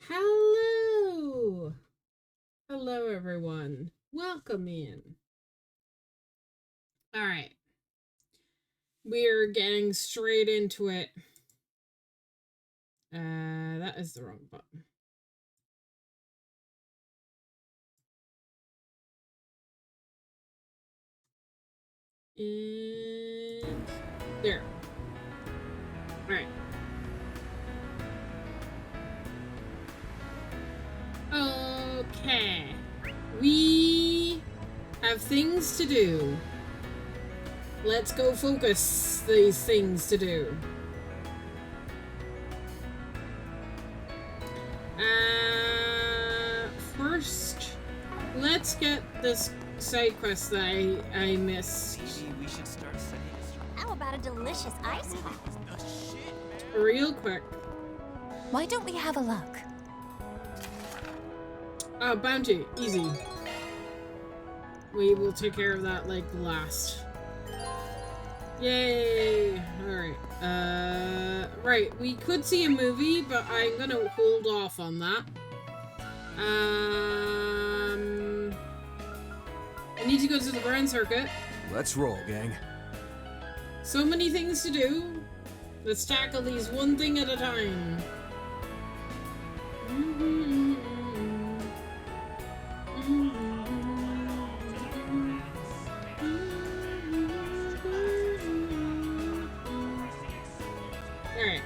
Hello! Hello, everyone. Welcome in. All right. We're getting straight into it. That is the wrong button. And there. All right. Okay. We have things to do. Let's go focus these things to do. First, let's get this side quest that I missed. Maybe we should start setting How about a delicious ice cream? Real quick. Why don't we have a look? Bounty. Easy. We will take care of that, like, last. Yay! Alright. Right. We could see a movie, but I'm gonna hold off on that. I need to go to the Grand Circuit. Let's roll, gang. So many things to do. Let's tackle these one thing at a time. Alright.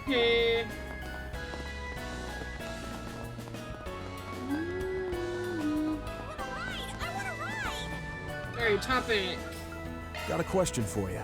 Okay. Alright, topic. Got a question for you.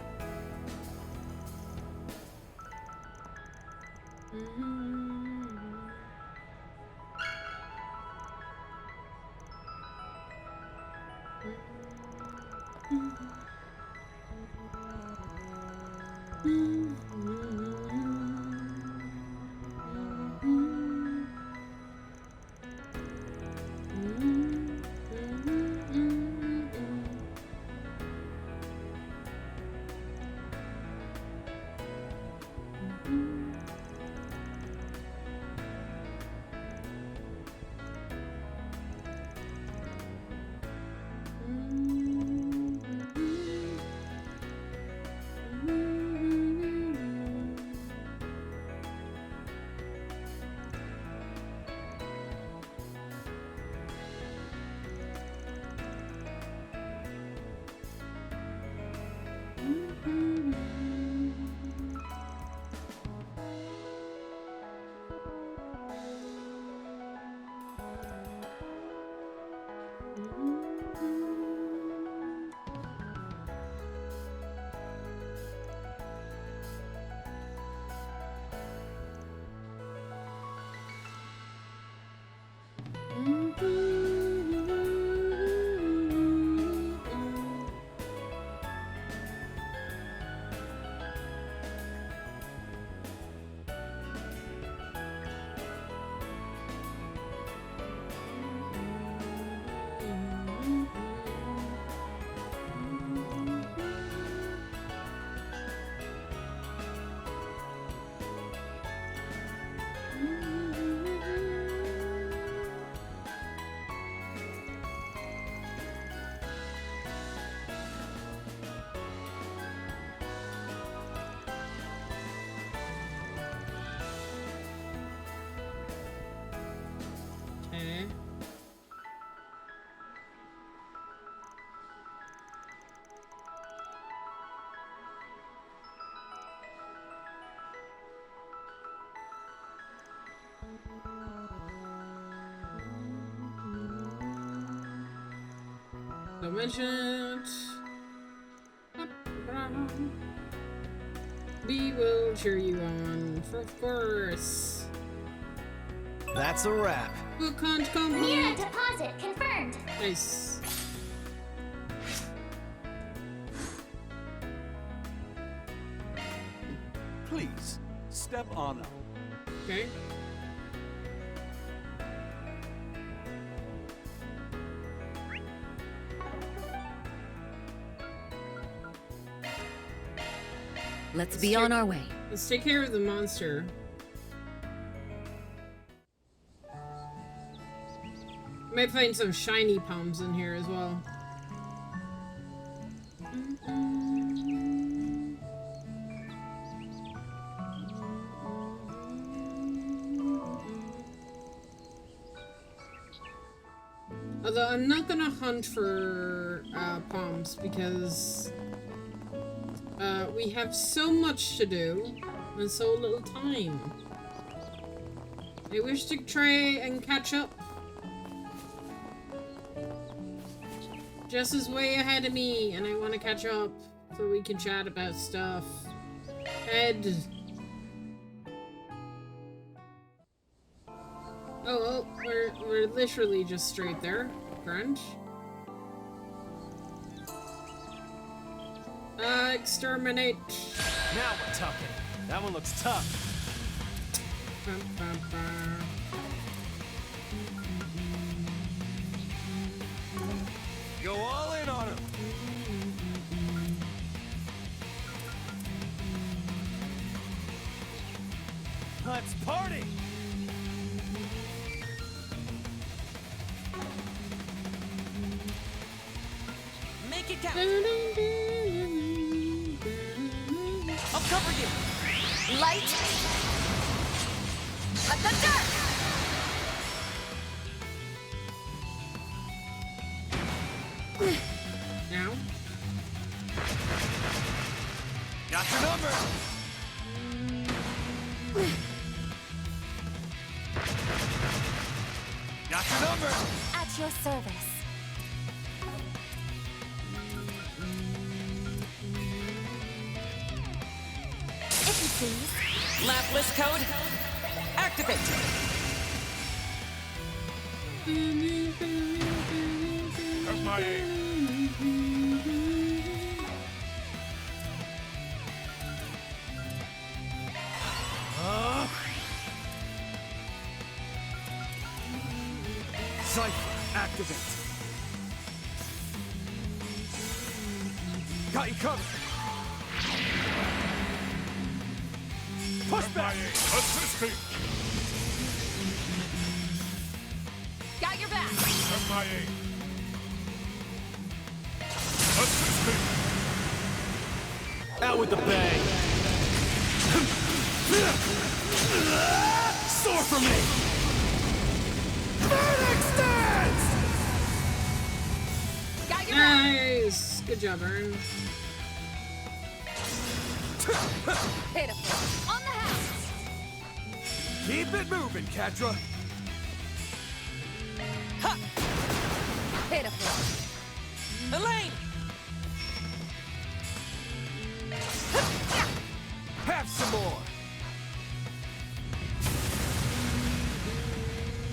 Okay. Don't mention it. We will cheer you on, of course. That's a wrap. Book hunt Mira complete. deposit confirmed. Nice. Please, step on up. Okay. Let's be on our way. Let's take care of the monster. Might find some shiny palms in here as well. Although I'm not gonna hunt for palms because we have so much to do and so little time. I wish to try and catch up. Jess is way ahead of me and I want to catch up so we can chat about stuff. Head. Oh, we're literally just straight there. Crunch. Exterminate. Now we're talking. That one looks tough. Bum, bum, bum. Go all in on him. Let's party. Make it count. Dun, dun, dun, I'll cover you. Light. Let the dark. Now. Got your number. Got your number. At your service. If you please. Laplace code. Activate. Where's my aim? Cypher, activate. Got you covered. Push back. Assisting. Got your back. MIA. Assisting. Out with the bang. Soar for me. Vertex dance. Got your back. Nice! Good job, Ern. Pitiful. On the house. Keep it moving, Catra. Ha. Pitiful. Elaine. Have some more.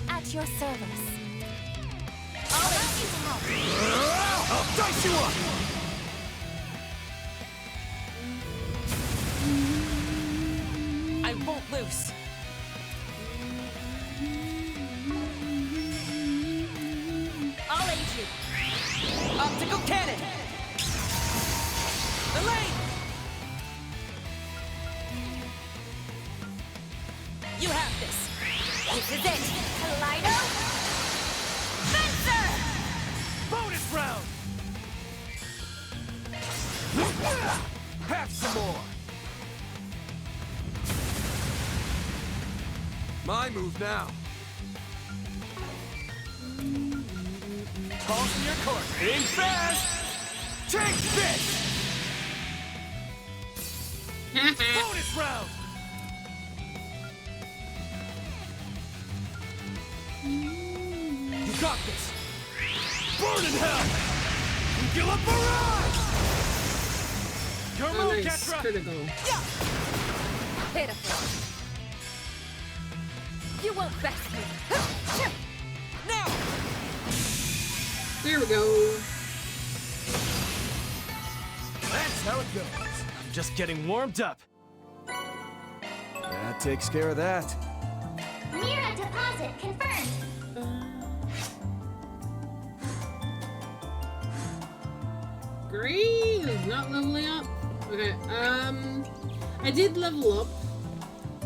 At your service. I'll help you to help. I'll dice you up. I won't lose. I'll aid you. Optical cannon. Elaine. You have this. This is it. Kaleido. Fencer! Bonus round. Have some more. My move now. Balls in your court. Being fast. Take this. Bonus round. You got this. Burn in hell. Give up barrage. Your Oh, move, nice. Catra. Critical. Pitiful. You won't best me. Now. There we go. That's how it goes. I'm just getting warmed up. That takes care of that. Mira deposit confirmed. Great! Not leveling up. Okay, I did level up,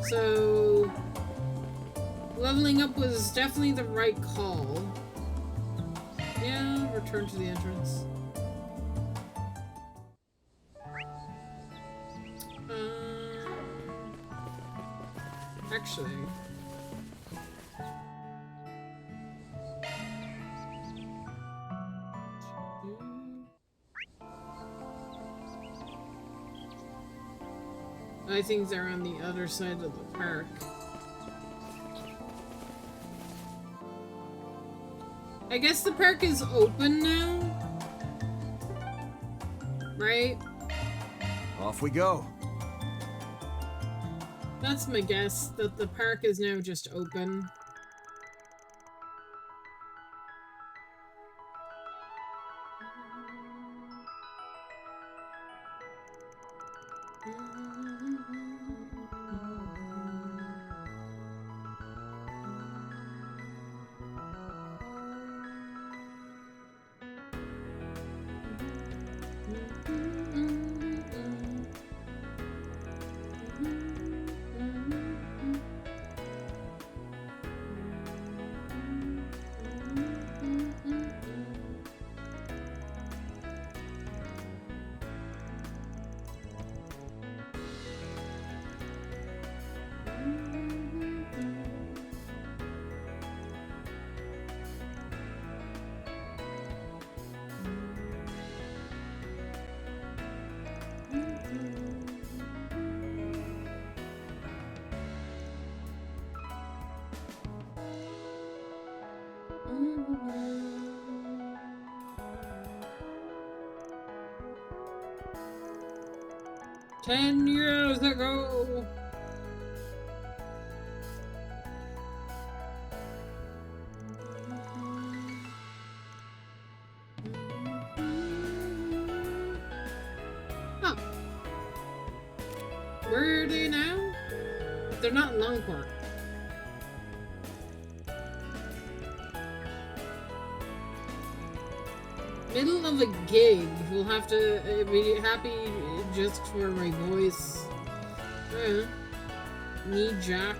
so leveling up was definitely the right call. Yeah, return to the entrance. Actually. I think they're on the other side of the park. I guess the park is open now, right? Off we go. That's my guess, that the park is now just open. Ten years ago. Huh. Where are they now? They're not in Longport. Middle of a gig. We'll have to be happy just for my voice. Knee jack.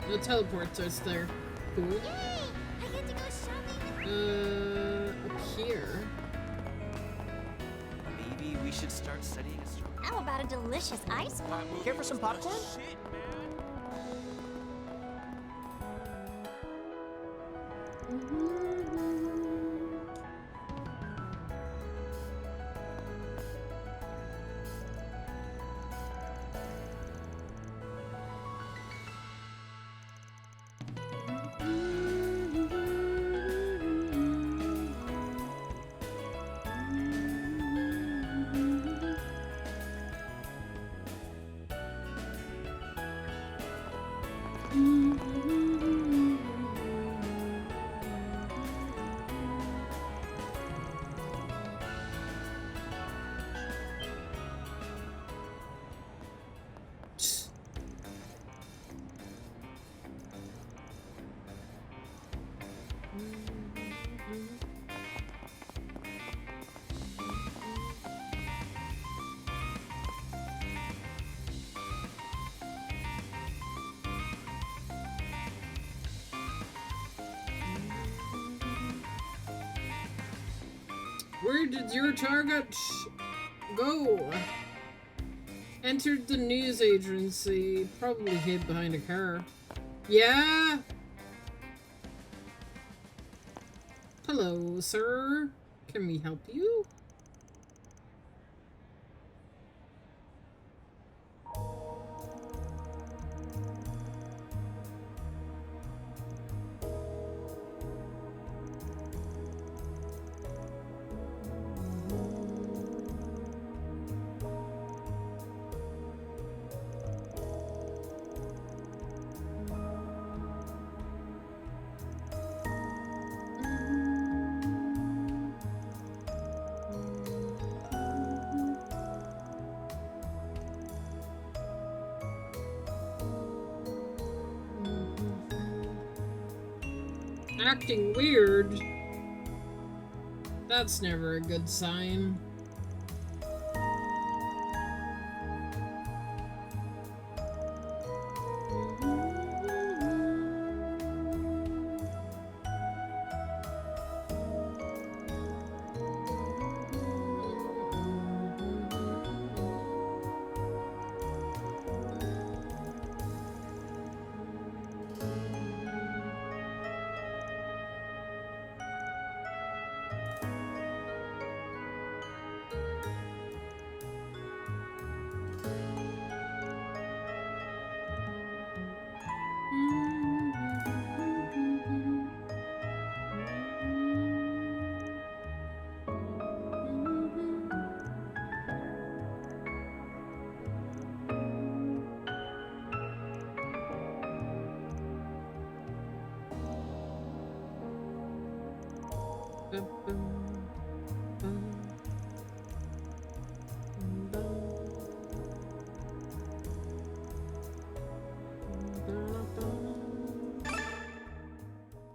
The teleports are there. Cool. Yay! I get to go shopping. Up here. Maybe we should start studying astronomy. How about a delicious ice pop? Care for some popcorn? Where did your target go? Entered the news agency. Probably hid behind a car. Yeah? Hello, sir. Can we help you? Acting weird. That's never a good sign.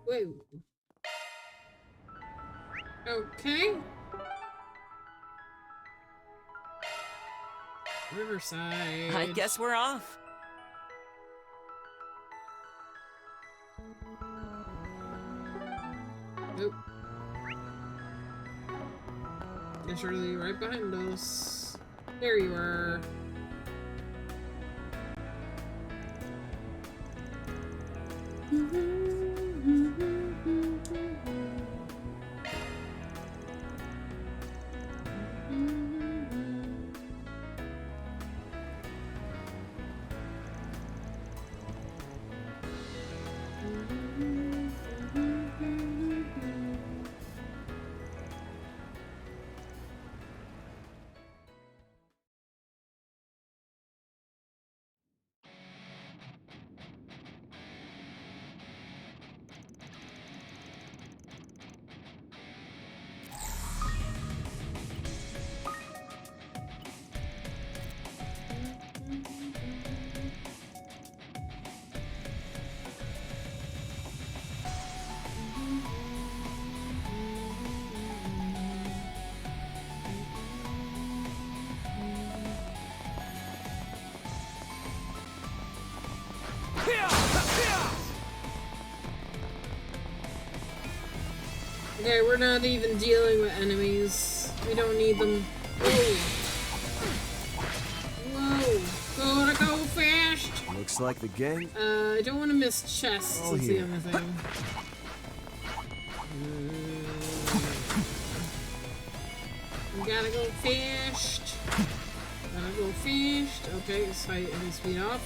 Whoa. Okay. Riverside. I guess we're off. Nope. They're surely right behind us. There you are. Okay, we're not even dealing with enemies. We don't need them. Whoa. Whoa. Gotta go fast. Looks like the gang. I don't want to miss chests. Oh, Is the here. other thing. We gotta go fast. Gotta go fast. Okay, speed off.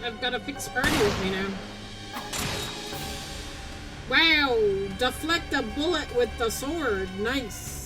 I've got a fixed party with me now. Wow! Deflect a bullet with the sword. Nice.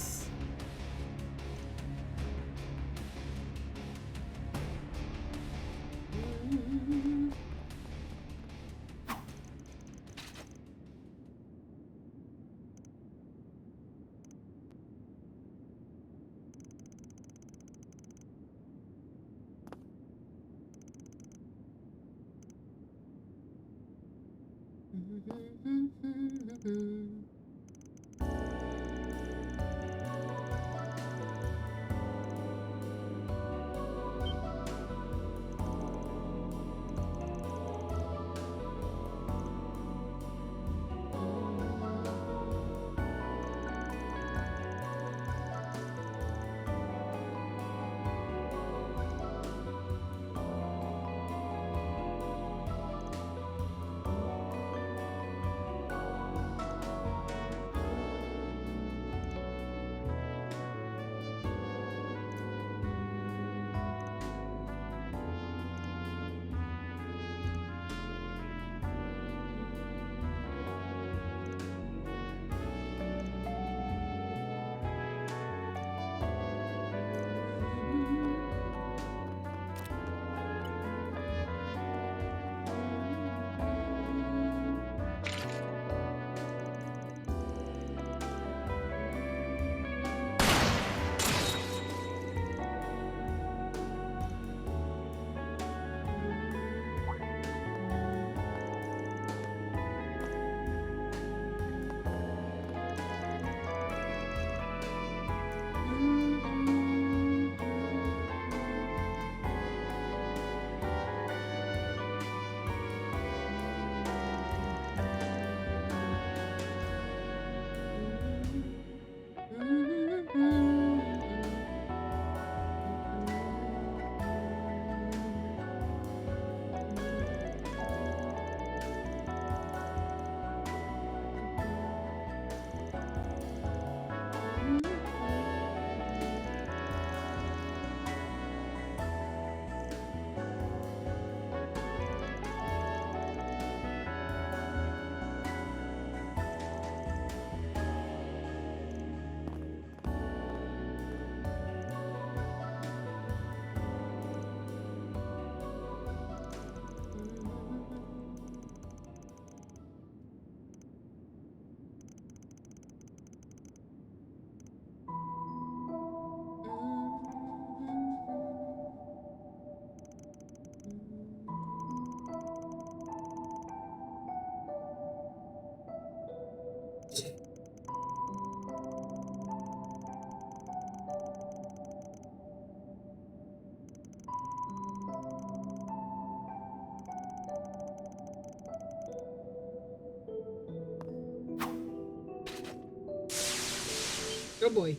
Oh boy.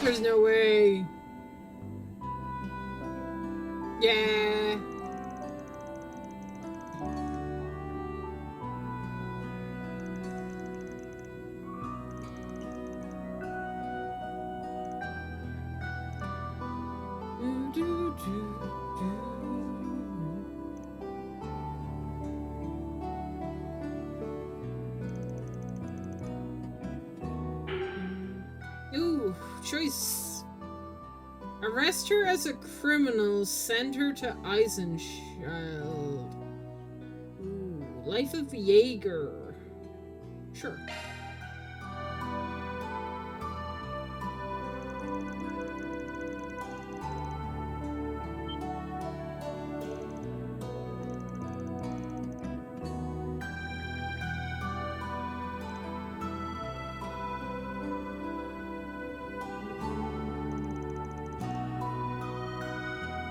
There's no way. Yeah. Ooh, choice. Arrest her as a criminal, send her to Eisenchild. Ooh, Life of Jaeger. Sure.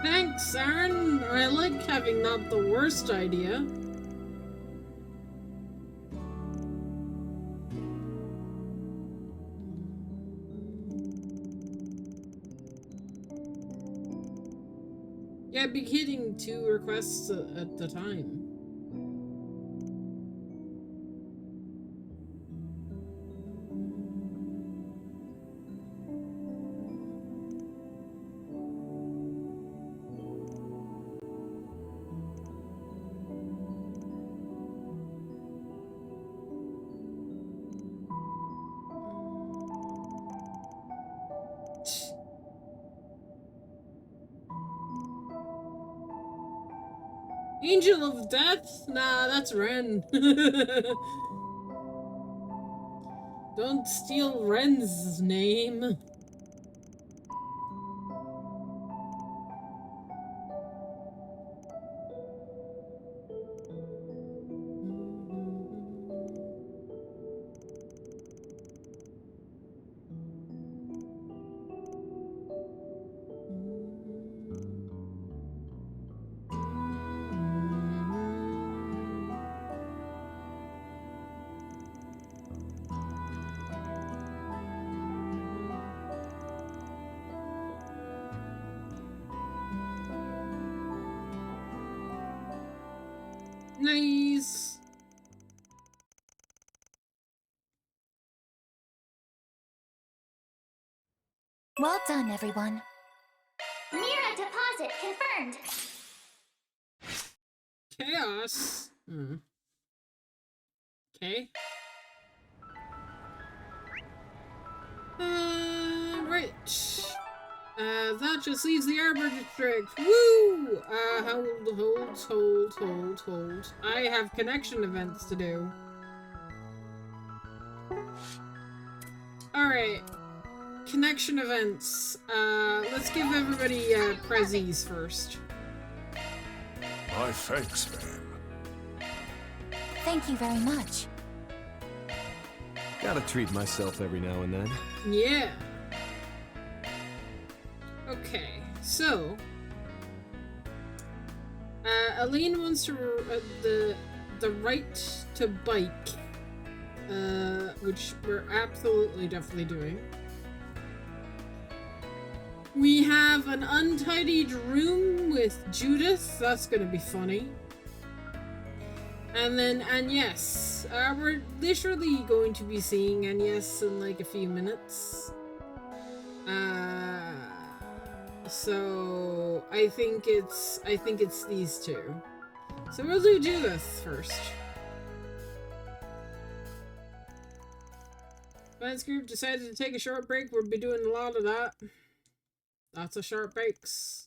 Thanks, Aaron. I like having not the worst idea. I'd be hitting 2 requests at the time. Angel of Death? Nah, that's Ren. Don't steal Ren's name. Nice. Well done, everyone. Mira deposit confirmed. Chaos. Okay. Right. That just leaves the Arbor District. Woo! Hold. I have connection events to do. Alright. Connection events. Let's give everybody, prezzies first. My thanks, man. Thank you very much. Gotta treat myself every now and then. Yeah. Okay, so Aline wants to the right to bike, which we're absolutely definitely doing. We have an untidied room with Judith. That's gonna be funny. And then Agnes. We're literally going to be seeing Agnes in like a few minutes. So I think it's these two. So we'll do Judith first. Fans group decided to take a short break. We'll be doing a lot of that. Lots of short breaks.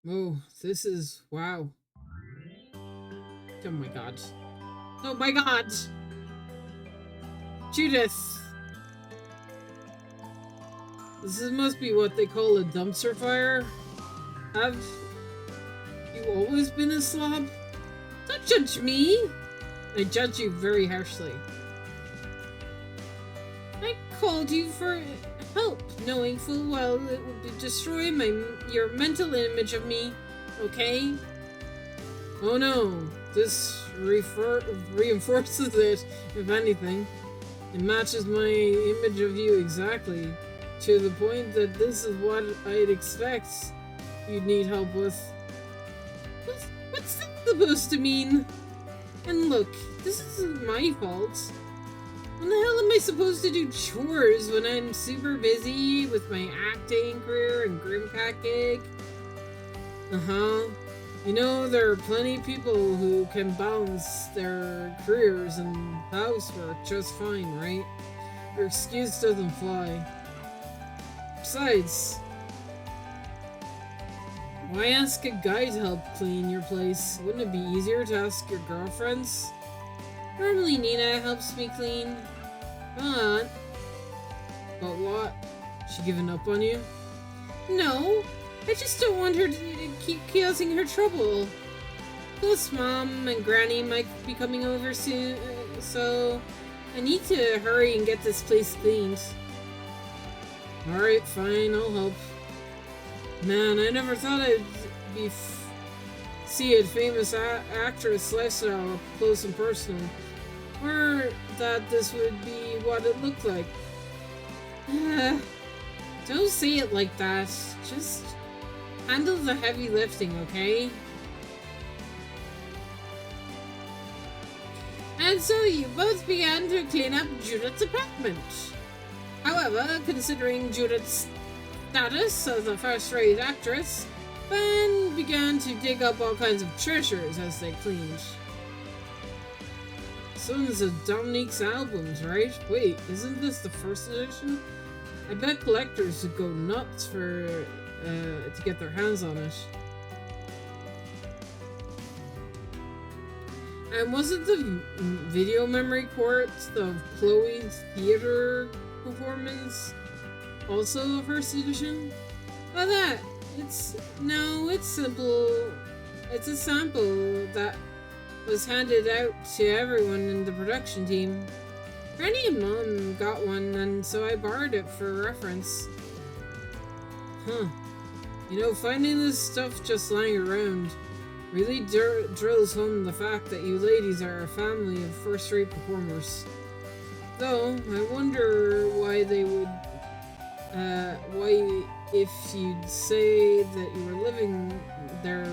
Oh, this is wow. Oh my god. Oh my god! Judith! Must be what they call a dumpster fire. Have you always been a slob? Don't judge me! I judge you very harshly. I called you for help, knowing full well it would destroy your mental image of me, okay? Oh no, this reinforces it, if anything. It matches my image of you exactly, to the point that this is what I'd expect you'd need help with. What's that supposed to mean? And look, this isn't my fault. When the hell am I supposed to do chores when I'm super busy with my acting career and Grimpack gig? You know, there are plenty of people who can balance their careers and housework just fine, right? Your excuse doesn't fly. Besides, why ask a guy to help clean your place? Wouldn't it be easier to ask your girlfriends? Normally Nina helps me clean. But what? She given up on you? No, I just don't want her to keep causing her trouble. Plus Mom and Granny might be coming over soon, so I need to hurry and get this place cleaned. Alright, fine, I'll help. Man, I never thought I'd see a famous actress lifestyle up close and personal. Or that this would be what it looked like. Don't say it like that. Just handle the heavy lifting, okay? And so you both began to clean up Judith's apartment. However, considering Judith's status as a first-rate actress, Ben began to dig up all kinds of treasures as they cleaned. Sons of Dominique's albums, right? Wait, isn't this the first edition? I bet collectors would go nuts for to get their hands on it. And wasn't the video memory quartz of Chloe's theater performance also a first edition? Oh, that. It's simple. It's a sample that was handed out to everyone in the production team. Granny and Mom got one, and so I borrowed it for reference. Huh. You know, finding this stuff just lying around really drills home the fact that you ladies are a family of first-rate performers. Though, I wonder why they would, if you'd say that you were living their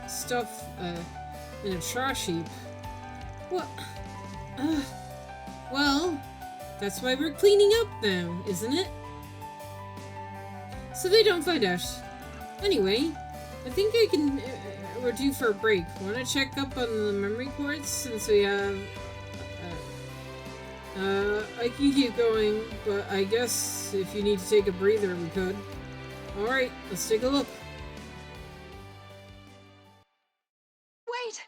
stuff, in a trash heap. What? Well, that's why we're cleaning up now, isn't it? So they don't find out. Anyway, I think we're due for a break. Want to check up on the memory quartz since we have... I can keep going, but I guess if you need to take a breather, we could. Alright, let's take a look. Wait!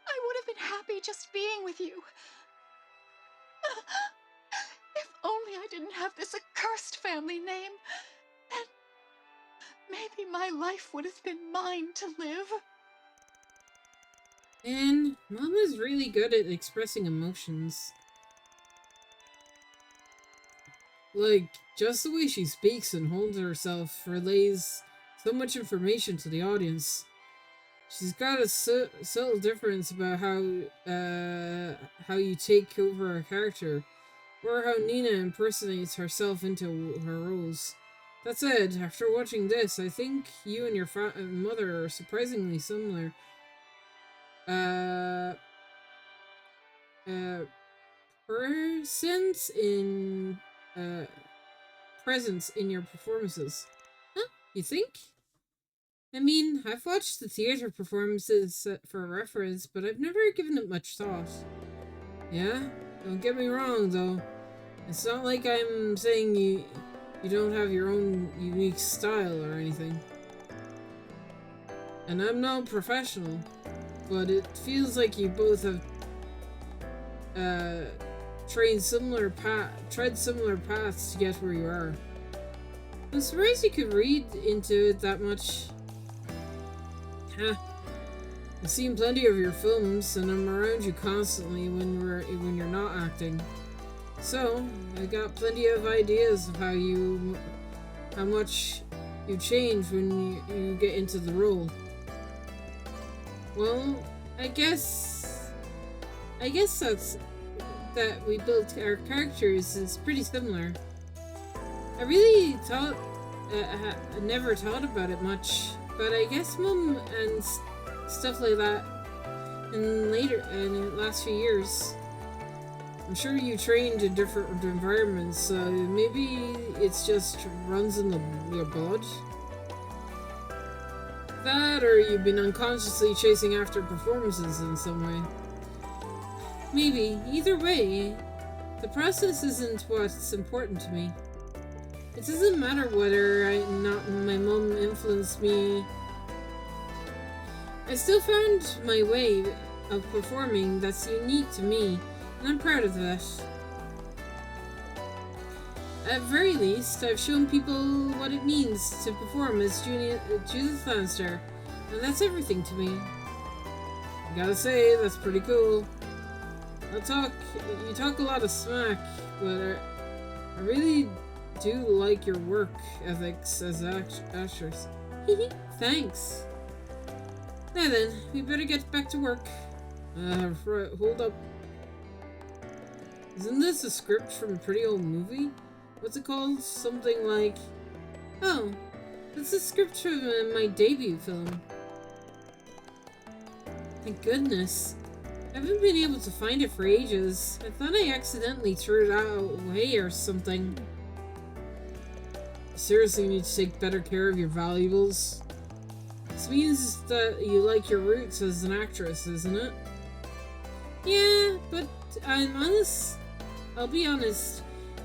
I would have been happy just being with you. If only I didn't have this accursed family name, then maybe my life would have been mine to live. And Mom is really good at expressing emotions. Like, just the way she speaks and holds herself relays so much information to the audience. She's got a subtle difference about how you take over a character, or how Nina impersonates herself into her roles. That said, after watching this, I think you and your mother are surprisingly similar. Presence in your performances. Huh? You think? I mean, I've watched the theater performances for reference, but I've never given it much thought. Yeah? Don't get me wrong, though. It's not like I'm saying you don't have your own unique style or anything. And I'm no professional, but it feels like you both have tread similar paths to get where you are. I'm surprised you could read into it that much. I've seen plenty of your films, and I'm around you constantly when you're not acting. So I got plenty of ideas of how much you change when you get into the role. Well, I guess that's that we built our characters is pretty similar. I really I never thought about it much, but I guess Mom and stuff like that in the last few years. I'm sure you trained in different environments, so maybe it's just runs in your blood. That, or you've been unconsciously chasing after performances in some way. Maybe. Either way, the process isn't what's important to me. It doesn't matter whether my mom influenced me. I still found my way of performing that's unique to me, and I'm proud of that. At very least, I've shown people what it means to perform as Judith Lannister, and that's everything to me. I gotta say, that's pretty cool. You talk a lot of smack, but I really do like your work ethics as actress. Thanks. Now then, we better get back to work. Hold up. Isn't this a script from a pretty old movie? What's it called? Something like... Oh, it's a script from my debut film. Thank goodness. I haven't been able to find it for ages. I thought I accidentally threw it away or something. You seriously need to take better care of your valuables. This means that you like your roots as an actress, isn't it? Yeah, but I'll be honest.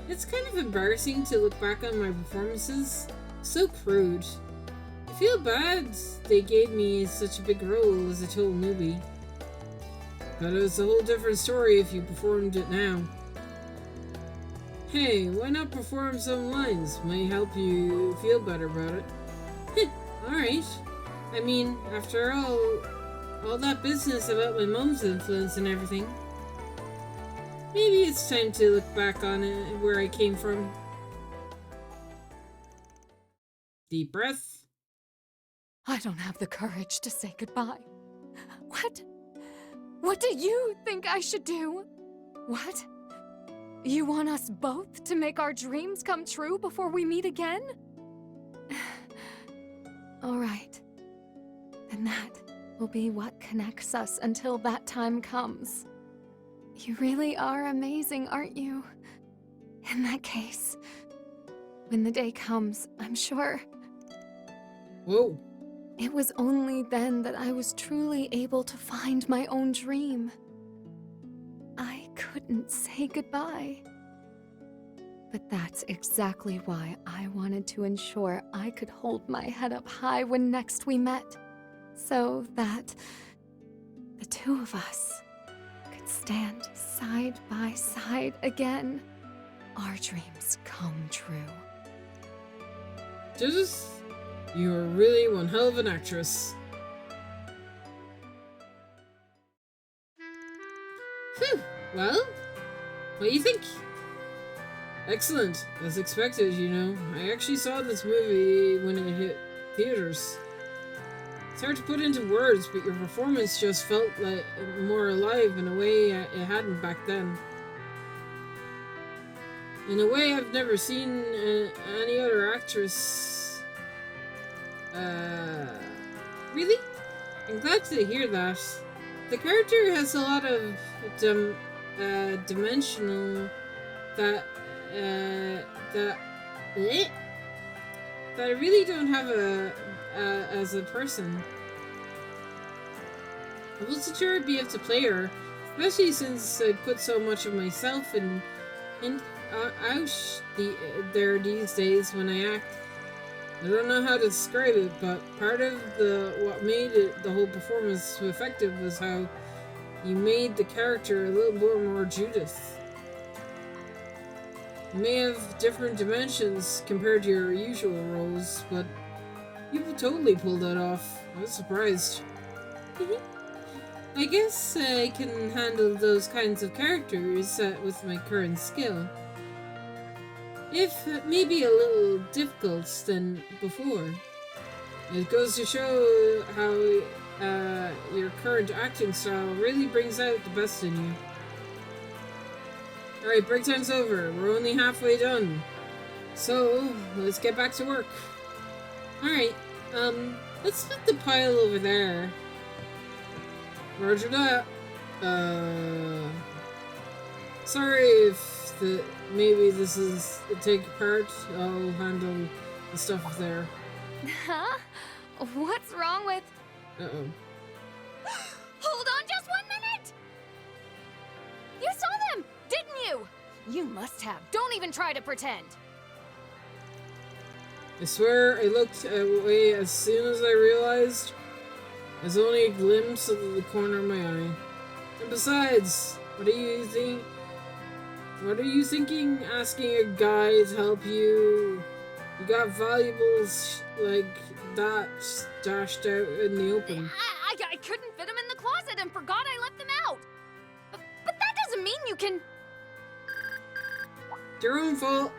It's kind of embarrassing to look back on my performances. So crude. I feel bad they gave me such a big role as a total newbie. But it's a whole different story if you performed it now. Hey, why not perform some lines? Might help you feel better about it. Alright. I mean, after all that business about my mom's influence and everything. Maybe it's time to look back on it, where I came from. Deep breath. I don't have the courage to say goodbye. What do you think I should do? What? You want us both to make our dreams come true before we meet again? All right. Then that will be what connects us until that time comes. You really are amazing, aren't you? In that case, when the day comes, I'm sure. Whoa. It was only then that I was truly able to find my own dream. I couldn't say goodbye. But that's exactly why I wanted to ensure I could hold my head up high when next we met, so that the two of us could stand side by side again. Our dreams come true. Just... You're really one hell of an actress. Phew. Well, what do you think? Excellent. As expected, you know. I actually saw this movie when it hit theaters. It's hard to put into words, but your performance just felt like more alive in a way it hadn't back then. In a way I've never seen any other actress. Really? I'm glad to hear that. The character has a lot of dimensional that I really don't have as a person. I wasn't sure I'd be able to play her, especially since I put so much of myself out there these days when I act. I don't know how to describe it, but part of what made the whole performance so effective was how you made the character a little more Judith. You may have different dimensions compared to your usual roles, but you totally pulled that off. I was surprised. I guess I can handle those kinds of characters with my current skill. If maybe a little difficult than before. It goes to show how your current acting style really brings out the best in you. Alright, break time's over. We're only halfway done. So, let's get back to work. Alright, let's put the pile over there. Roger that. Sorry if maybe this is a take apart. I'll handle the stuff there. Huh? What's wrong with... Uh-oh. Hold on just 1 minute! You saw them, didn't you? You must have. Don't even try to pretend. I swear I looked away as soon as I realized there's only a glimpse of the corner of my eye. And besides, what are you thinking asking a guy to help you? You got valuables like that stashed out in the open. I couldn't fit them in the closet and forgot I left them out. But that doesn't mean you can... It's your own fault.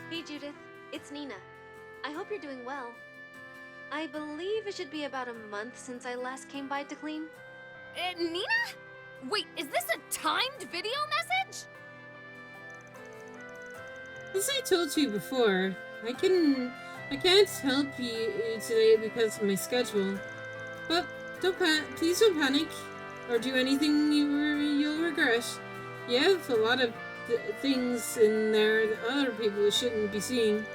Hey Judith, it's Nina. I hope you're doing well. I believe it should be about a month since I last came by to clean. Nina? Wait, is this a timed video message? As I told you before, I can't help you today because of my schedule. But please don't panic or do anything you'll regret. You have a lot of things in there that other people shouldn't be seeing.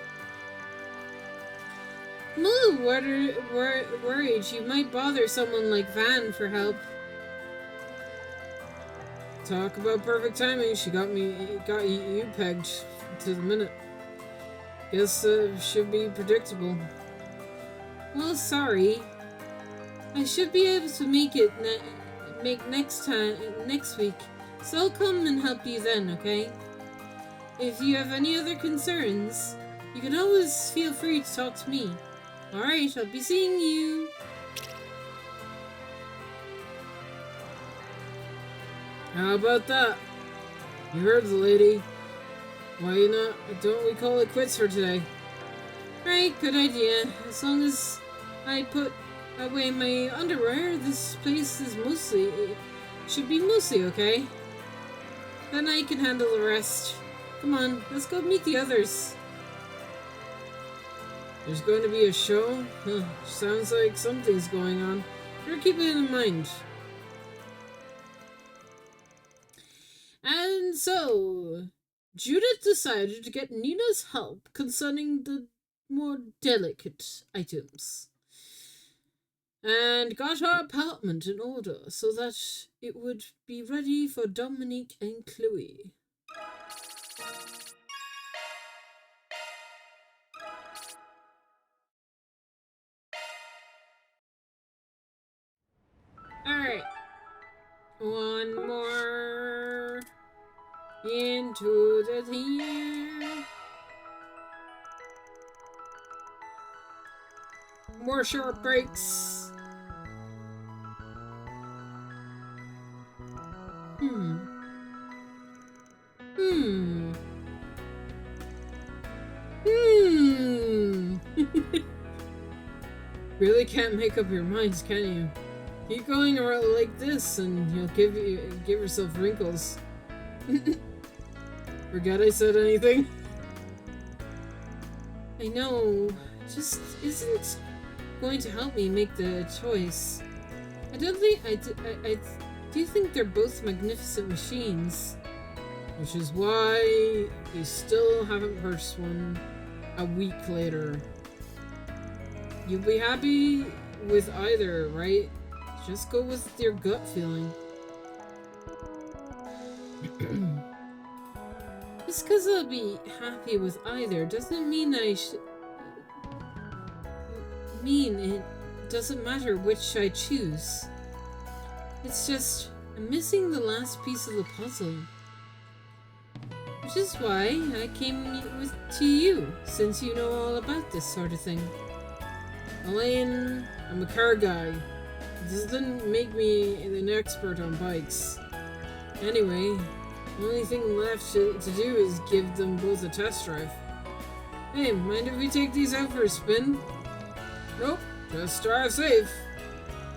I'm a little worried you might bother someone like Van for help. Talk about perfect timing. She got you pegged to the minute. Guess should be predictable. Well, sorry. I should be able to make next week. So I'll come and help you then, okay? If you have any other concerns, you can always feel free to talk to me. Alright, I'll be seeing you. How about that? You heard the lady. Why not? Don't we call it quits for today? Right, good idea. As long as I put away my underwear, this place is should be mostly okay. Then I can handle the rest. Come on, let's go meet the others. There's going to be a show? Huh, sounds like something's going on. Better keep it in mind. And so, Judith decided to get Nina's help concerning the more delicate items. And got her apartment in order so that it would be ready for Dominique and Chloe. Alright. One more. Into the tear. More short breaks. Really can't make up your minds, can you? Keep going around like this and you'll give yourself wrinkles. Forget I said anything? I know, just isn't going to help me make the choice. I do think they're both magnificent machines, which is why you still haven't purchased one a week later. You'll be happy with either, right? Just go with your gut feeling. Just because I'll be happy with either doesn't mean it doesn't matter which I choose. It's just I'm missing the last piece of the puzzle. Which is why I came to you, since you know all about this sort of thing. Elaine, I'm a car guy. This doesn't make me an expert on bikes. Anyway, the only thing left to do is give them both a test drive. Hey, mind if we take these out for a spin? Nope, just drive safe.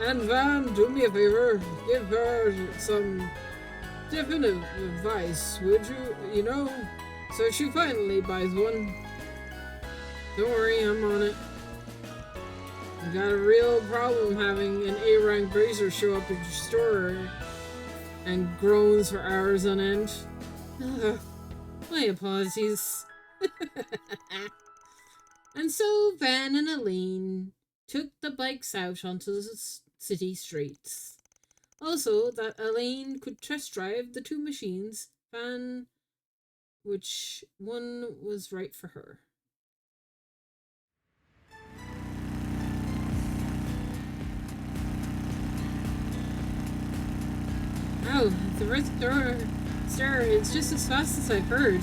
And Van, do me a favor, give her some definitive advice, would you? You know, so she finally buys one. Don't worry, I'm on it. I got a real problem having an A-rank bracer show up at your store and groans for hours on end. My apologies. And so Van and Elaine took the bikes out onto the city streets. Also, that Elaine could test drive the two machines, Van, which one was right for her. Oh, the Red Door Star is just as fast as I've heard.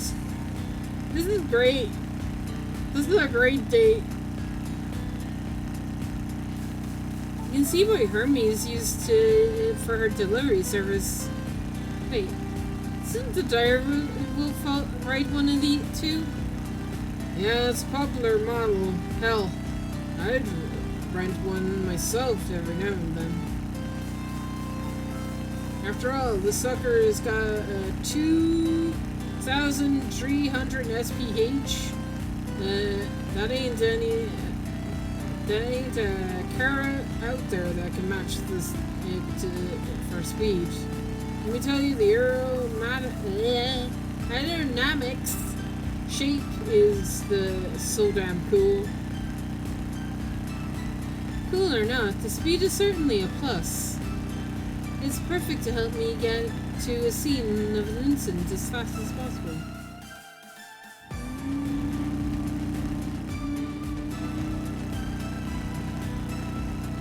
This is great. This is a great date. You can see why Hermes used for her delivery service. Wait, isn't the Direwolf ride one of the two? Yeah, it's a popular model. Hell, I'd rent one myself every now and then. After all, the sucker's got 2,300 SPH. That ain't a car out there that can match this for speed. Let me tell you, the aerodynamics shape is so damn cool. Cool or not, the speed is certainly a plus. It's perfect to help me get to a scene of an incident as fast as possible.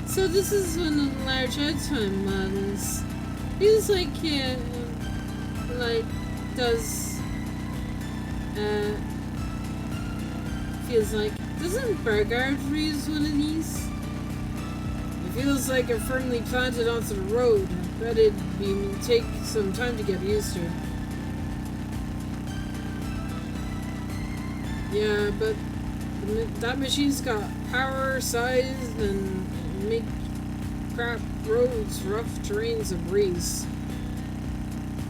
So this is one of the large time models. Feels like doesn't Burgard use one of these? It feels like a firmly planted onto the road. I bet it'd take some time to get used to. Yeah, but that machine's got power, size, and make crap roads, rough terrains a breeze.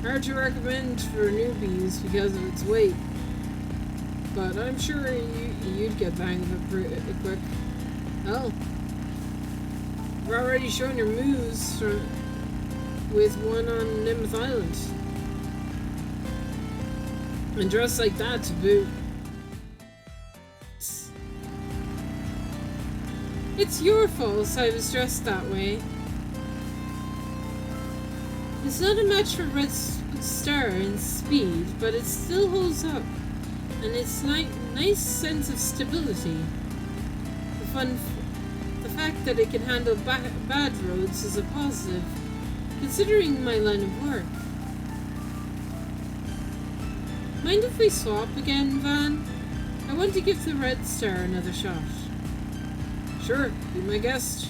Hard to recommend for newbies because of its weight, but I'm sure you'd get bang of it pretty quick. Hell, you're already showing your moves with one on Nymth Island. And dressed like that to boot. It's your fault I was dressed that way. It's not a match for Red Star in speed, but it still holds up. And it's nice sense of stability. The fact that it can handle bad roads is a positive, considering my line of work. Mind if we swap again, Van? I want to give the Red Star another shot. Sure, be my guest.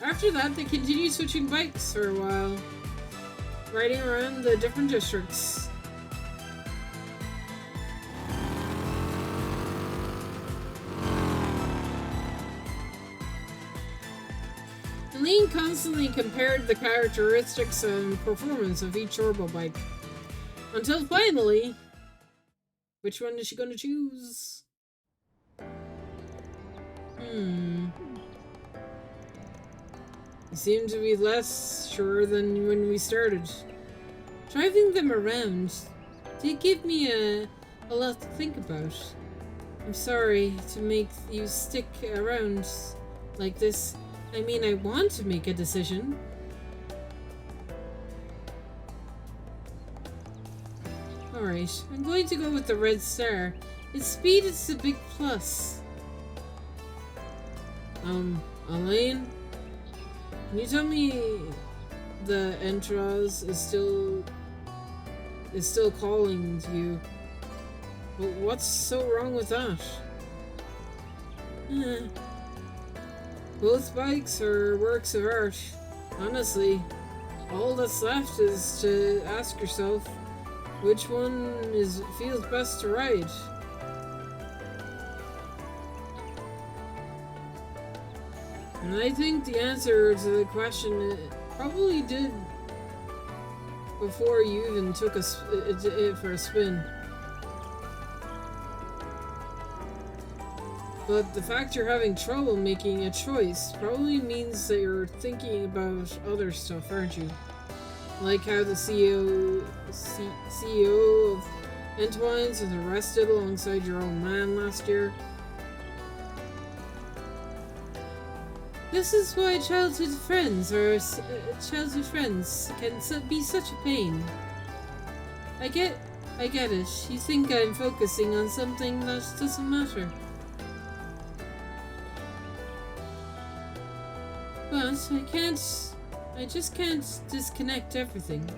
After that, they continue switching bikes for a while, riding around the different districts. Eileen constantly compared the characteristics and performance of each Orbo bike. Until finally... Which one is she gonna choose? You seem to be less sure than when we started. Driving them around did give me a lot to think about. I'm sorry to make you stick around like this. I mean, I want to make a decision. Alright, I'm going to go with the Red Star. Its speed is a big plus. Elaine? Can you tell me the Entraz is still calling to you? But what's so wrong with that? Both bikes are works of art. Honestly, all that's left is to ask yourself which one feels best to ride. And I think the answer to the question probably did before you even took it for a spin. But the fact you're having trouble making a choice probably means that you're thinking about other stuff, aren't you? Like how the CEO of Entwines was arrested alongside your own man last year. This is why childhood friends can be such a pain. I get it. You think I'm focusing on something that doesn't matter. But I just can't disconnect everything.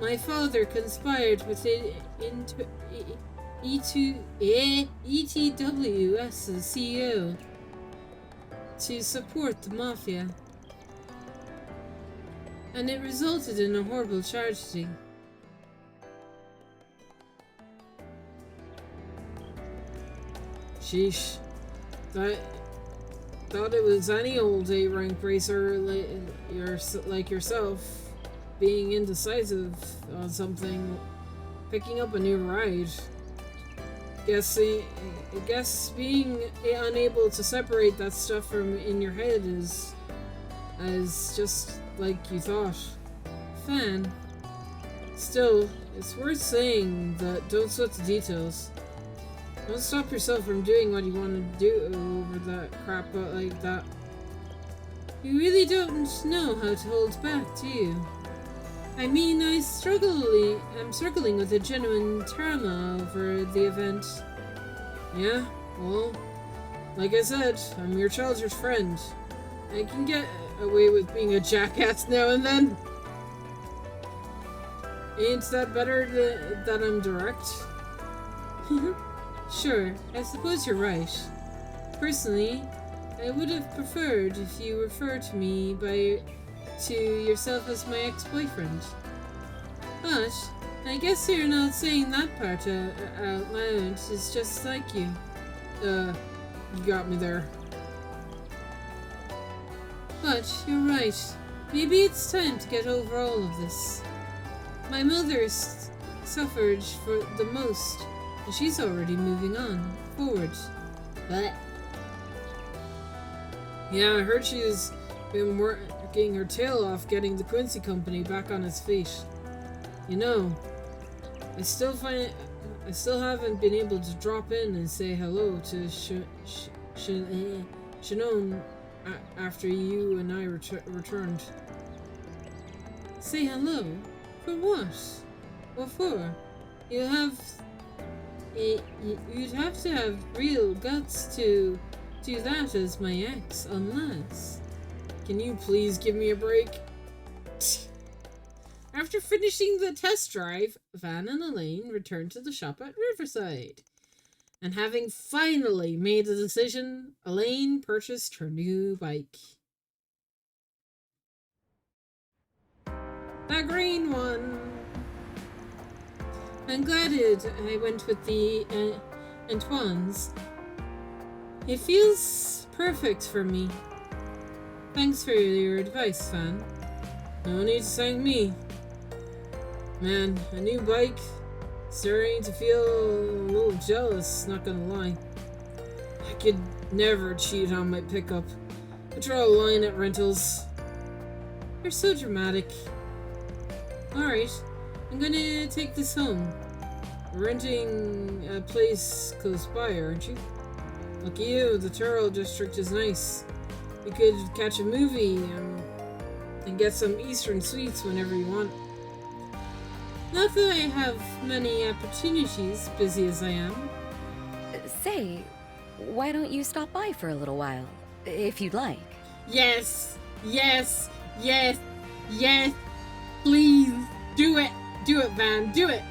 My father conspired with ETW as the CEO to support the Mafia. And it resulted in a horrible tragedy. Sheesh. Thought it was any old A-rank racer like yourself being indecisive on something, picking up a new ride. Guess being unable to separate that stuff from in your head is just like you thought. Fan. Still, it's worth saying that don't sweat the details. Don't stop yourself from doing what you want to do over that crap like that. You really don't know how to hold back, do you? I mean, I'm struggling with a genuine trauma over the event. Yeah, well, like I said, I'm your childhood friend. I can get away with being a jackass now and then. Ain't that better that I'm direct? Sure, I suppose you're right. Personally, I would have preferred if you referred to yourself as my ex-boyfriend. But I guess you're not saying that part out loud. It's just like you. You got me there. But you're right. Maybe it's time to get over all of this. My mother's suffered for the most, and she's already moving on forward. But yeah, I heard she's been working her tail off getting the Quincy Company back on its feet. You know, I still haven't been able to drop in and say hello to Shannon after you and I returned. Say hello? For what? What for? You'd have to have real guts to do that as my ex, unless... Can you please give me a break? After finishing the test drive, Van and Elaine returned to the shop at Riverside. And having finally made a decision, Elaine purchased her new bike. The green one! I'm glad I went with the Antoine's. It feels perfect for me. Thanks for your advice, Van. No need to thank me. Man, a new bike. Starting to feel a little jealous, not gonna lie. I could never cheat on my pickup. I draw a line at rentals. You're so dramatic. Alright, I'm gonna take this home. We're renting a place close by, aren't you? Lucky you, the Turtle District is nice. You could catch a movie and get some Eastern sweets whenever you want. Not that I have many opportunities, busy as I am. Say, why don't you stop by for a little while, if you'd like? Yes! Yes! Yes! Yes! Please! Do it! Do it, Van! Do it!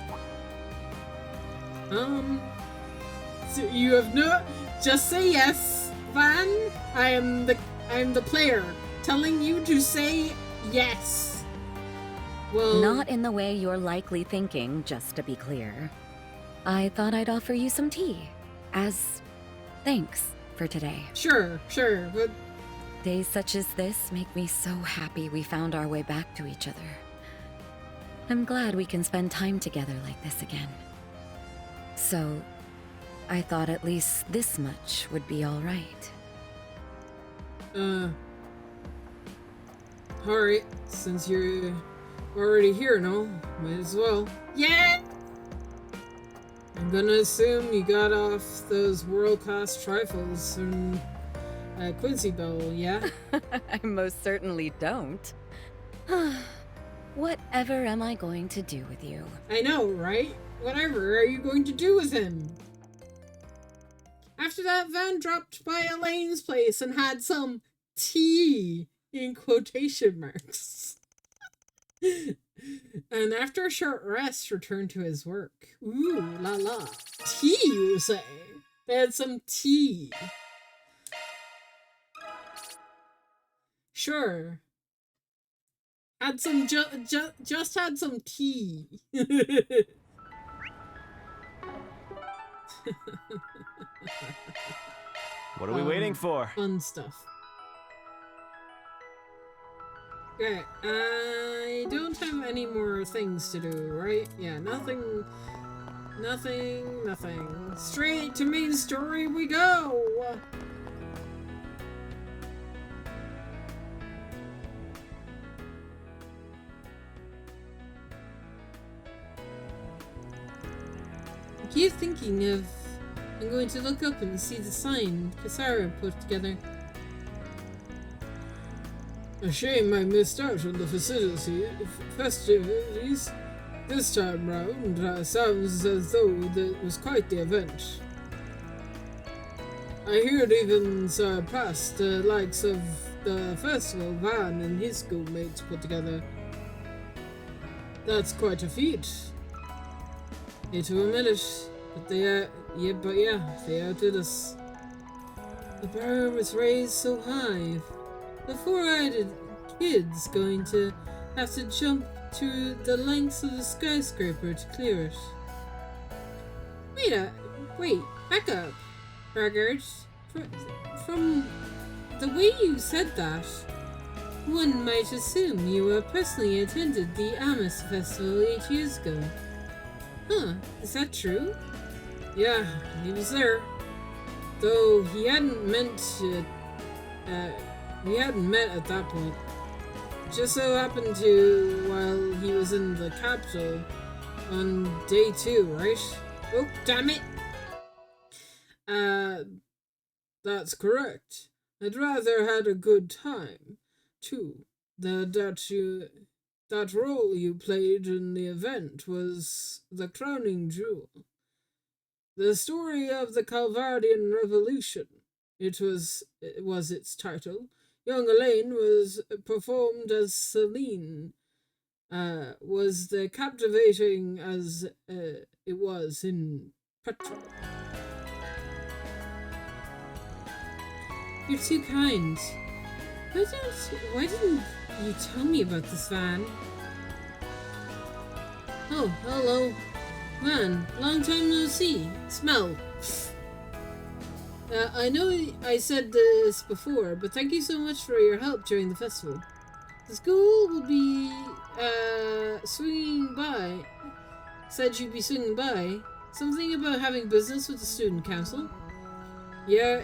So you have no... Just say yes, Van! I'm the player, telling you to say yes. Well... Not in the way you're likely thinking, just to be clear. I thought I'd offer you some tea, as thanks for today. Sure, but... Days such as this make me so happy we found our way back to each other. I'm glad we can spend time together like this again. So, I thought at least this much would be alright. Alright, since you're already here and all, might as well. Yeah! I'm gonna assume you got off those world-class trifles from Quincy Bowl, yeah? I most certainly don't. Whatever am I going to do with you? I know, right? Whatever are you going to do with him? After that, Van dropped by Elaine's place and had some tea, in quotation marks. And after a short rest, returned to his work. Ooh, la la. Tea, you say? They had some tea. Sure. Had some, just had some tea. What are we waiting for? Fun stuff. Okay, I don't have any more things to do, right? Yeah, nothing. Straight to main story we go! I keep thinking of... I'm going to look up and see the sign Kisara put together. A shame I missed out on the festivities. This time round, sounds as though that was quite the event. I hear it even surpassed the likes of the festival Van and his schoolmates put together. That's quite a feat. Hate to admit it, but they outdid us. The bar was raised so high. The four-eyed kid's going to have to jump to the lengths of the skyscraper to clear it. Wait, back up, Braggart. From the way you said that, one might assume you personally attended the Amos Festival 8 years ago. Huh, is that true? Yeah, he was there. Though he hadn't met at that point. Just so happened to while he was in the capital on day 2, right? Oh, damn it! That's correct. I'd rather had a good time, too. That role you played in the event was the crowning jewel. The story of the Calvardian Revolution. It was its title. Young Elaine was performed as Celine. Was the captivating as it was in Petra. You're too kind. Why didn't you tell me about this, Van? Oh, hello. Man, long time no see. Smell. I know I said this before, but thank you so much for your help during the festival. The school will be swinging by. Said you'd be swinging by. Something about having business with the student council. Yeah,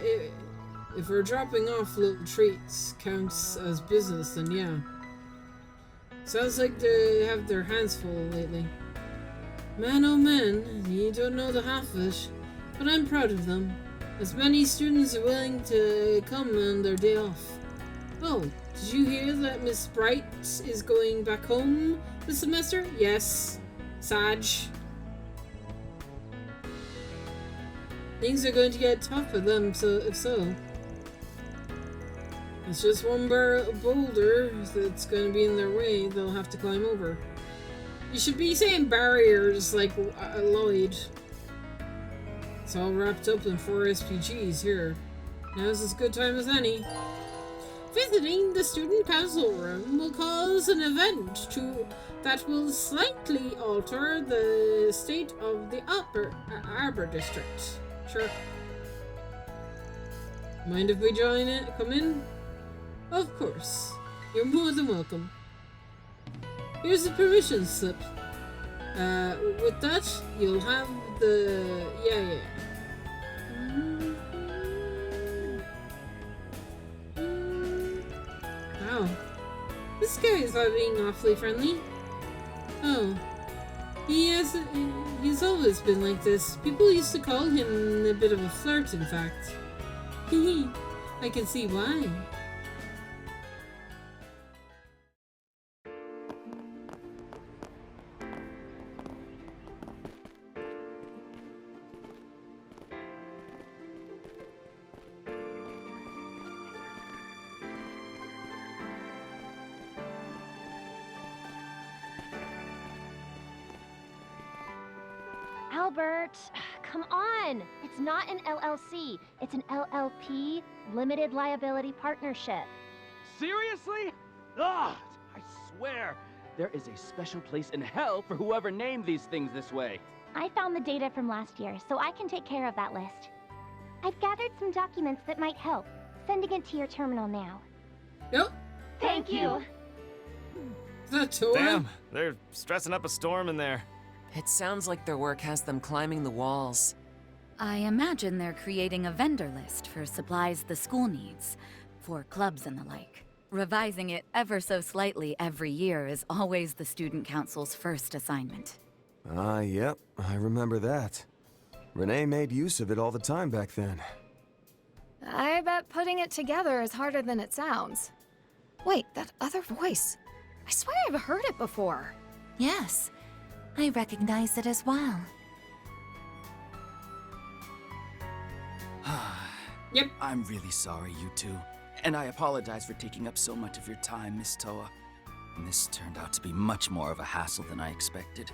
if we're dropping off little treats counts as business, then yeah. Sounds like they have their hands full lately. Man, oh man, you don't know the half of it, but I'm proud of them. As many students are willing to come on their day off. Oh, did you hear that Miss Bright is going back home this semester? Yes. Saj. Things are going to get tough for them, so if so. It's just one boulder that's going to be in their way they'll have to climb over. You should be saying barriers like Lloyd. It's all wrapped up in 4 SPGs here. Now's as good time as any. Visiting the student council room will cause an event that will slightly alter the state of the Arbor District. Sure. Mind if we join it? Come in? Of course. You're more than welcome. Here's a permission slip. With that, you'll have the... Yeah. Wow. This guy is being awfully friendly. Oh. He's always been like this. People used to call him a bit of a flirt, in fact. Hehe. I can see why. Albert, come on! It's not an LLC. It's an LLP, Limited Liability Partnership. Seriously? Ah, I swear, there is a special place in hell for whoever named these things this way. I found the data from last year, so I can take care of that list. I've gathered some documents that might help. Sending it to your terminal now. Nope. Thank you. Is that Toa? Damn, they're stressing up a storm in there. It sounds like their work has them climbing the walls. I imagine they're creating a vendor list for supplies the school needs, for clubs and the like. Revising it ever so slightly every year is always the student council's first assignment. Ah, yep, I remember that. Renee made use of it all the time back then. I bet putting it together is harder than it sounds. Wait, that other voice. I swear I've heard it before. Yes, I recognize it as well. Yep. I'm really sorry, you two. And I apologize for taking up so much of your time, Miss Toa. And this turned out to be much more of a hassle than I expected.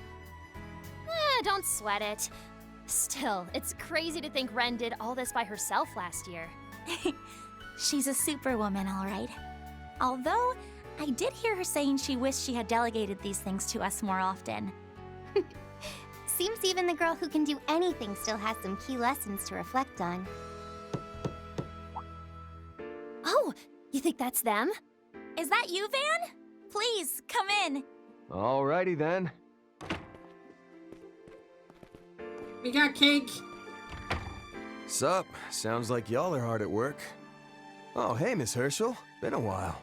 Don't sweat it. Still, it's crazy to think Ren did all this by herself last year. She's a superwoman, all right. Although, I did hear her saying she wished she had delegated these things to us more often. Seems even the girl who can do anything still has some key lessons to reflect on. Oh, you think that's them? Is that you, Van? Please, come in. Alrighty then. We got cake. Sup? Sounds like y'all are hard at work. Oh, hey, Miss Herschel. Been a while.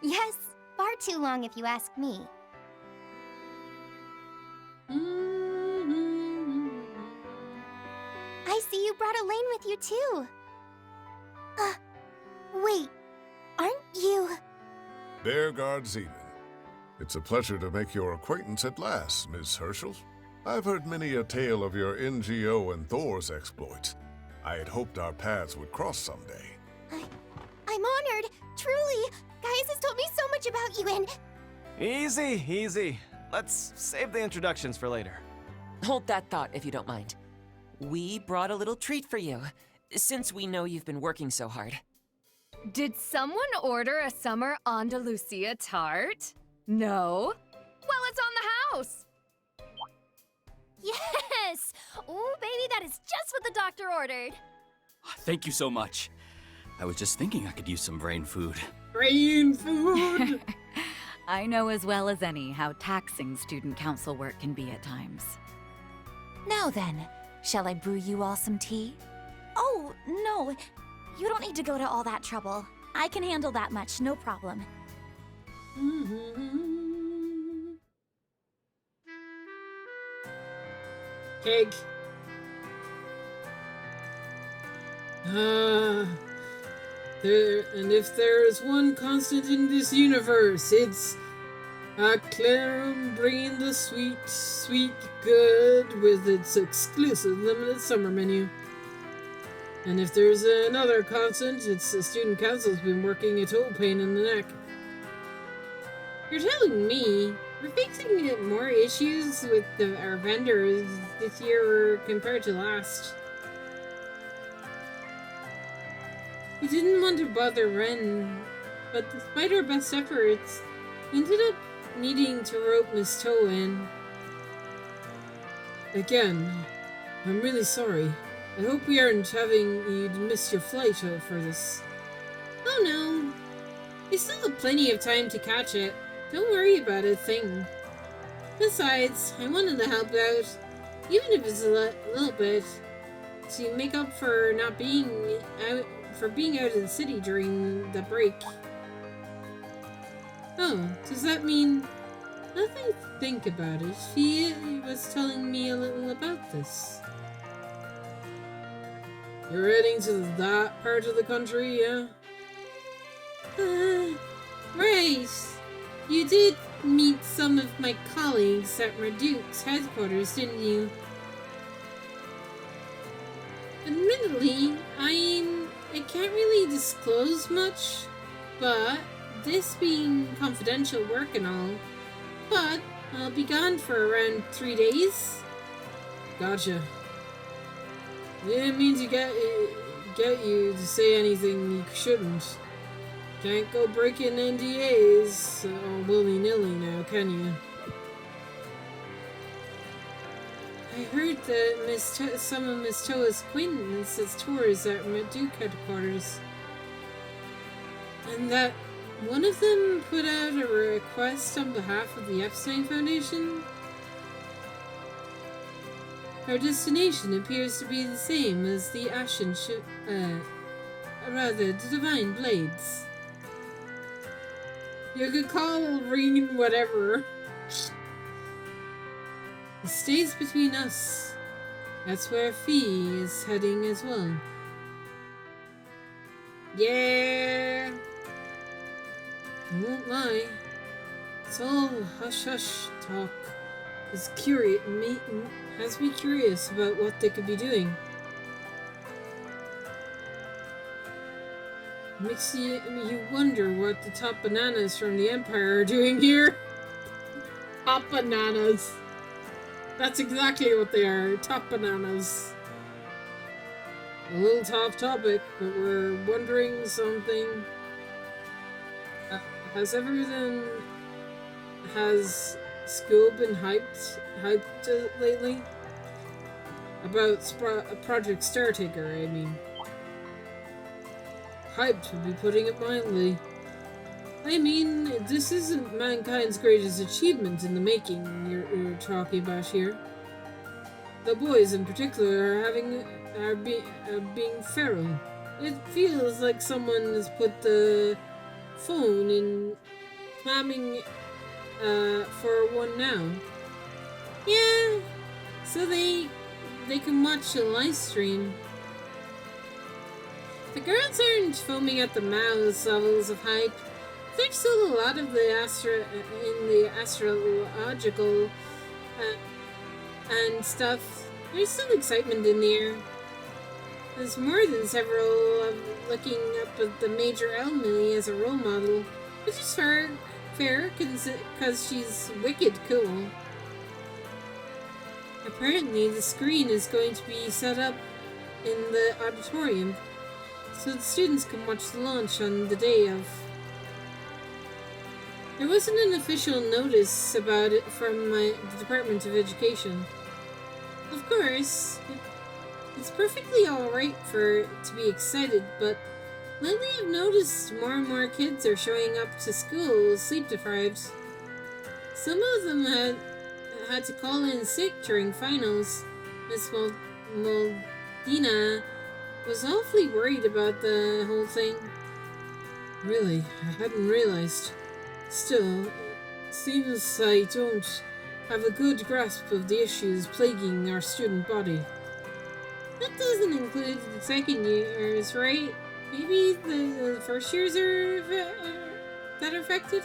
Yes, far too long if you ask me. I see you brought Elaine with you too. Wait, aren't you... Bearguard Zeman. It's a pleasure to make your acquaintance at last, Miss Herschel. I've heard many a tale of your NGO and Thor's exploits. I had hoped our paths would cross someday. I'm honored, truly. Gaius has told me so much about you and... Easy, easy. Let's save the introductions for later. Hold that thought, if you don't mind. We brought a little treat for you, since we know you've been working so hard. Did someone order a summer Andalusia tart? No? Well, it's on the house! Yes! Ooh, baby, that is just what the doctor ordered. Thank you so much. I was just thinking I could use some brain food. Brain food! I know as well as any how taxing student council work can be at times. Now then, shall I brew you all some tea? Oh, no. You don't need to go to all that trouble. I can handle that much, no problem. Cake. And if there is one constant in this universe, it's Clarum bringing the sweet, sweet good with its exclusive limited summer menu. And if there's another constant, it's the student council's been working a total pain in the neck. You're telling me we're facing more issues with our vendors this year compared to last? We didn't want to bother Ren, but despite our best efforts, we ended up needing to rope Miss Toa in. Again, I'm really sorry. I hope we aren't having you miss your flight for this. Oh no. We still have plenty of time to catch it. Don't worry about a thing. Besides, I wanted to help out, even if it's a little bit, to make up for not being out of the city during the break. Oh, does that mean... Nothing to think about it. He was telling me a little about this. You're heading to that part of the country, yeah? Right. You did meet some of my colleagues at Reduke's headquarters, didn't you? Admittedly, I can't really disclose much, but this being confidential work and all, but I'll be gone for around 3 days. Gotcha. Didn't mean to get you to say anything you shouldn't. Can't go breaking NDAs all willy-nilly now, can you? I heard that some of Miss Toa's acquaintances tours at Duke headquarters. And that one of them put out a request on behalf of the Epstein Foundation? Our destination appears to be the same as the the Divine Blades. You could call Reen whatever. It stays between us. That's where Fee is heading as well. Yeah. I won't lie. It's all hush-hush talk. Has me curious about what they could be doing. Makes you wonder what the top bananas from the Empire are doing here. Top bananas. That's exactly what they are. Top bananas. A little tough topic, but we're wondering something. Has school been hyped lately? About Project Startaker, I mean. Hyped would be putting it mildly. I mean, this isn't mankind's greatest achievement in the making you're talking about here. The boys in particular are being feral. It feels like someone has put the phone in clamming for one now. Yeah, so they can watch a live stream. The girls aren't foaming at the mouths levels of hype. There's still a lot of the astrological and stuff. There's still excitement in the air. There's more than several of looking up at the Major Emily as a role model, which is fair because she's wicked cool. Apparently, the screen is going to be set up in the auditorium, so the students can watch the launch on the day of. There wasn't an official notice about it from the Department of Education. Of course, it's perfectly alright to be excited, but lately I've noticed more and more kids are showing up to school sleep-deprived. Some of them had to call in sick during finals. Miss Moldina was awfully worried about the whole thing. Really, I hadn't realized. Still, it seems I don't have a good grasp of the issues plaguing our student body. That doesn't include the second years, right? Maybe the first years are that affected?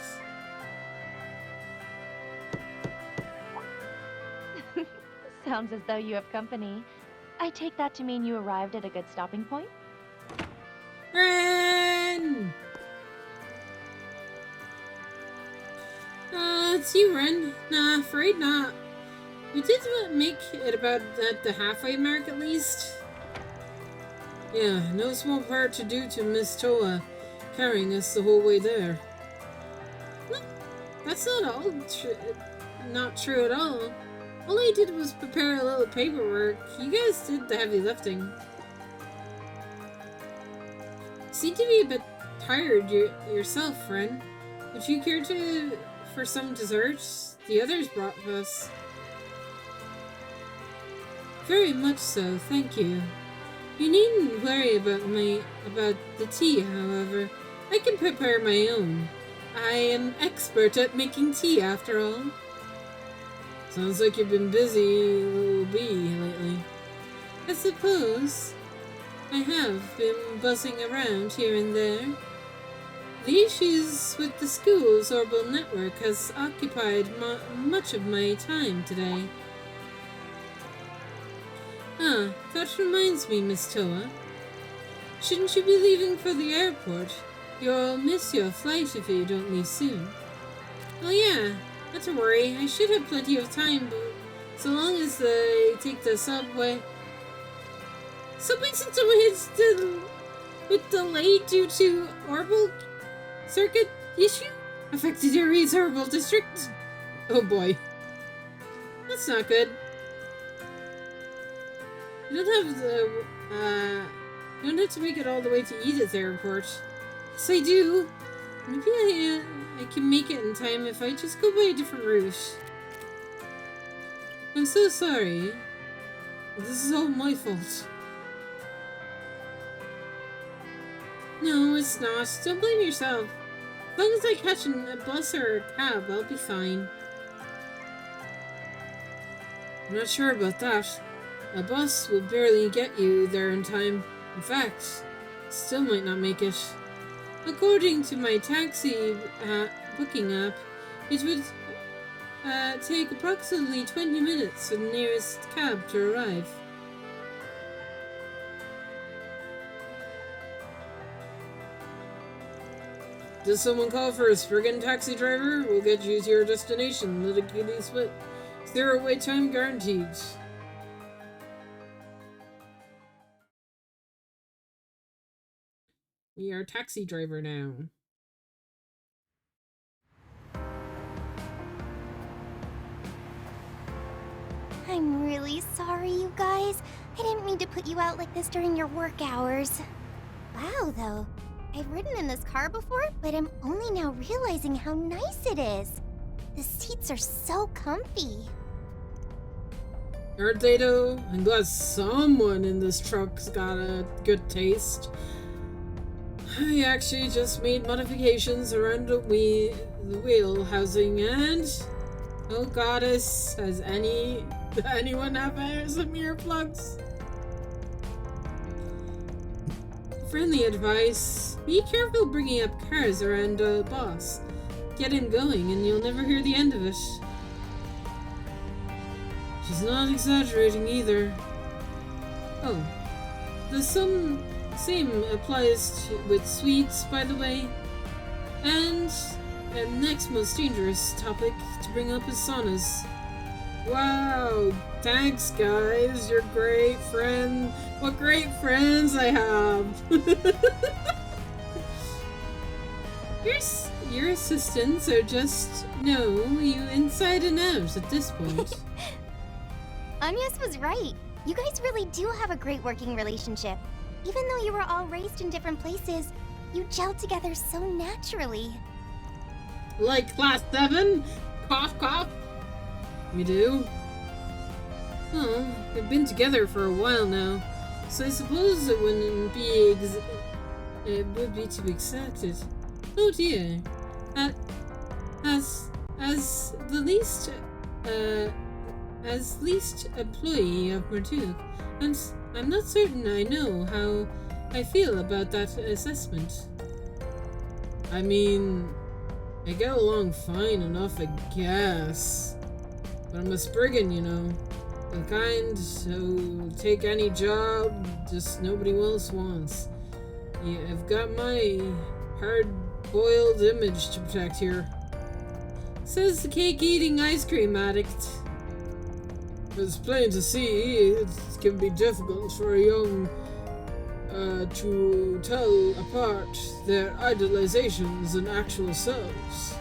Sounds as though you have company. I take that to mean you arrived at a good stopping point? Ren! It's you, Ren. Nah, afraid not. We did make it about at the halfway mark at least. Yeah, no small part to do to Miss Toa carrying us the whole way there. No, that's not true at all. All I did was prepare a little paperwork. You guys did the heavy lifting. You seem to be a bit tired yourself, Ren. Would you care for some desserts the others brought us? Very much so, thank you. You needn't worry about the tea, however. I can prepare my own. I am expert at making tea, after all. Sounds like you've been busy, little bee, lately. I suppose I have been buzzing around here and there. The issues with the school's orbital network has occupied much of my time today. Ah, that reminds me, Miss Toa. Shouldn't you be leaving for the airport? You'll miss your flight if you don't leave soon. Oh yeah, not to worry. I should have plenty of time, but so long as they take the subway. Subway system is with delay due to orbital circuit issue? Affected areas orbital district? Oh boy. That's not good. You don't have to make it all the way to Edith Airport. Yes, I do. Maybe I can make it in time if I just go by a different route. I'm so sorry. This is all my fault. No, it's not. Don't blame yourself. As long as I catch a bus or a cab, I'll be fine. I'm not sure about that. A bus will barely get you there in time. In fact, still might not make it. According to my taxi booking app, it would take approximately 20 minutes for the nearest cab to arrive. Does someone call for a Spriggan taxi driver? We'll get you to your destination. Litigally split. 0 wait time guaranteed. We are a taxi driver now. I'm really sorry, you guys. I didn't mean to put you out like this during your work hours. Wow, though. I've ridden in this car before, but I'm only now realizing how nice it is. The seats are so comfy. Aren't they though? I'm glad someone in this truck's got a good taste. I actually just made modifications around the wheel housing and... Oh goddess, has anyone have some earplugs? Friendly advice, be careful bringing up cars around a boss. Get him going and you'll never hear the end of it. She's not exaggerating either. Oh, the same applies with sweets, by the way. And next most dangerous topic to bring up is saunas. Wow, thanks guys, you're great friend. What great friends I have. Your assistants are just know you inside and out at this point. Agnes was right. You guys really do have a great working relationship. Even though you were all raised in different places, you gelled together so naturally. Like class 7? Cough, cough. We do? Oh, we've been together for a while now, so I suppose it wouldn't be it would be to be expected. Oh dear. As the least employee of Marduk, I'm not certain I know how I feel about that assessment. I mean, I get along fine enough, I guess. But I'm a Spriggan, you know. The kind who'll take any job just nobody else wants. Yeah, I've got my hard-boiled image to protect here. Says the cake-eating ice cream addict. It's plain to see it can be difficult for a young to tell apart their idolizations and actual selves.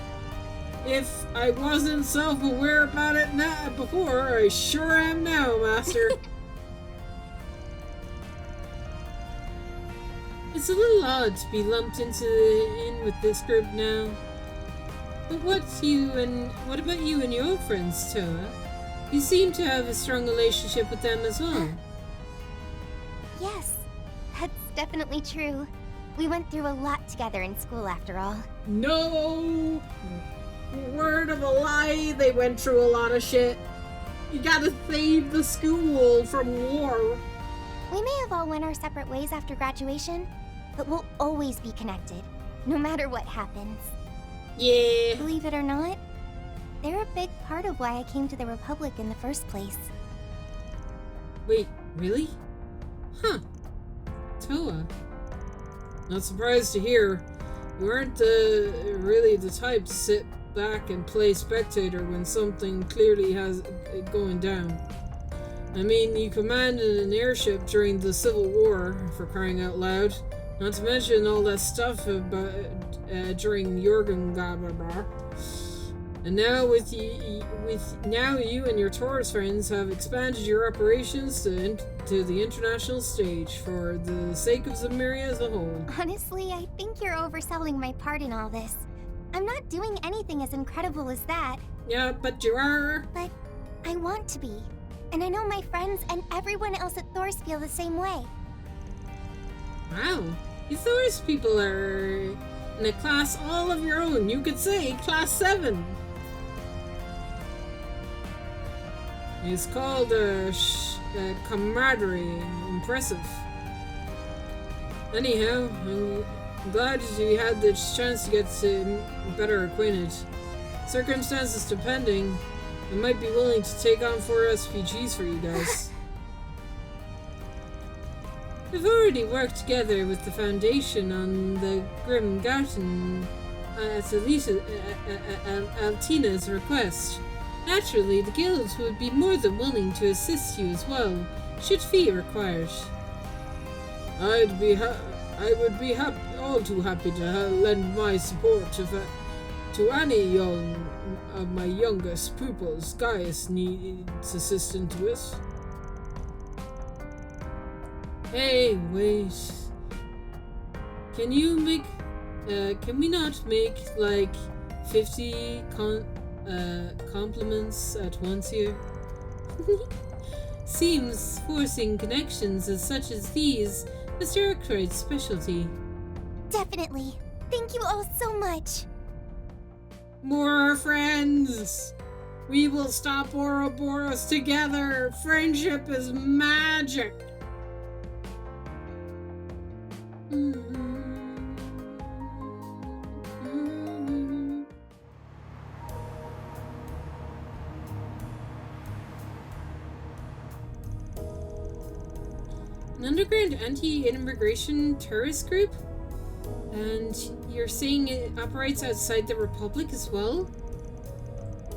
If I wasn't self-aware about it before, I sure am now, Master. It's a little odd to be lumped in with this group now. But what about you and your friends, Toa? You seem to have a strong relationship with them as well. Yes, that's definitely true. We went through a lot together in school after all. No! Word of a lie, they went through a lot of shit. You gotta save the school from war. We may have all went our separate ways after graduation, but we'll always be connected, no matter what happens. Yeah. Believe it or not, they're a big part of why I came to the Republic in the first place. Wait, really? Huh. Toa. Not surprised to hear. You aren't really the type to sit back and play spectator when something clearly has it going down. I mean, you commanded an airship during the Civil War, for crying out loud. Not to mention all that stuff about during Jorgen Gabbar. And now with you and your tourist friends have expanded your operations to the international stage for the sake of Zamiria as a whole. Honestly, I think you're overselling my part in all this. I'm not doing anything as incredible as that. Yeah, but you are. But I want to be. And I know my friends and everyone else at Thor's feel the same way. Wow. You Thor's people are in a class all of your own. You could say class 7. It's called camaraderie. Impressive. Anyhow, I'm glad you had the chance to get better acquainted. Circumstances depending, I might be willing to take on 4 SPGs for you guys. We've already worked together with the Foundation on the Grim Garten at Altina's request. Naturally, the guilds would be more than willing to assist you as well, should fee required. I would be all too happy to lend my support to any of my youngest pupils Gaius needs assistance with. Hey, wait. Can we not make like 50 compliments at once here? Seems forcing connections as such as these is Urukroyd's specialty. Definitely. Thank you all so much. More friends! We will stop Ouroboros together! Friendship is magic! An underground anti-immigration terrorist group? And you're saying it operates outside the Republic as well?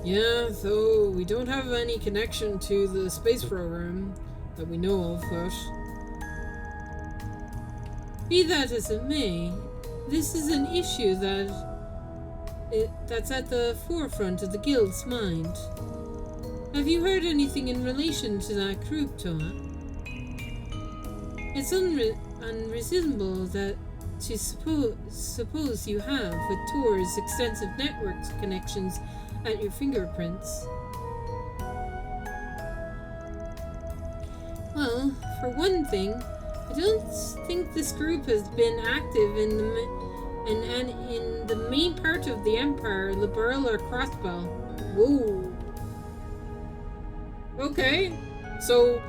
Yeah, though we don't have any connection to the space program that we know of, but... Be that as it may, this is an issue that's at the forefront of the Guild's mind. Have you heard anything in relation to that group, Toa? It's unreasonable that to suppose you have, with Tor's extensive network connections at your fingerprints. Well, for one thing, I don't think this group has been active in the main part of the Empire, Liberal or Crossbell. Whoa. Okay, so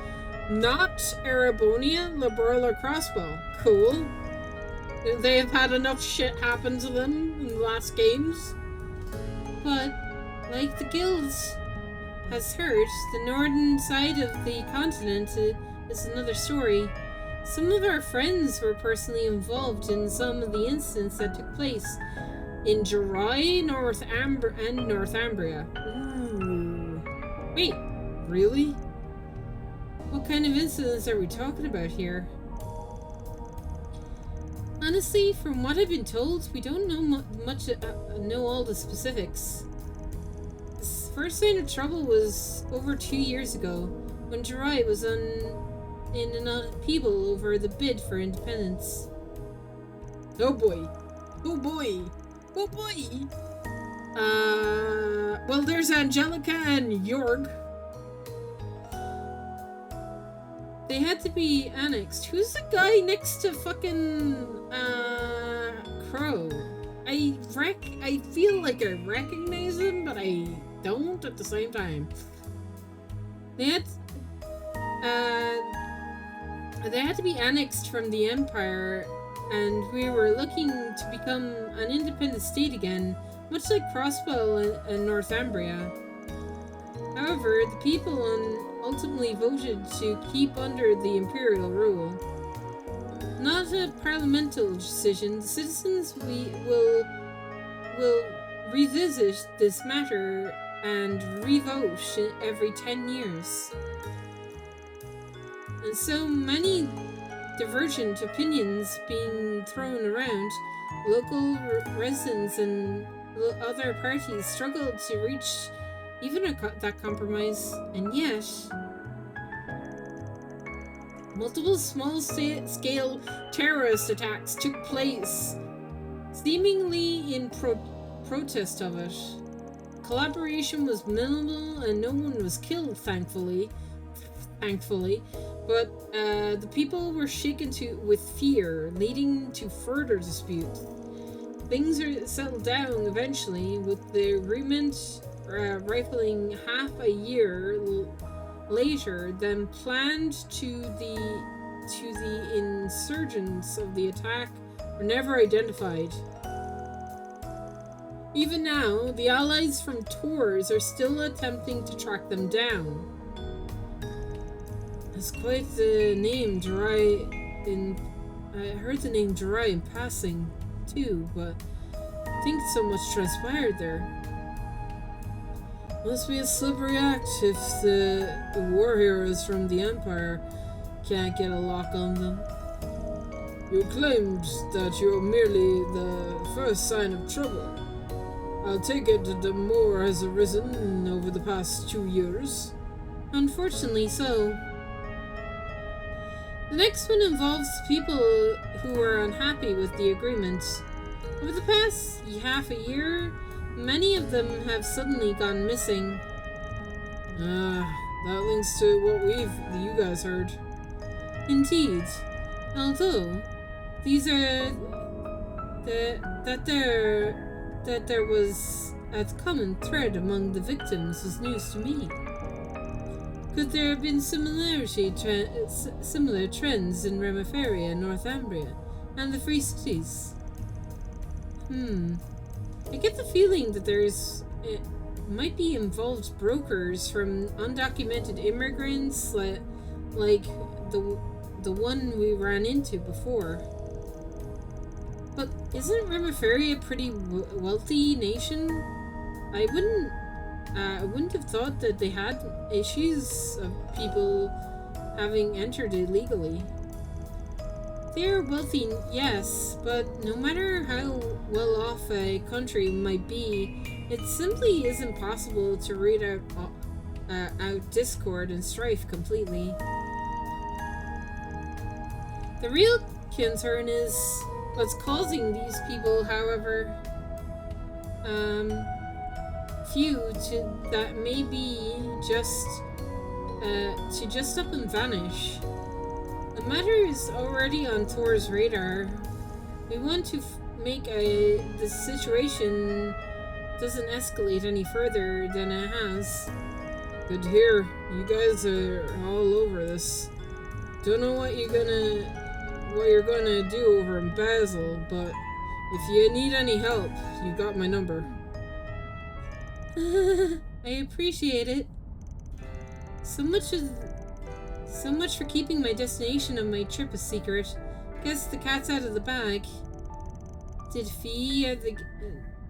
not Erebonia, Liberal or Crossbow. Cool. They have had enough shit happen to them in the last games. But, like the guilds has heard, the northern side of the continent is another story. Some of our friends were personally involved in some of the incidents that took place in Jirai, and Northumbria. Ooh. Wait, really? What kind of incidents are we talking about here? Honestly, from what I've been told, we don't know know all the specifics. The first sign of trouble was over 2 years ago, when Jirai was in an upheaval over the bid for independence. Oh boy. Oh boy. Oh boy. Well, there's Angelica and Jorg. They had to be annexed. Who's the guy next to fucking Crow? I feel like I recognize him, but I don't at the same time. They had to be annexed from the Empire, and we were looking to become an independent state again, much like Crossbow and Northumbria. However, the people ultimately voted to keep under the Imperial rule. Not a parliamentary decision, the citizens will revisit this matter and re-vote every 10 years. And so many divergent opinions being thrown around, local residents and the other parties struggled to reach even that compromise, and yet multiple small-scale terrorist attacks took place, seemingly in protest of it. Collaboration was minimal and no one was killed, thankfully, but the people were shaken with fear, leading to further disputes. Things are settled down eventually, with the agreement rifling half a year later than planned. To the insurgents of the attack were never identified. Even now, the allies from Tours are still attempting to track them down. It's quite the name, Jirai. I heard the name Jirai in passing too, but I think so much transpired there. Must be a slippery act if the war heroes from the Empire can't get a lock on them. You claimed that you're merely the first sign of trouble. I'll take it that the more has arisen over the past 2 years. Unfortunately so. The next one involves people who are unhappy with the agreement. Over the past half a year, many of them have suddenly gone missing. That links to what you guys heard. Indeed. Although, these are that there was a common thread among the victims was news to me. Could there have been similar trends in Remiferia, Northumbria, and the Free Cities? I get the feeling that it might be involved brokers from undocumented immigrants, like the one we ran into before. But isn't Remiferia a pretty wealthy nation? I wouldn't have thought that they had issues of people having entered illegally. They're wealthy, yes, but no matter how well off a country might be, it simply isn't possible to root out discord and strife completely. The real concern is what's causing these people, however few that may be to just up and vanish. The matter is already on Thor's radar. We want to make the situation doesn't escalate any further than it has. Good to hear. You guys are all over this. Don't know what you're gonna do over in Basel, but if you need any help, you got my number. I appreciate it. So much for keeping my destination of my trip a secret. Guess the cat's out of the bag. Did Fee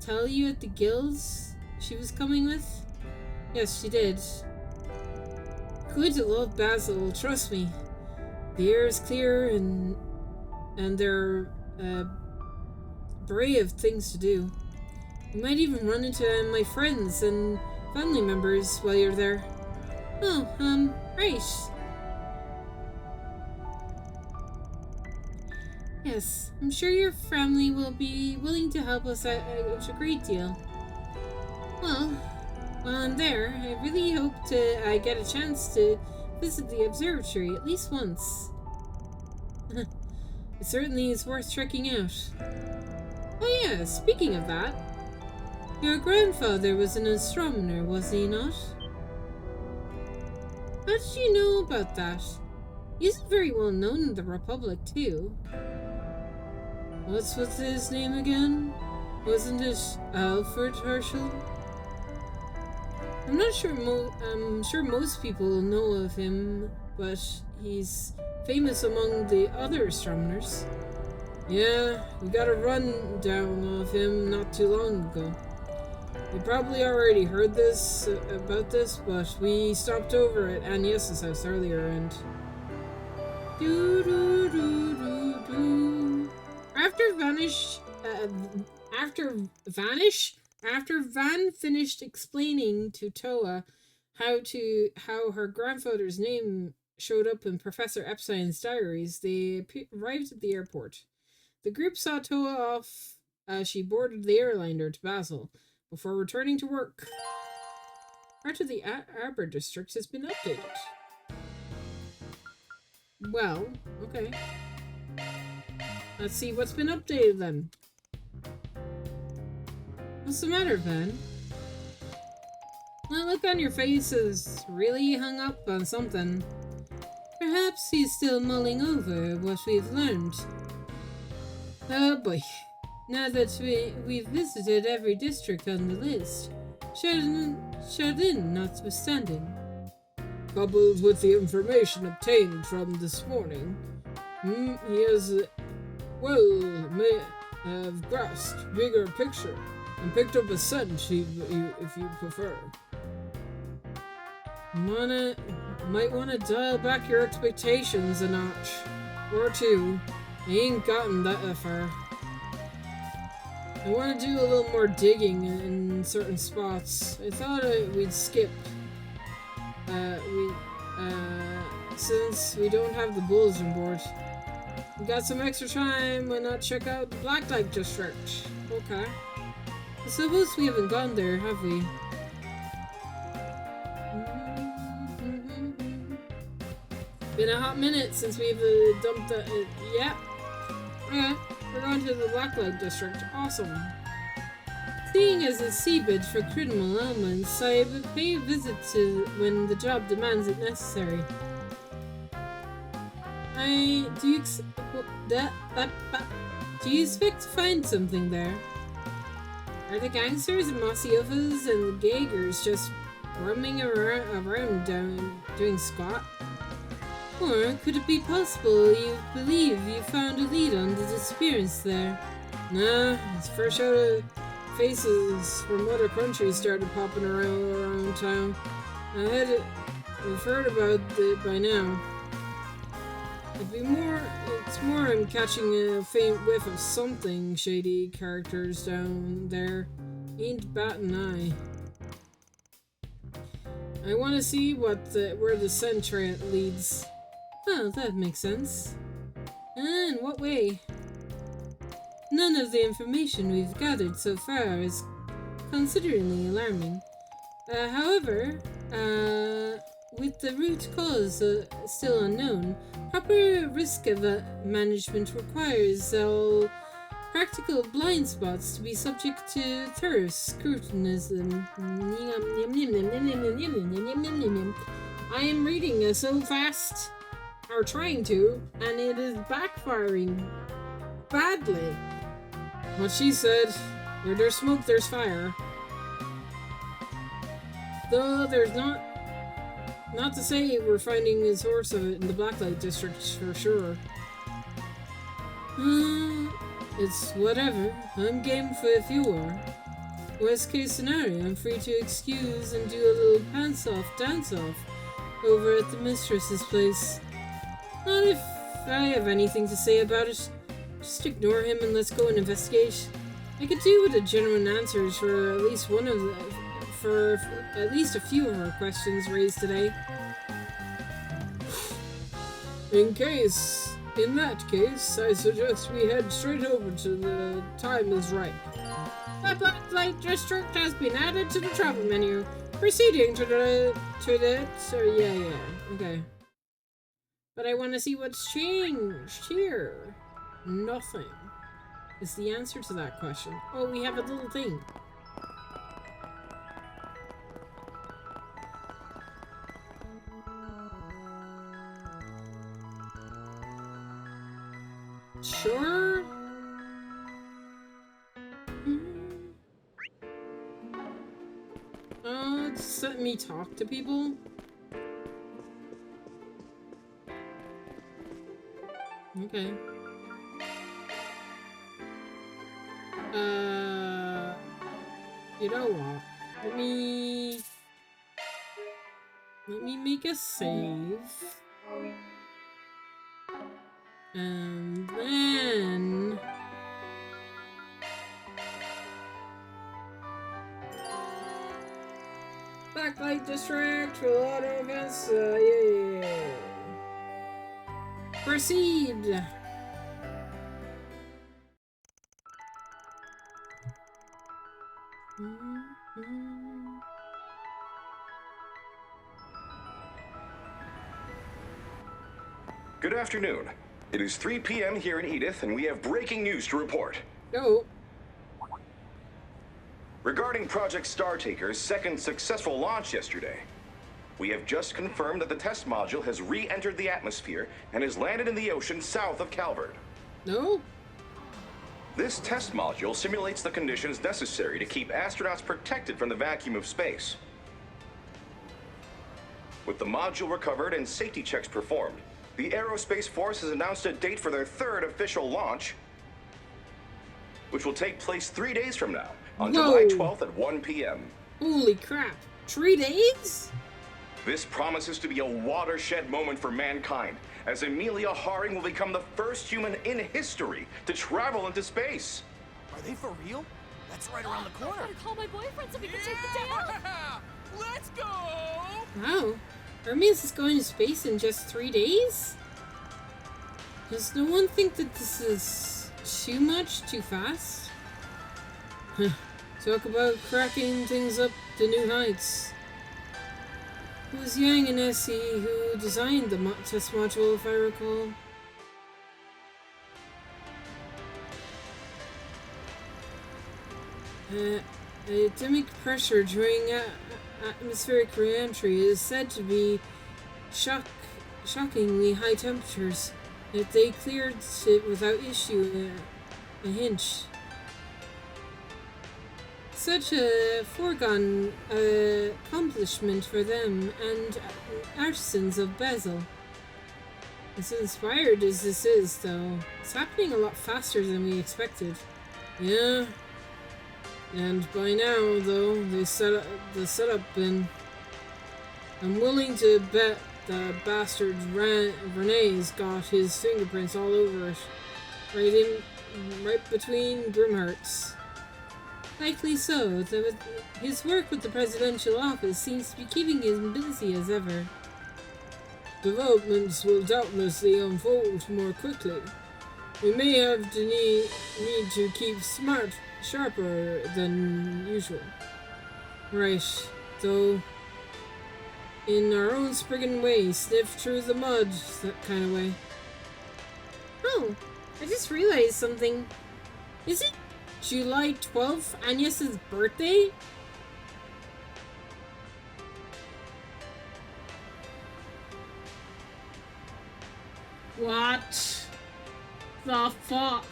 tell you at the guilds she was coming with? Yes, she did. Good to love Basel, trust me. The air is clear and there are array of things to do. You might even run into my friends and family members while you're there. Oh, right. Yes, I'm sure your family will be willing to help us out a great deal. Well, while I'm there, I really hope I get a chance to visit the observatory at least once. It certainly is worth checking out. Oh yeah, speaking of that, your grandfather was an astronomer, was he not? How did you know about that? He isn't very well known in the Republic, too. What's his name again? Wasn't it Alfred Herschel? I'm sure most people know of him, but he's famous among the other astronomers. Yeah, we got a rundown of him not too long ago. You probably already heard about this, but we stopped over at Agnes's house earlier and... After Vanish After Van finished explaining to Toa how her grandfather's name showed up in Professor Epstein's diaries, they arrived at the airport. The group saw Toa off as she boarded the airliner to Basel before returning to work. Part of the Arbor District has been updated. Well, okay. Let's see what's been updated then. What's the matter, Van? That look on your face is really hung up on something. Perhaps he's still mulling over what we've learned. Oh boy. Now that we've visited every district on the list, Chardin notwithstanding. Coupled with the information obtained from this morning, he has, may have grasped bigger picture and picked up a scent if you prefer. Might wanna dial back your expectations a notch or two. I ain't gotten that far. I want to do a little more digging in certain spots. I thought we'd skip. Since we don't have the bulletin board. We got some extra time, why not check out the Blacklight District? Okay. I suppose we haven't gone there, have we? Been a hot minute since we've dumped the... yeah. Okay, we're going to the Blacklight District. Awesome. Seeing as a seabed for criminal elements, I would pay a visit to when the job demands it necessary. Do you expect to find something there? Are the gangsters and mafiosos and Gagers just roaming around doing squat? Or could it be possible you believe you found a lead on the disappearance there? Nah, it's fresh out of faces from other countries started popping around town. We've heard about it by now. It's more I'm catching a faint whiff of something shady characters down there. Ain't batting an eye. I want to see where the scent trail leads. Oh, that makes sense. And in what way? None of the information we've gathered so far is considerably alarming. However, with the root cause still unknown, proper risk management requires all practical blind spots to be subject to thorough scrutiny. I am reading so fast, or trying to, and it is backfiring badly. What she said, where there's smoke, there's fire. Though there's not to say we're finding a source of it in the Blacklight District for sure. It's whatever. I'm game for if you are. Worst case scenario, I'm free to excuse and do a little pants-off dance-off over at the mistress's place. Not if I have anything to say about it. Just ignore him and let's go and investigate. I could do with a genuine answers for at least a few of our questions raised today. In that case, I suggest we head straight over to the time is right. The Blacklight District has been added to the travel menu. Proceeding to the yeah, okay. But I want to see what's changed here. Nothing is the answer to that question. Oh, we have a little thing. Sure. Just let me talk to people. Okay. You know what? Let me make a save. And then Blacklight District, will auto events, yeah. Proceed! Good afternoon. It is 3 p.m. here in Edith, and we have breaking news to report. No. Regarding Project Startaker's second successful launch yesterday, we have just confirmed that the test module has re-entered the atmosphere and has landed in the ocean south of Calvard. No. This test module simulates the conditions necessary to keep astronauts protected from the vacuum of space. With the module recovered and safety checks performed, the Aerospace Force has announced a date for their third official launch, which will take place 3 days from now, on July 12th at 1 p.m. Holy crap. 3 days? This promises to be a watershed moment for mankind, as Amelia Haring will become the first human in history to travel into space. Are they for real? That's right around the corner. I'm gonna call my boyfriend so we can take the day off. Let's go! Wow. Hermes is going to space in just 3 days? Does no one think that this is too much, too fast? Talk about cracking things up to new heights. It was Yang and Essie who designed the test module, if I recall. Atomic pressure during atmospheric re-entry is said to be shockingly high temperatures, yet they cleared it without issue a hinge. Such a foregone accomplishment for them and artisans of Basel. As inspired as this is, though, it's happening a lot faster than we expected. Yeah. And by now, though, the setup been. I'm willing to bet the bastard Renee's got his fingerprints all over it. Right between Grimhearts. Likely so, though his work with the presidential office seems to be keeping him busy as ever. Developments will doubtlessly unfold more quickly. We may have to need to keep sharper than usual. Right, though, in our own Spriggan way, sniff through the mud, that kind of way. Oh, I just realized something. Is it July 12th, Agnes's birthday? What the fuck?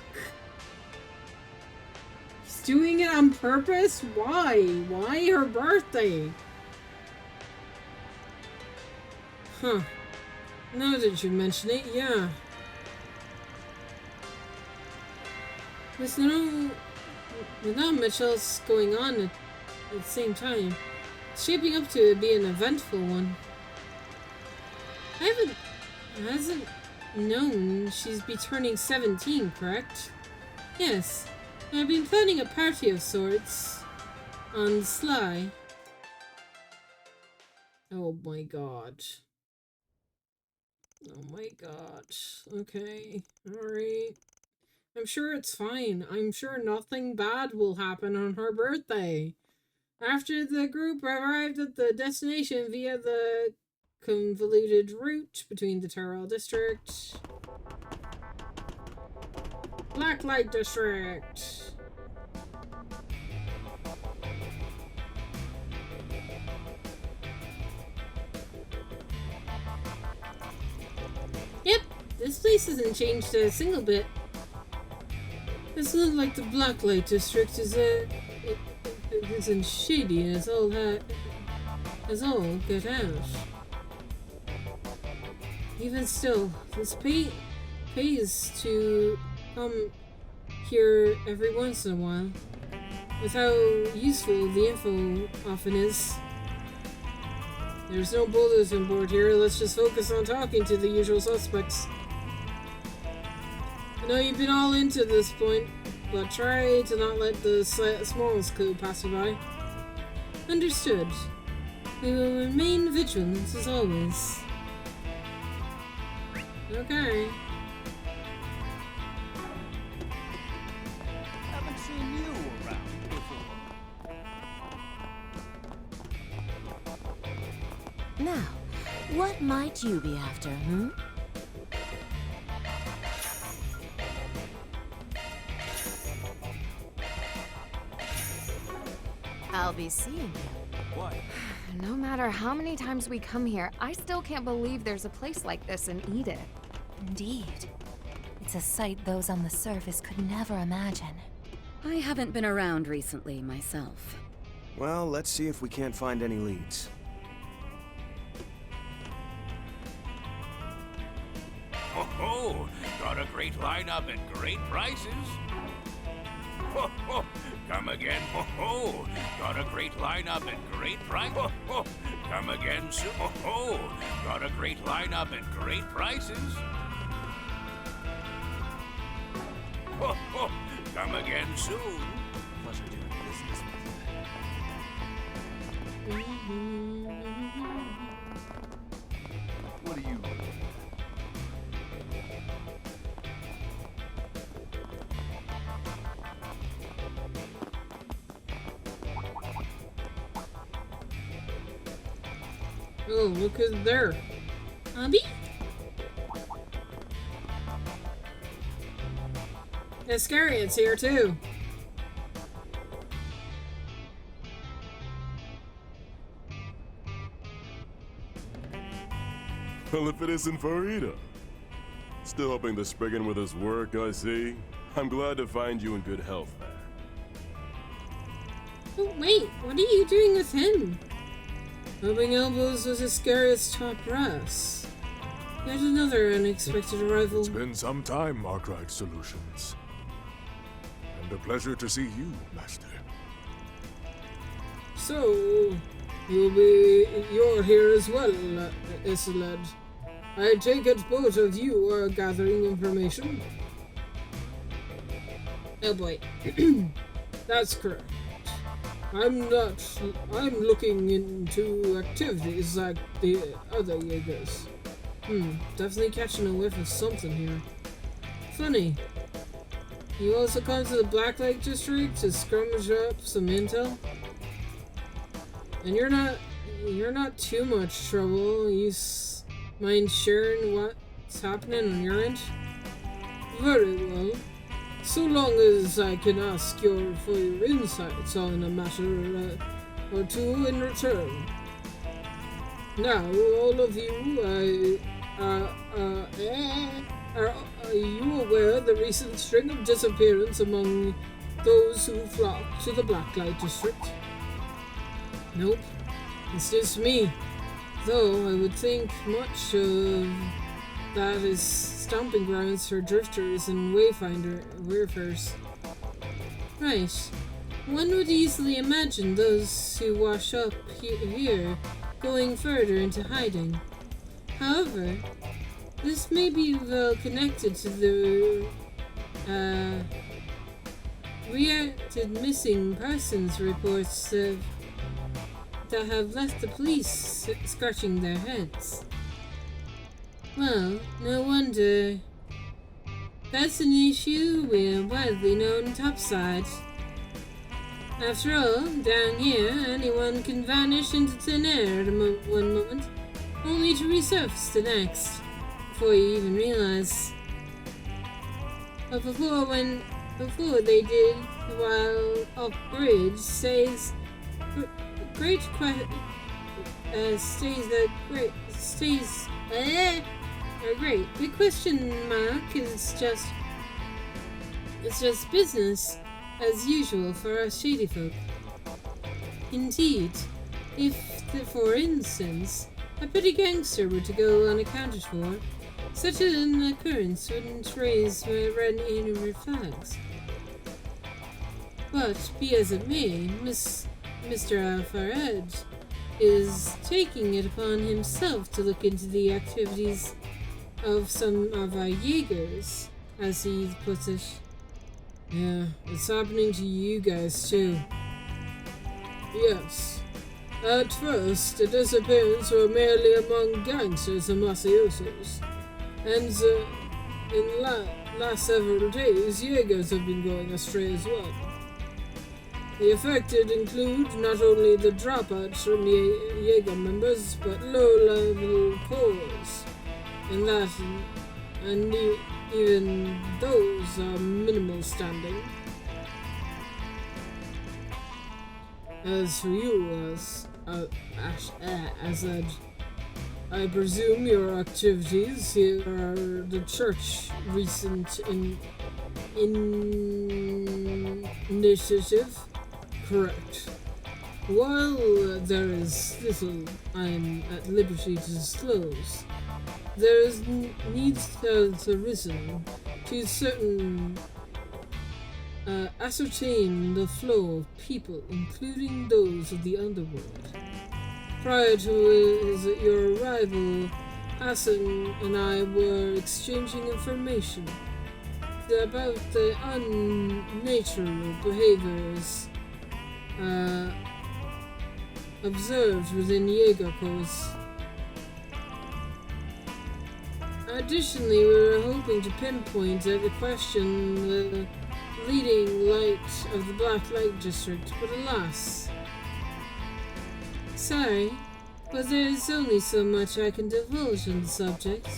He's doing it on purpose? Why? Why her birthday? Huh. Now that you mention it, yeah. There's not much else going on at the same time. It's shaping up to be an eventful one. Hasn't known she's be turning 17, correct? Yes. I've been planning a party of sorts on the sly. Oh my god. Oh my god. Okay. Alright. I'm sure it's fine. I'm sure nothing bad will happen on her birthday. After the group arrived at the destination via the convoluted route between the Terrell District, Blacklight District. Yep, this place hasn't changed a single bit. It's not like the Blacklight District isn't shady as all get out. Even still, this pays to come here every once in a while. With how useful the info often is. There's no bulletin board here, let's just focus on talking to the usual suspects. I know you've been all into this point, but try to not let the smallest clue pass you by. Understood. We will remain vigilant as always. Okay. Haven't seen you around before. Now, what might you be after, hmm? I'll be seeing you. What? No matter how many times we come here, I still can't believe there's a place like this in Edith. Indeed. It's a sight those on the surface could never imagine. I haven't been around recently myself. Well, let's see if we can't find any leads. Ho ho! Got a great lineup at great prices. Ho ho! Come again, ho ho! Got a great lineup at great price. Ho ho! Come again soon. Ho ho! Got a great lineup at great prices. Ho ho! Come again soon. Pleasure doing business with you. What do you? Oh, look who's there. Abby? Iscariot's here too. Well, if it isn't Farida. Still helping the Spriggan with his work, I see. I'm glad to find you in good health there. Oh, wait, what are you doing with him? Rubbing elbows was Iscariot's top brass. Yet another unexpected arrival. It's been some time, Arkwright Solutions. And a pleasure to see you, Master. So, you're here as well, Isolde. I take it both of you are gathering information? Oh boy. That's correct. I'm looking into activities like the other Jaegers. Definitely catching a whiff of something here. Funny. You also come to the Blacklight District to scrummage up some intel? And you're not too much trouble. You mind sharing what's happening on your end? Very well. So long as I can ask for your insights on a matter or two in return. Now, all of you, are you aware of the recent string of disappearance among those who flock to the Blacklight District? Nope. It's just me. Though I would think much of that is stomping grounds for drifters and wayfarers. Right. One would easily imagine those who wash up here going further into hiding. However, this may be well connected to the reacted missing persons reports that have left the police scratching their heads. Well, no wonder. That's an issue we're widely known topside. After all, down here, anyone can vanish into thin air at one moment, only to resurface the next, before you even realize. But before they did, while off-bridge, stays the great big question mark is just business as usual for us shady folk. Indeed, if, for instance, a petty gangster were to go unaccounted for, such an occurrence wouldn't raise any red flags. But, be as it may, Mr. Alfarad is taking it upon himself to look into the activities of some of our Jaegers, as he puts it. Yeah, it's happening to you guys too. Yes, At first, the disappearance were merely among gangsters and mafiosos, and in last several days, Jaegers have been going astray as well. The affected include not only the dropouts from Jaeger members, but low-level cores, and even those are minimal standing. As for you, Azad, I presume your activities here are the church recent initiative. Correct. While there is little I'm at liberty to disclose, there is needs has arisen to ascertain the flow of people, including those of the underworld. Prior to your arrival, Hassan and I were exchanging information about the unnatural behaviors observed within Jaeger Corps. Additionally, we were hoping to pinpoint the question the leading light of the Black Light District, but alas. Sorry, but there is only so much I can divulge on the subject.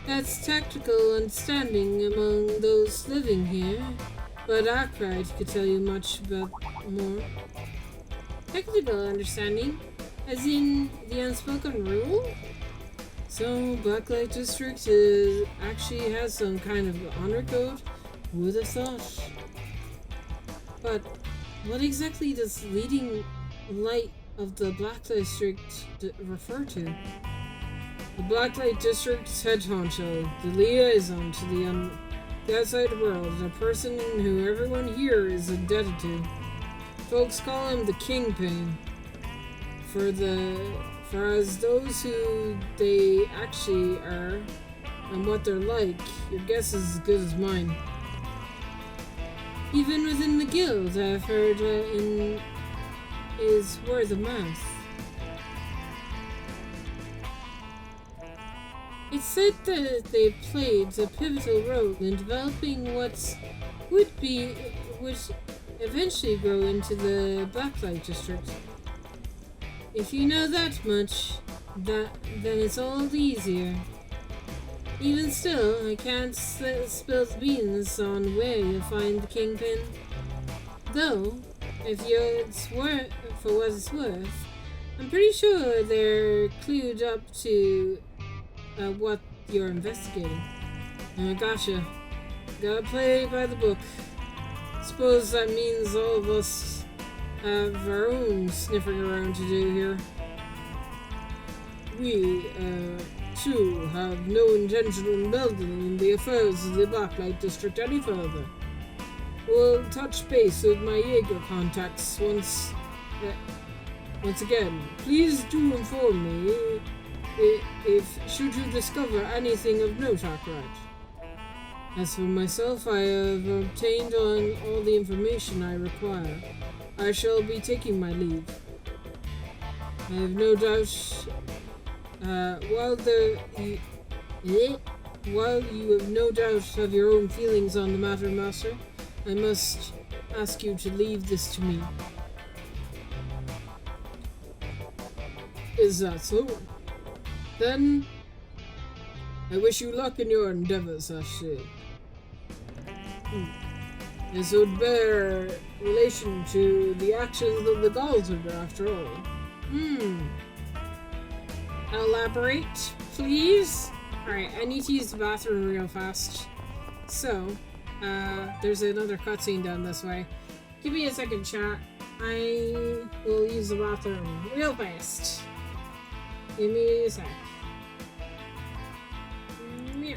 That's tactical understanding among those living here, but Arkwright could tell you much about more. Technical understanding? As in the unspoken rule? So, Blacklight District actually has some kind of honor code? Who would have thought? But what exactly does leading light of the Blacklight District refer to? The Blacklight District's head honcho, the liaison to the outside world, a person who everyone here is indebted to. Folks call him the Kingpin. For as those who they actually are and what they're like, your guess is as good as mine. Even within the guild, I've heard is word of mouth. It's said that they played a pivotal role in developing what would eventually grow into the Blacklight District. If you know that much, then it's all the easier. Even still, I can't spill the beans on where you'll find the Kingpin. Though, if it's worth for what it's worth, I'm pretty sure they're clued up to what you're investigating. Gotcha. Gotta play by the book. Suppose that means all of us have our own sniffing around to do here. We, too, have no intention of meddling in the affairs of the Blacklight District any further. We'll touch base with my Jaeger contacts once again. Please do inform me if should you discover anything of note, Arkwright. As for myself, I have obtained on all the information I require. I shall be taking my leave. I have no doubt, while you have no doubt of your own feelings on the matter, Master, I must ask you to leave this to me. Is that so? Then, I wish you luck in your endeavors, Ashley. This would bear relation to the actions of the Galter, after all. Elaborate, please? Alright, I need to use the bathroom real fast. So, there's another cutscene down this way. Give me a second, chat. I will use the bathroom real fast. Give me a sec. Yeah.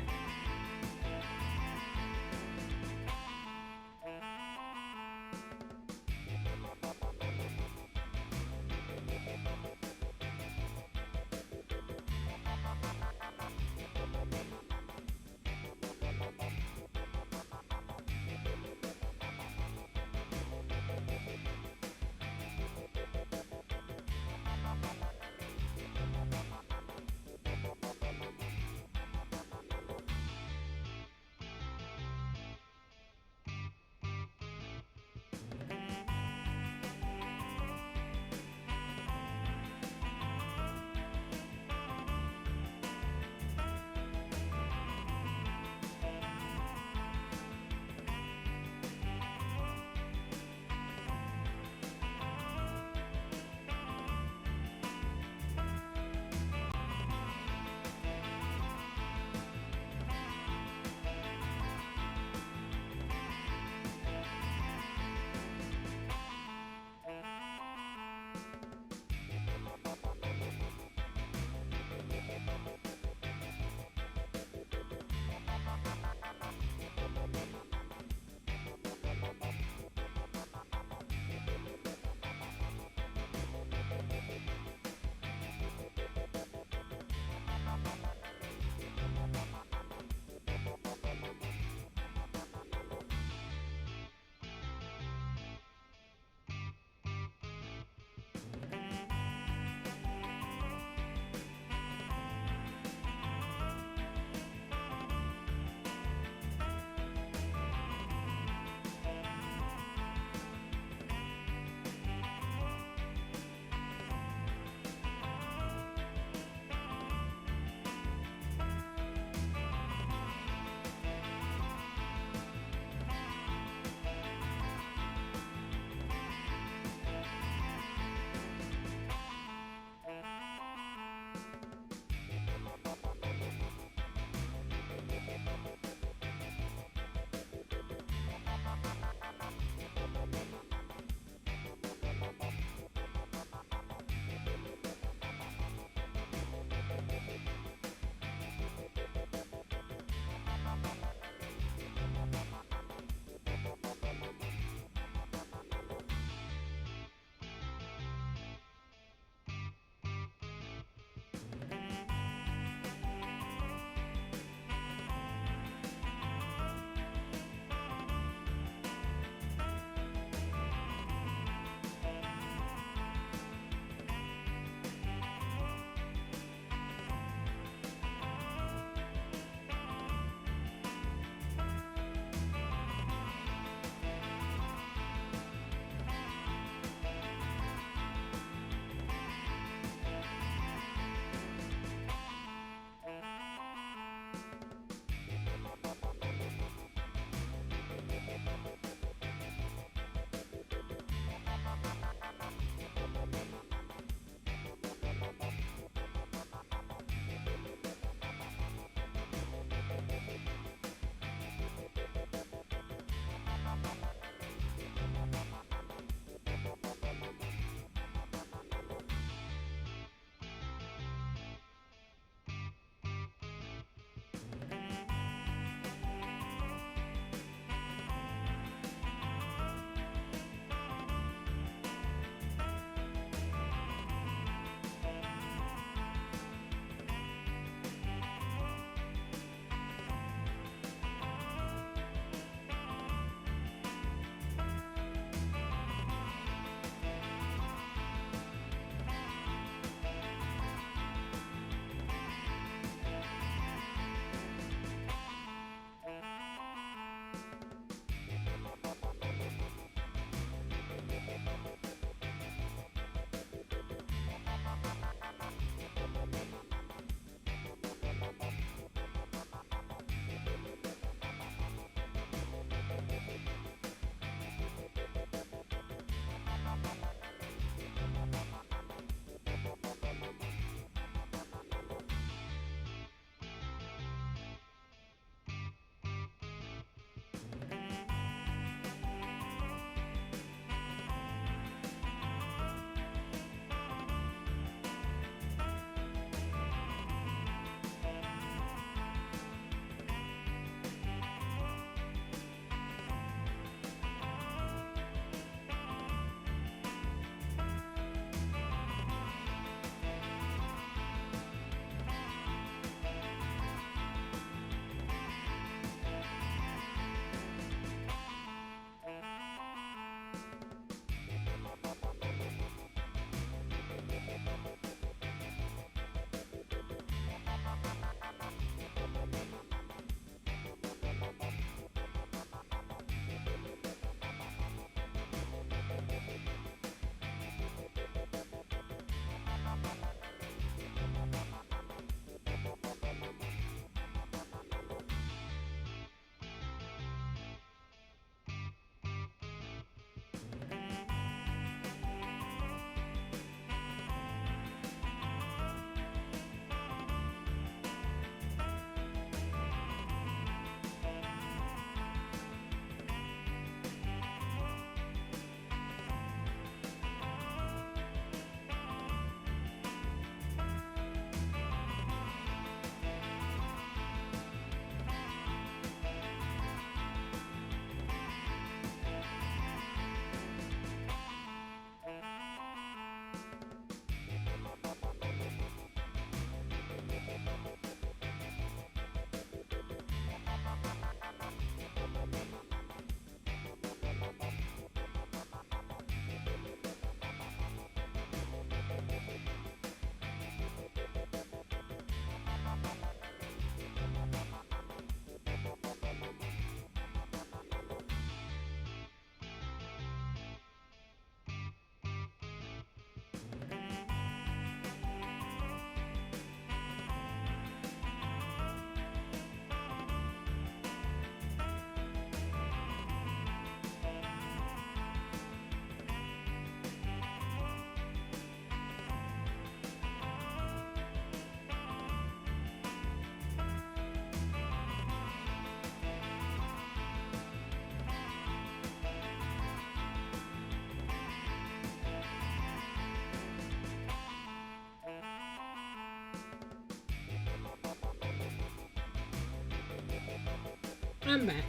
I'm back.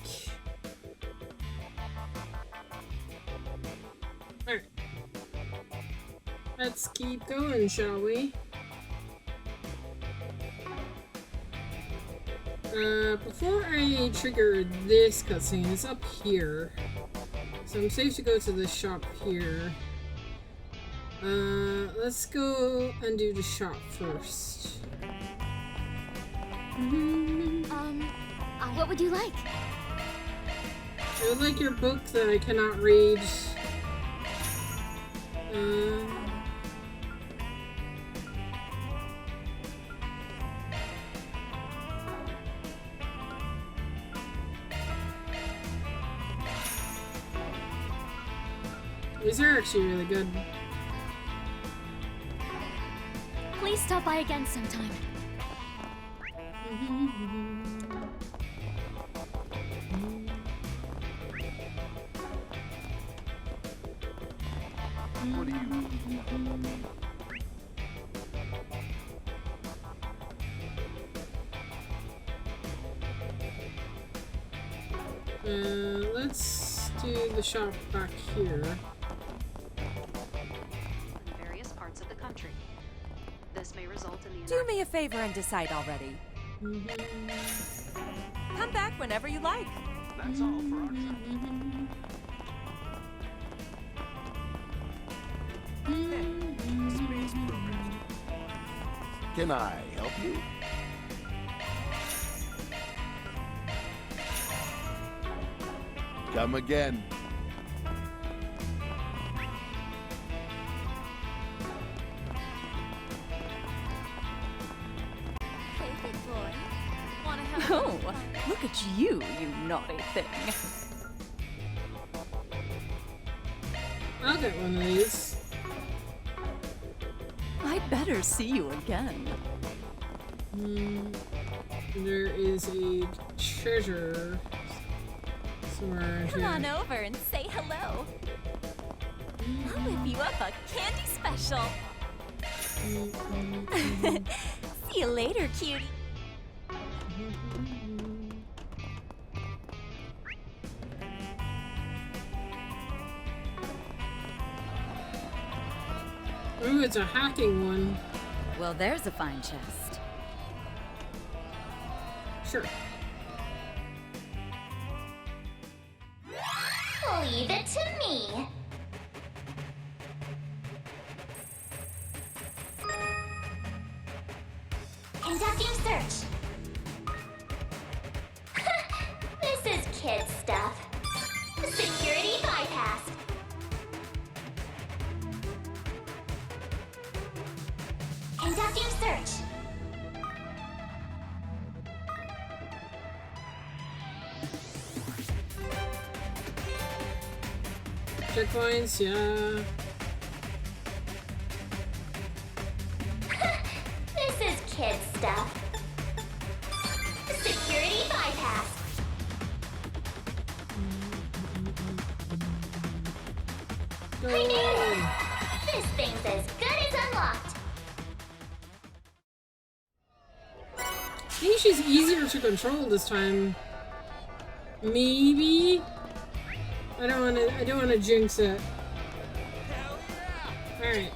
Alright. Let's keep going, shall we? Before I trigger this cutscene, it's up here. So I'm safe to go to the shop here. Let's go and do the shop first. What would you like? I would like your book that I cannot read. These are actually really good. Please stop by again sometime. What do you... Let's do the shop back here. Various parts of the country. This may result in the... Do me a favor and decide already. Come back whenever you like. That's all for our side. Can I help you? Come again. Hey, big boy. Wanna have Oh, look at you, you naughty thing. I'll get one of these. I'd better see you again. There is a treasure somewhere around Come here. on over and say hello. I'll whip you up a candy special. See you later, cutie. Ooh, it's a hacking one. Well, there's a fine chest. Sure. Leave it to me. Conducting search. This is kid stuff. Security bypassed. Conducting search. Checkpoints, yeah. This is kid stuff. Security bypassed. I knew it! This thing's as good as unlocked. I think she's easier to control this time. Maybe. I don't wanna jinx it. Alright.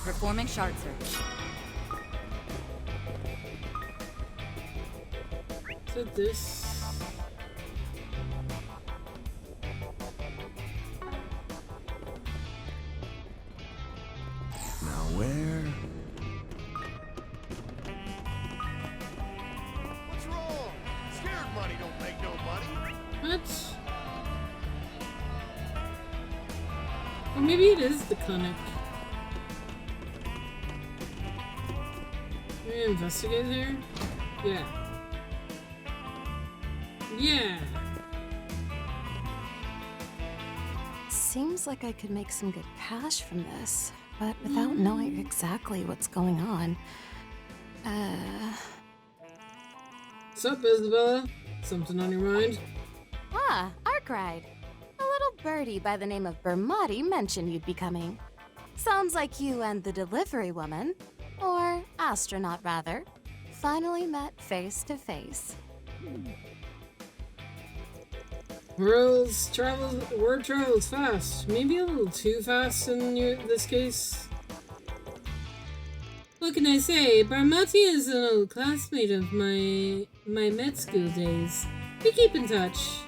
Performing shard search. Is it this? Now where? What's wrong? Scared money don't make no money. What? Or maybe it is the clinic. Can we investigate here? Yeah. Yeah. Seems like I could make some good cash from this, but without knowing exactly what's going on. Sup, Isabella? Something on your mind? Ah, Arkride. A little birdie by the name of Bermati mentioned you'd be coming. Sounds like you and the delivery woman. or astronaut rather, finally met face to face. Word travels fast. Maybe a little too fast in this case. What can I say? Barmati is an old classmate of my med school days. We keep in touch.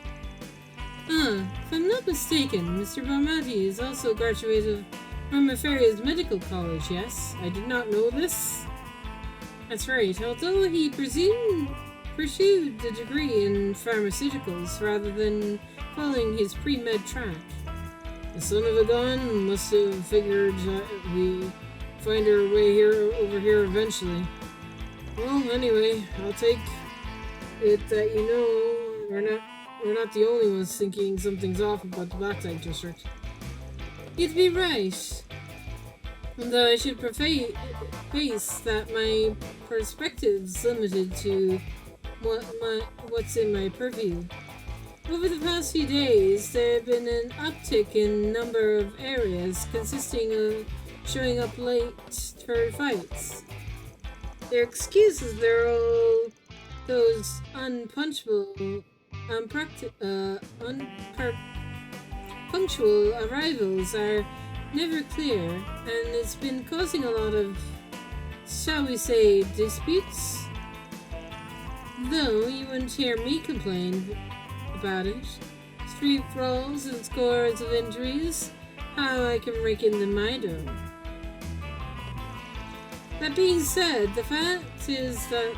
If I'm not mistaken, Mr. Barmati is also graduated from Mefaria's medical college, yes? I did not know this. That's right, although he pursued the degree in pharmaceuticals rather than following his pre-med track. The son of a gun must have figured we find our way over here eventually. Well, anyway, I'll take it that you know we're not the only ones thinking something's off about the Blacklight District. You'd be right. Though I should preface that my perspective's limited to what's in my purview. Over the past few days, there have been an uptick in number of areas consisting of showing up late for fights. Their excuses, they're all those unpunctual arrivals are never clear, and it's been causing a lot of, shall we say, disputes. Though you wouldn't hear me complain about it. Street brawls and scores of injuries, how I can rake in the my dough. That being said, the fact is that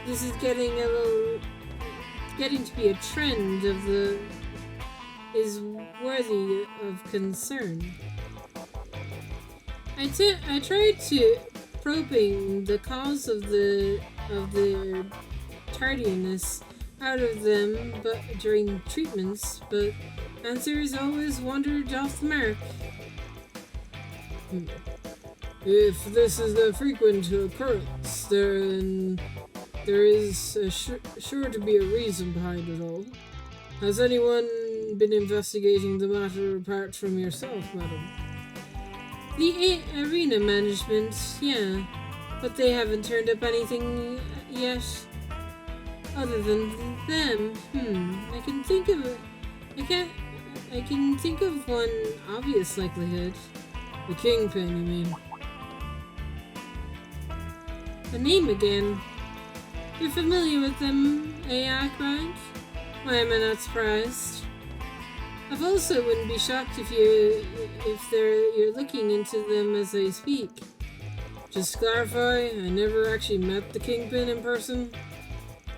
this is getting to be a trend is worthy of concern. I tried to probing the cause of the tardiness out of them during treatments, but answers always wandered off the mark. If this is a frequent occurrence, then there is sure to be a reason behind it all. Has anyone been investigating the matter apart from yourself, madam? The arena management, yeah, but they haven't turned up anything yet. Other than them, I can think of one obvious likelihood. The Kingpin, you mean? The name again. You're familiar with them, Akrank? Why am I not surprised? I've also wouldn't be shocked if you're looking into them as I speak. Just to clarify, I never actually met the Kingpin in person,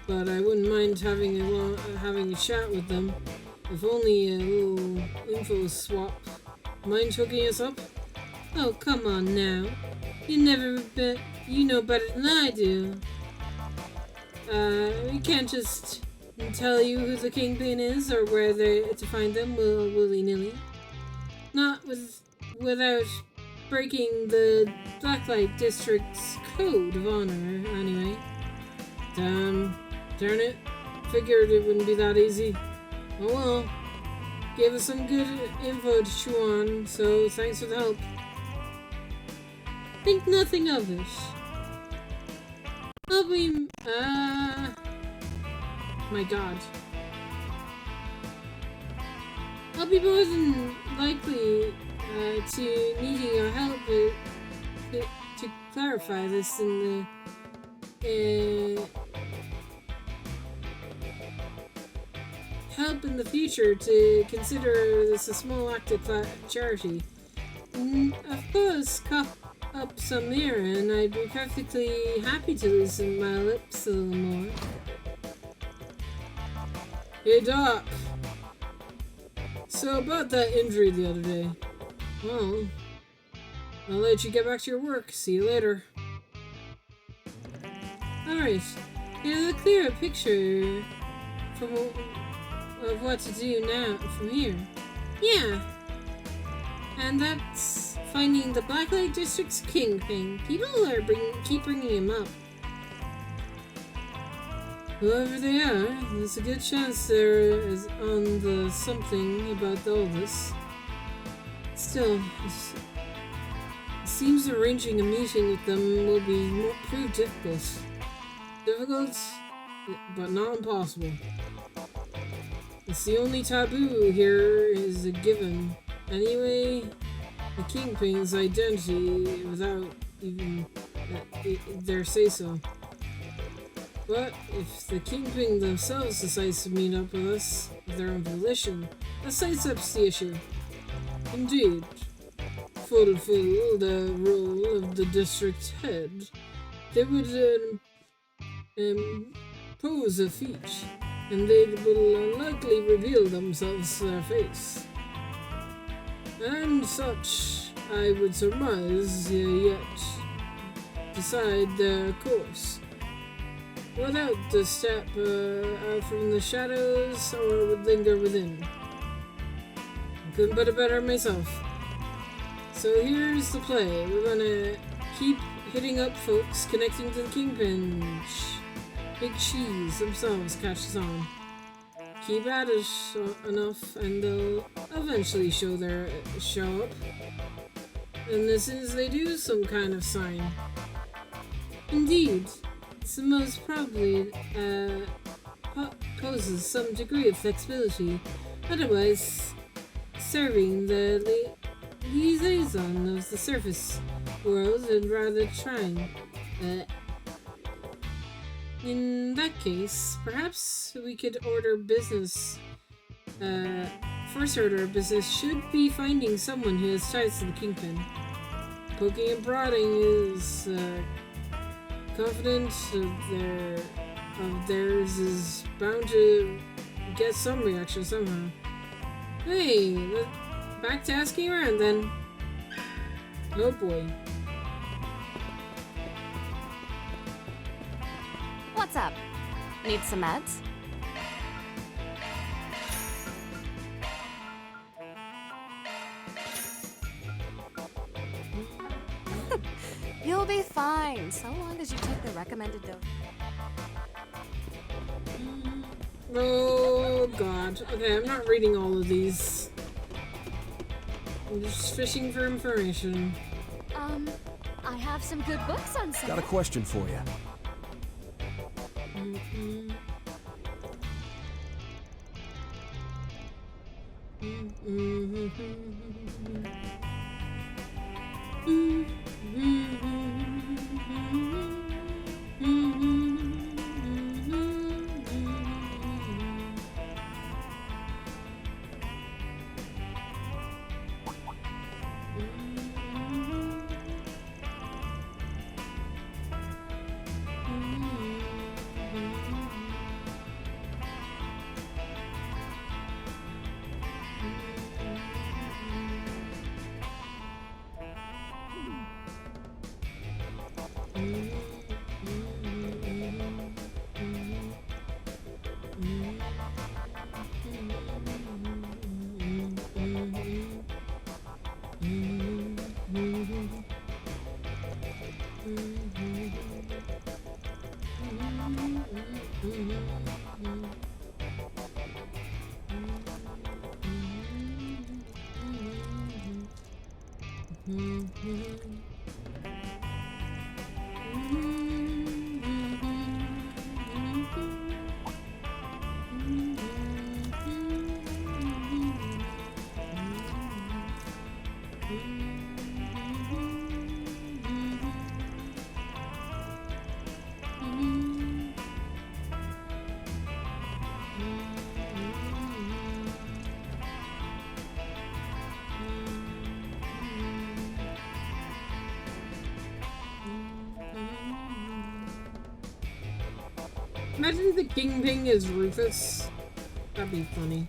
but I wouldn't mind having a chat with them. If only a little info swap. Mind hooking us up? Oh, come on now. You know better than I do. We can't just tell you who the Kingpin is or where to find them willy-nilly. Not without breaking the Blacklight District's code of honor, anyway. Darn it. Figured it wouldn't be that easy. Oh well. Gave us some good info to chew on, so thanks for the help. Think nothing of it. My god. I'll be more than likely to needing your help to clarify this in help in the future to consider this a small act of charity. Of course, cough up some mirror and I'd be perfectly happy to loosen my lips a little more. Hey Doc! So about that injury the other day. Well, I'll let you get back to your work. See you later. Alright, here's a clearer picture of what to do now from here. Yeah, and that's finding the Blacklight District's Kingpin. People keep bringing him up. Whoever they are, there's a good chance there is on the something about all this. Still, seems arranging a meeting with them will prove difficult. Difficult, but not impossible. It's the only taboo here is a given. Anyway, the Kingpin's identity without even their say-so. But if the Kingpin themselves decides to meet up with us of their own volition, that sidesteps the issue. Indeed, fulfill the role of the district head, they would impose a feat, and they will unlikely reveal themselves to their face. And such, I would surmise, yet decide their course. Without the step out from the shadows, or would linger within. I couldn't put it better myself. So here's the play. We're gonna keep hitting up folks connecting to the Kingpin. Big Cheese themselves catches on. Keep at it enough and they'll eventually show up. And as soon as they do, some kind of sign. Indeed, it's the most probably poses some degree of flexibility, otherwise serving the liaison of the surface world and rather trying. In that case, perhaps we could order business. First order of business should be finding someone who has ties to the Kingpin. Poking and prodding is confident of theirs is bound to get some reaction somehow. Hey, back to asking around then. Oh boy. What's up? Need some meds? You'll be fine, so long as you take the recommended dose. Oh god. Okay, I'm not reading all of these. I'm just fishing for information. I have some good books on sale. Got a question for you. Imagine the Kingpin is Rufus. That'd be funny.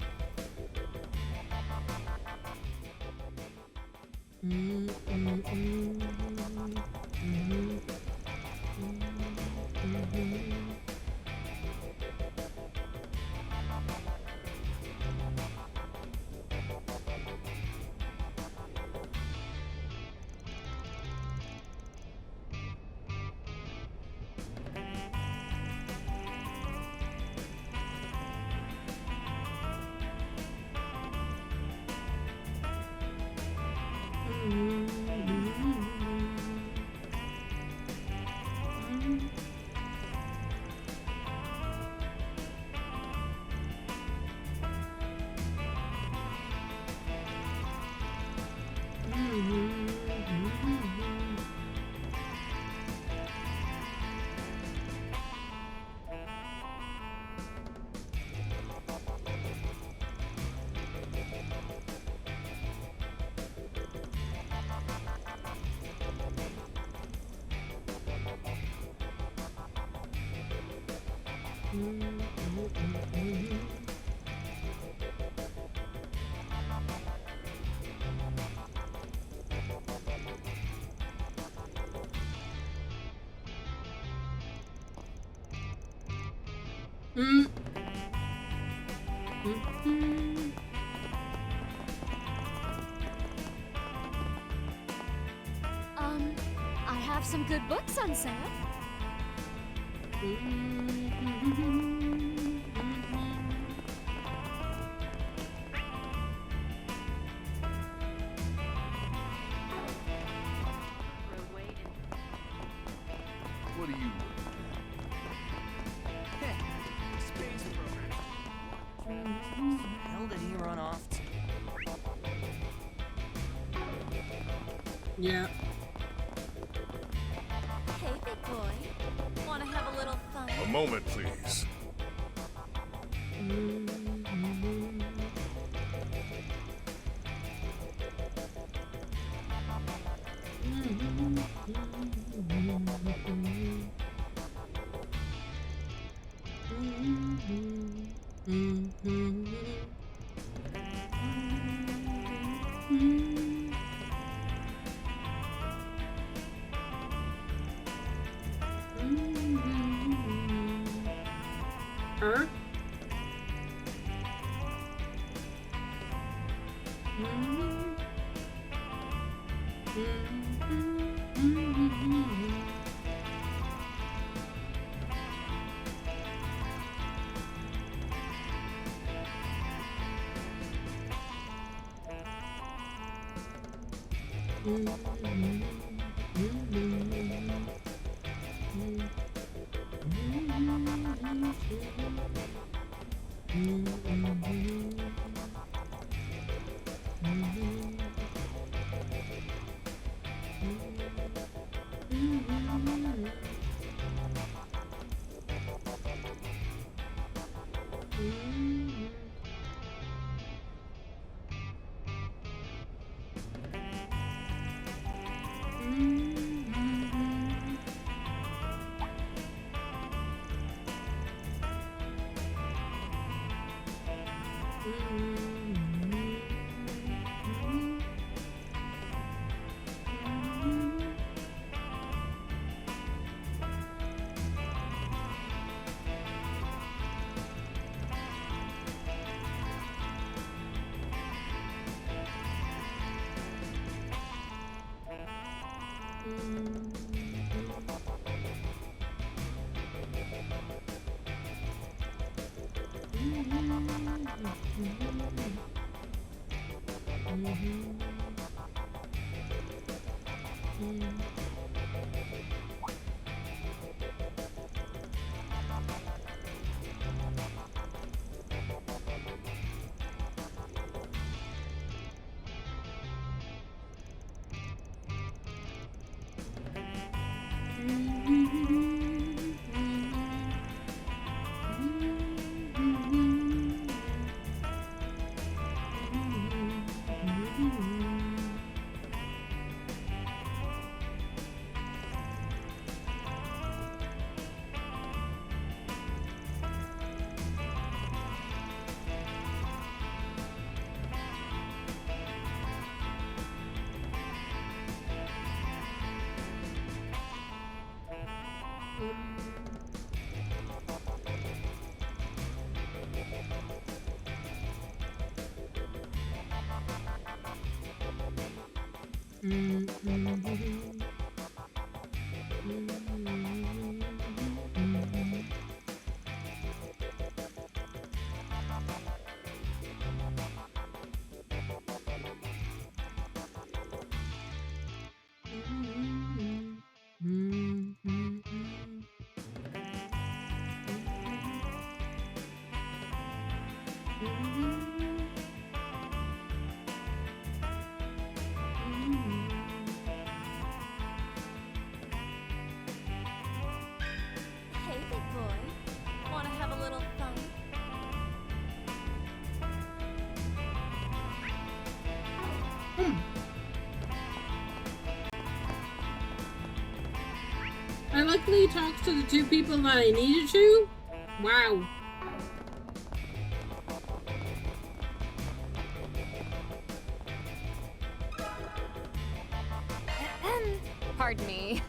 I have some good books on sale. What do you Space program. Hell did he run off to? Yeah. Hey, big boy. Wanna have a little fun? A moment, please. Her? Hey, big boy. Wanna have a little fun? I luckily talked to the two people that I needed to. Wow. Pardon me.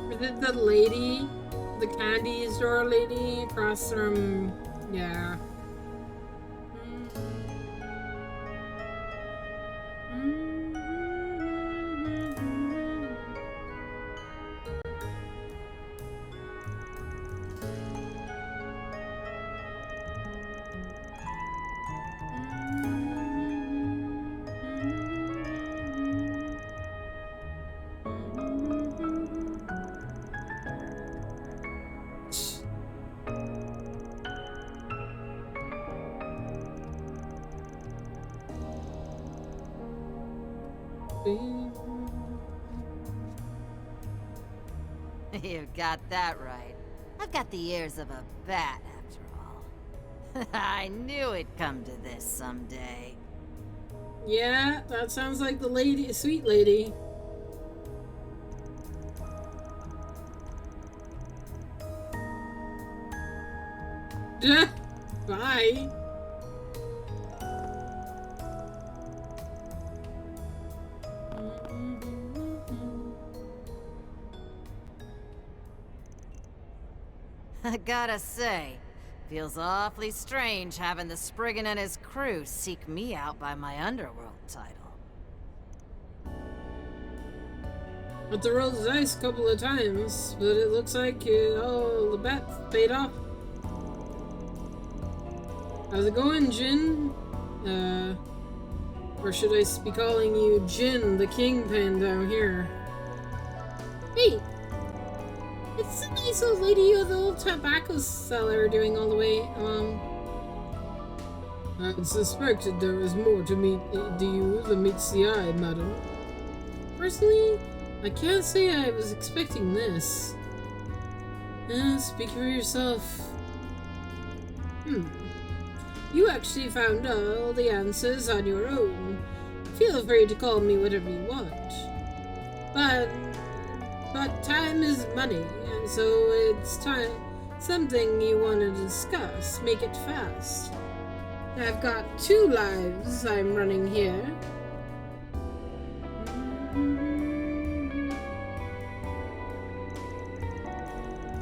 Is it the lady? The candy store lady across from... Yeah. You got that right. I've got the ears of a bat, after all. I knew it'd come to this someday. Yeah, that sounds like the lady, sweet lady. Bye. I gotta say, feels awfully strange having the Spriggan and his crew seek me out by my underworld title. But the rolled the dice a couple of times, but it looks like all the bets paid off. How's it going, Jin? Or should I be calling you Jin, the kingpin down here? Hey! It's a nice old lady with a little tobacco seller doing all the way. I suspected there was more to you than meets the eye, madam. Personally, I can't say I was expecting this. Speak for yourself. You actually found all the answers on your own. Feel free to call me whatever you want. But time is money, and so it's time something you want to discuss. Make it fast. I've got 2 lives I'm running here.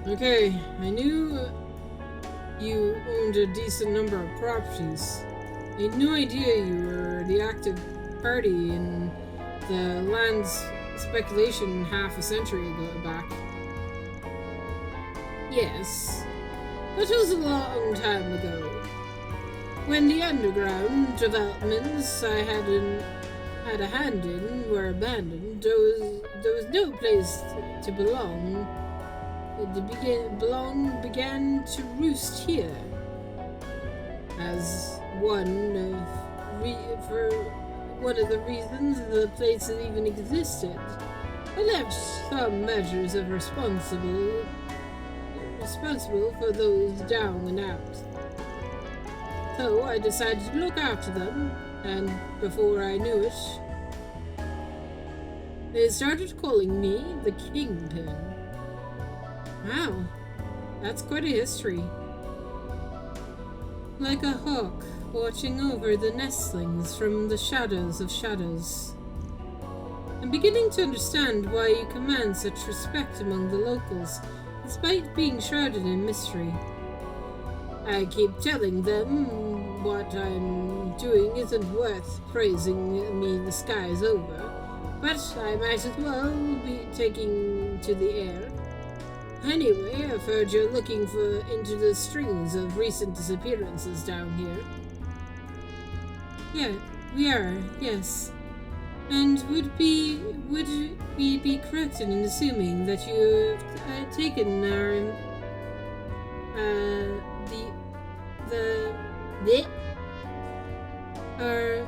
Okay, I knew you owned a decent number of properties. I had no idea you were the active party in the land's speculation half a century back. Yes, that was a long time ago. When the underground developments I had a hand in were abandoned, there was no place to belong. Belong began to roost here. As one of the reasons the place even existed, I left some measures of responsible for those down and out. So I decided to look after them, and before I knew it, they started calling me the Kingpin. Wow, that's quite a history. Like a hawk watching over the nestlings from the shadows of shadows. I'm beginning to understand why you command such respect among the locals, despite being shrouded in mystery. I keep telling them what I'm doing isn't worth praising me the skies over, but I might as well be taking to the air. Anyway, I've heard you're looking into the strings of recent disappearances down here. Yeah, we are, yes. And would we be correct in assuming that you've taken our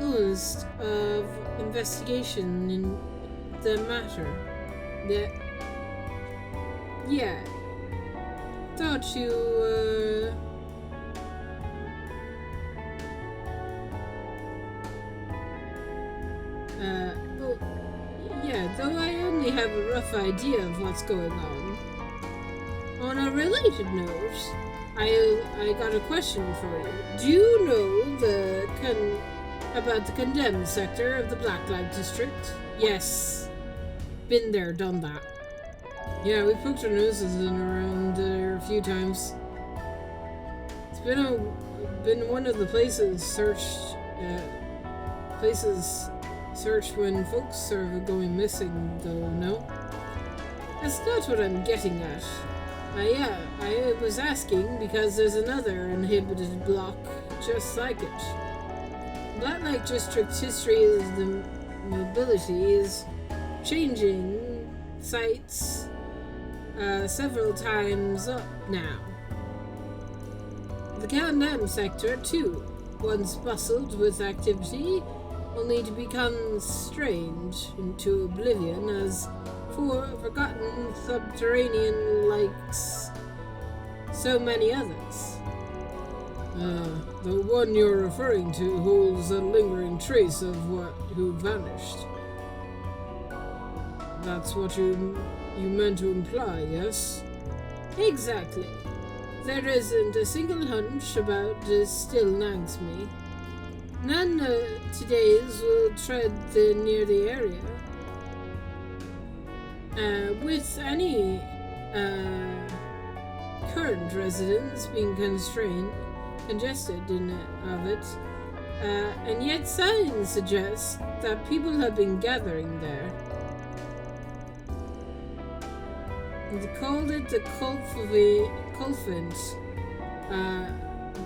list of investigation in the matter? Yeah. Thought you well, yeah, though I only have a rough idea of what's going on. On a related note, I got a question for you. Do you know about the condemned sector of the Blacklight District? Yes. Been there, done that. Yeah, we poked our noses in around there a few times. It's been one of the places searched when folks are going missing, though, no? That's not what I'm getting at. I was asking because there's another inhibited block just like it. Blacklight District's history is the mobility is changing sites several times up now. The Condemned sector, too, once bustled with activity, only to become strained into oblivion as forgotten subterranean likes so many others. The one you're referring to holds a lingering trace of who vanished. That's what you meant to imply, yes? Exactly. There isn't a single hunch about this still nags me. None today's will tread near the area. With any current residents being congested of it, and yet signs suggest that people have been gathering there. They called it the Colfint,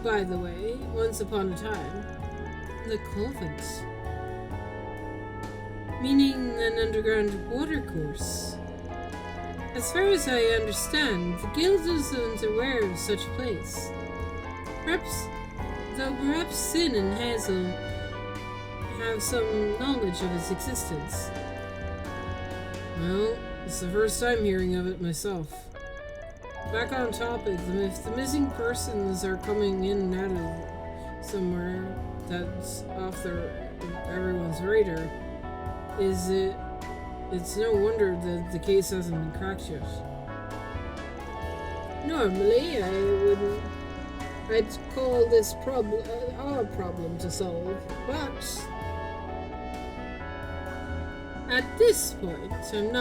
by the way, once upon a time. The Colfint. Meaning an underground watercourse. As far as I understand, the guild isn't aware of such a place. Perhaps Sin and Hazel have some knowledge of its existence. Well, it's the first time hearing of it myself. Back on topic, if the missing persons are coming in and out of somewhere that's off everyone's radar, it's no wonder that the case hasn't been cracked yet. Normally, I'd call this our problem to solve, but at this point, I'm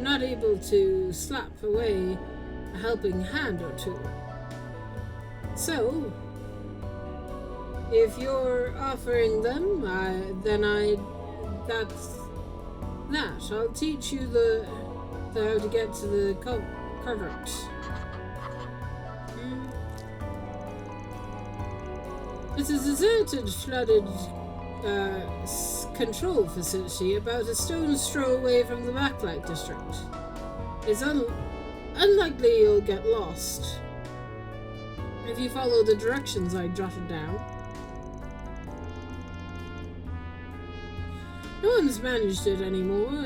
not able to slap away a helping hand or two. So, if you're offering them, that's that. I'll teach you how to get to the covert. It's a deserted, flooded control facility about a stone's throw away from the Backlight District. It's unlikely you'll get lost if you follow the directions I jotted down. No one's managed it anymore,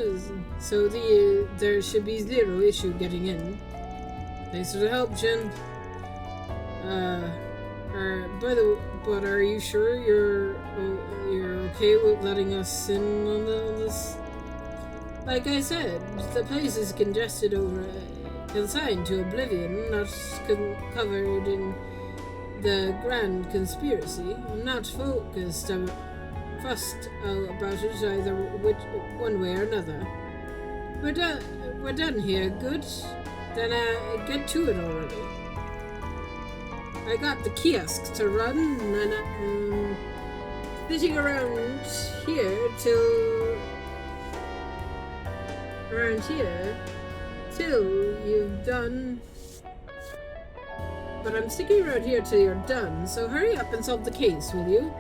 so there should be zero issue getting in. Thanks for the help, Jin. But are you sure you're okay with letting us in on this? Like I said, the place is congested consigned to oblivion, not covered in the grand conspiracy. I'm not fussed about it either one way or another. We're done here, good? Then get to it already. I got the kiosk to run, and I'm sitting around here till you've done. But I'm sticking around here till you're done, so hurry up and solve the case, will you?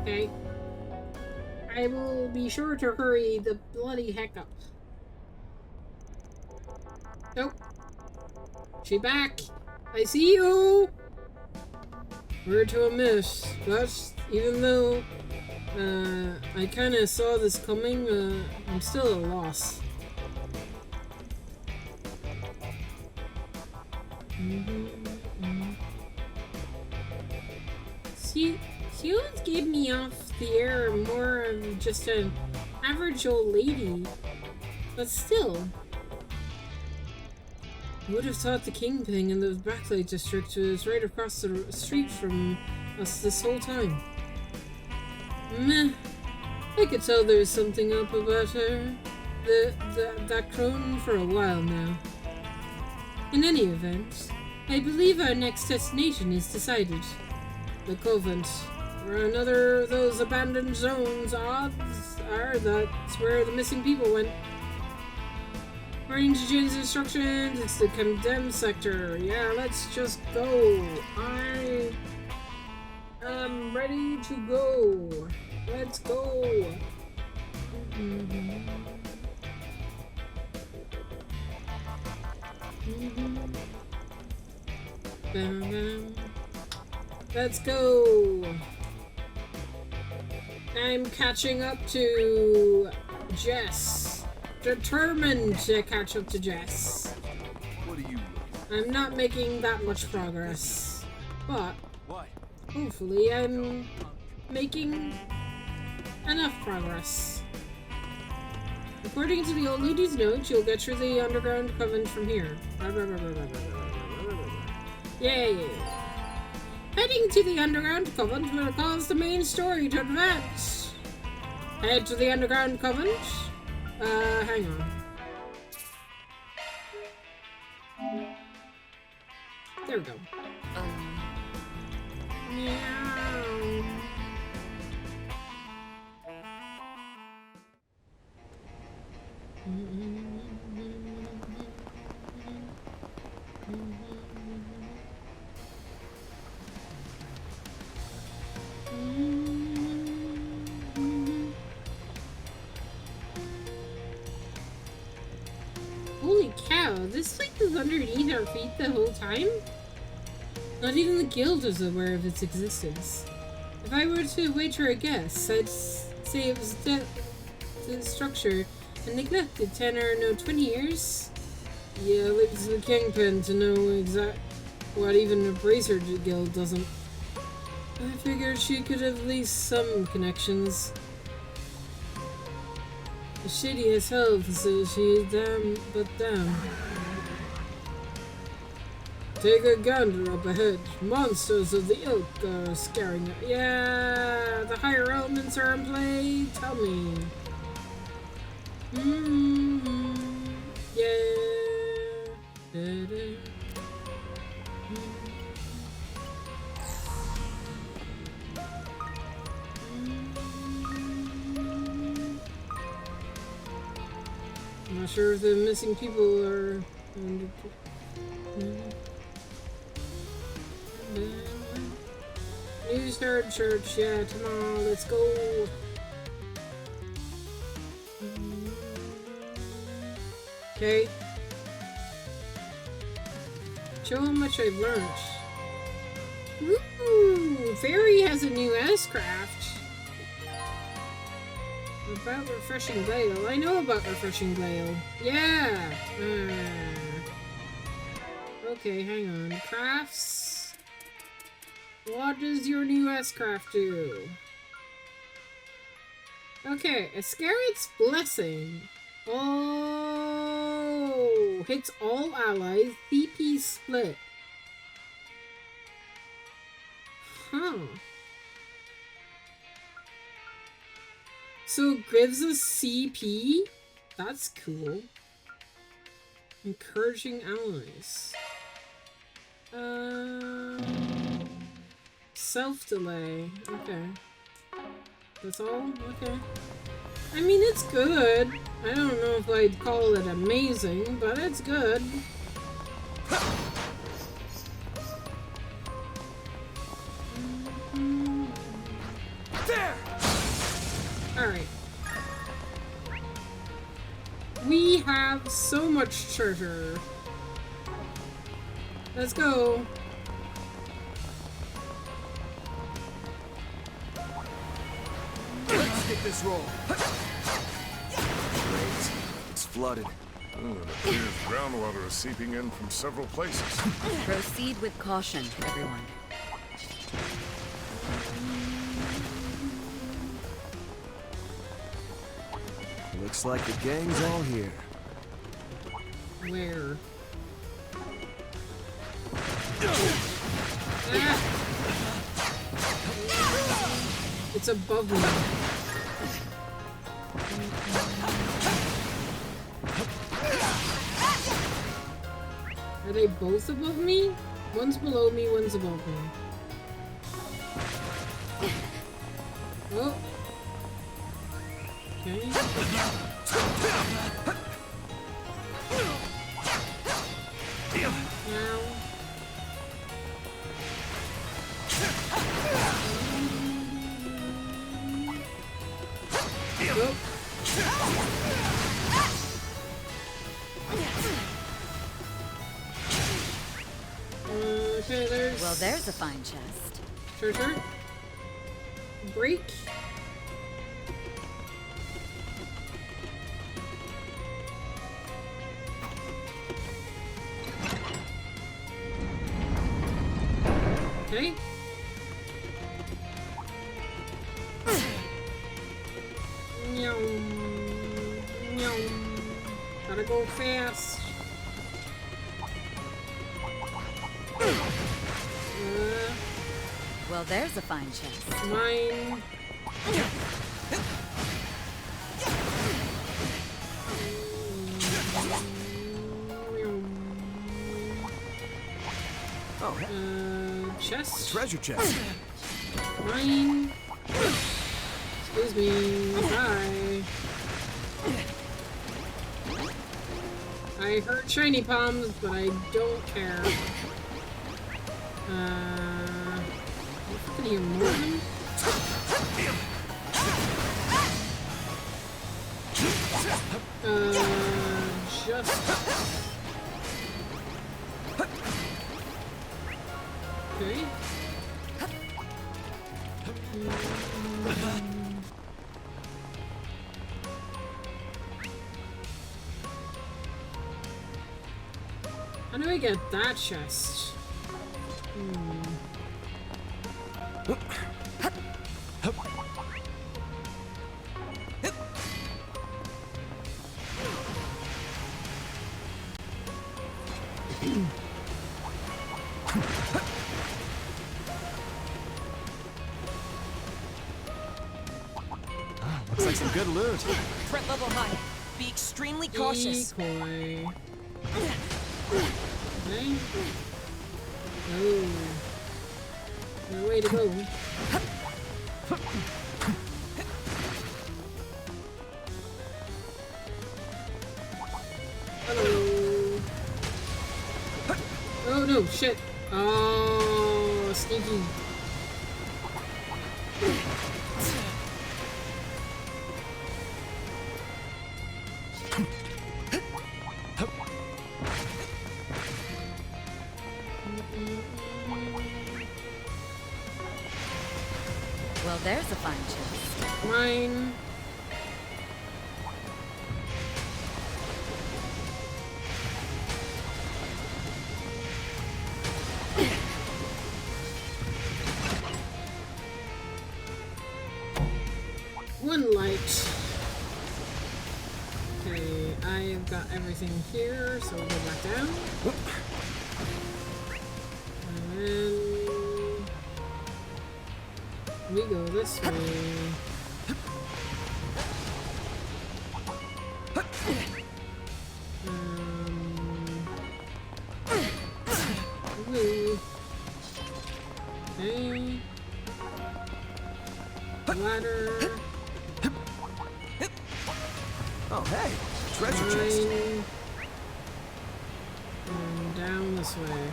Okay. I will be sure to hurry the bloody heck up. Nope. She back. I see you! We're to a miss, but even though I kinda saw this coming, I'm still at a loss. She always gave me off the air more of just an average old lady, but still. I would have thought the Kingpin in the Backlight District was right across the street from us this whole time. Meh. I could tell there was something up about her, that crone, for a while now. In any event, I believe our next destination is decided. The Covent, or another of those abandoned zones. Odds are that's where the missing people went. According to Jin's instructions, it's the condemned sector. Yeah, let's just go. I am ready to go. Let's go. Let's go. I'm catching up to Jess. Determined to catch up to Jess. What are you? I'm not making that much progress, but hopefully I'm making enough progress. According to the old lady's note, you'll get through the underground Covent from here. Yay! Heading to the underground Covent will cause the main story to advance. Head to the underground Covent. Hang on. There we go. Meow. Holy cow, this thing was underneath our feet the whole time? Not even the guild was aware of its existence. If I were to wager a guess, I'd say it was the structure and neglected 10 or no 20 years. Yeah, leaves the Kingpin to know exact what even a Bracer guild doesn't. I figured she could have at least some connections. The shady as hell facility, damn. Take a gander up ahead. Monsters of the ilk are scaring us. Yeah, the higher elements are in play. Tell me. Yeah. I'm not sure if the missing people are News Nerd Church, yeah, tomorrow, let's go. Okay. Show how much I've learned. Woo! Fairy has a new S-Craft. About Refreshing Gale. I know about Refreshing Gale. Yeah! Okay, hang on. Crafts. What does your new S-Craft do? Okay, Iscarit's Blessing. Oh! Hits all allies. CP split. Huh. So it gives us CP? That's cool. Encouraging allies. Self-delay. Okay. That's all? Okay. I mean, it's good. I don't know if I'd call it amazing, but it's good. There! Alright. We have so much treasure. Let's go. Let's get this roll. Great. It's flooded. Oh, it appears groundwater is seeping in from several places. Proceed with caution, everyone. Looks like the gang's all here. Where? It's above me. Are they both above me? One's below me, one's above me. Oh. Okay. Now. Oh. Okay, there's... Well, there's a fine chest. Sure. Break. Okay. Gotta go fast. Well, there's a fine chest. Mine. Oh, chest? Treasure chest. Mine. Excuse me. Hi. I heard shiny palms, but I don't care. You can hear more of them? Just... Okay. How do I get that chest? Looks like some good loot. Threat level high. Be extremely cautious. Decoy. Okay. Oh. No way to go. Hello. Oh no, shit. Oh, sneaky. Well, there's a fine chance. Mine. One light. Okay, I've got everything here, so we'll go back down. And then we go this way. Woo. Okay. Ladder. Oh, hey, treasure chest. And down this way.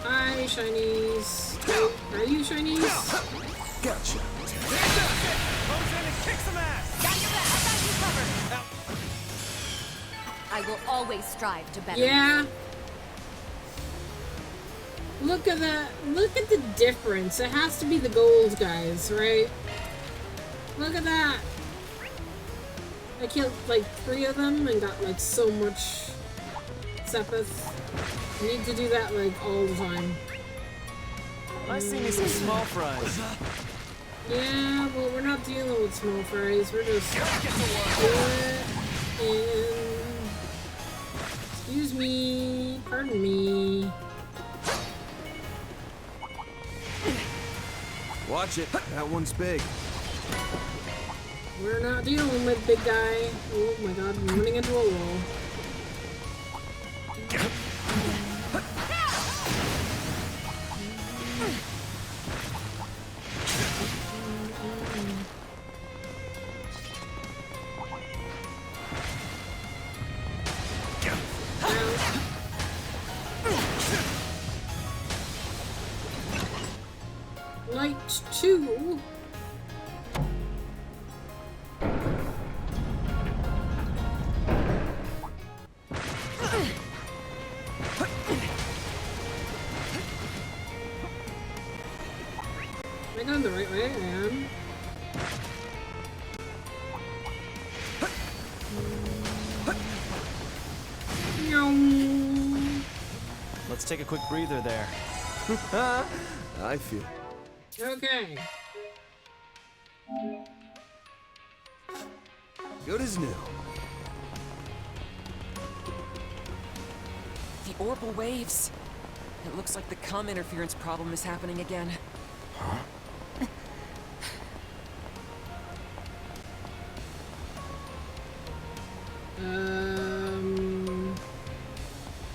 Hi, shinies. Are you shinies? Gotcha. I will always strive to better. Yeah. Look at the difference. It has to be the gold guys, right? Look at that. I killed like 3 of them and got like so much Sepith. I need to do that like all the time. I see me some small fries. Yeah, well we're not dealing with small fries. We're just excuse me. Pardon me. Watch it. That one's big. We're not dealing with big guy. Oh my god, I'm running into a wall. Light 2. Am I going the right way? I am. Let's take a quick breather there. I feel. Okay. Good as new. The orbital waves. It looks like the comm interference problem is happening again. Huh?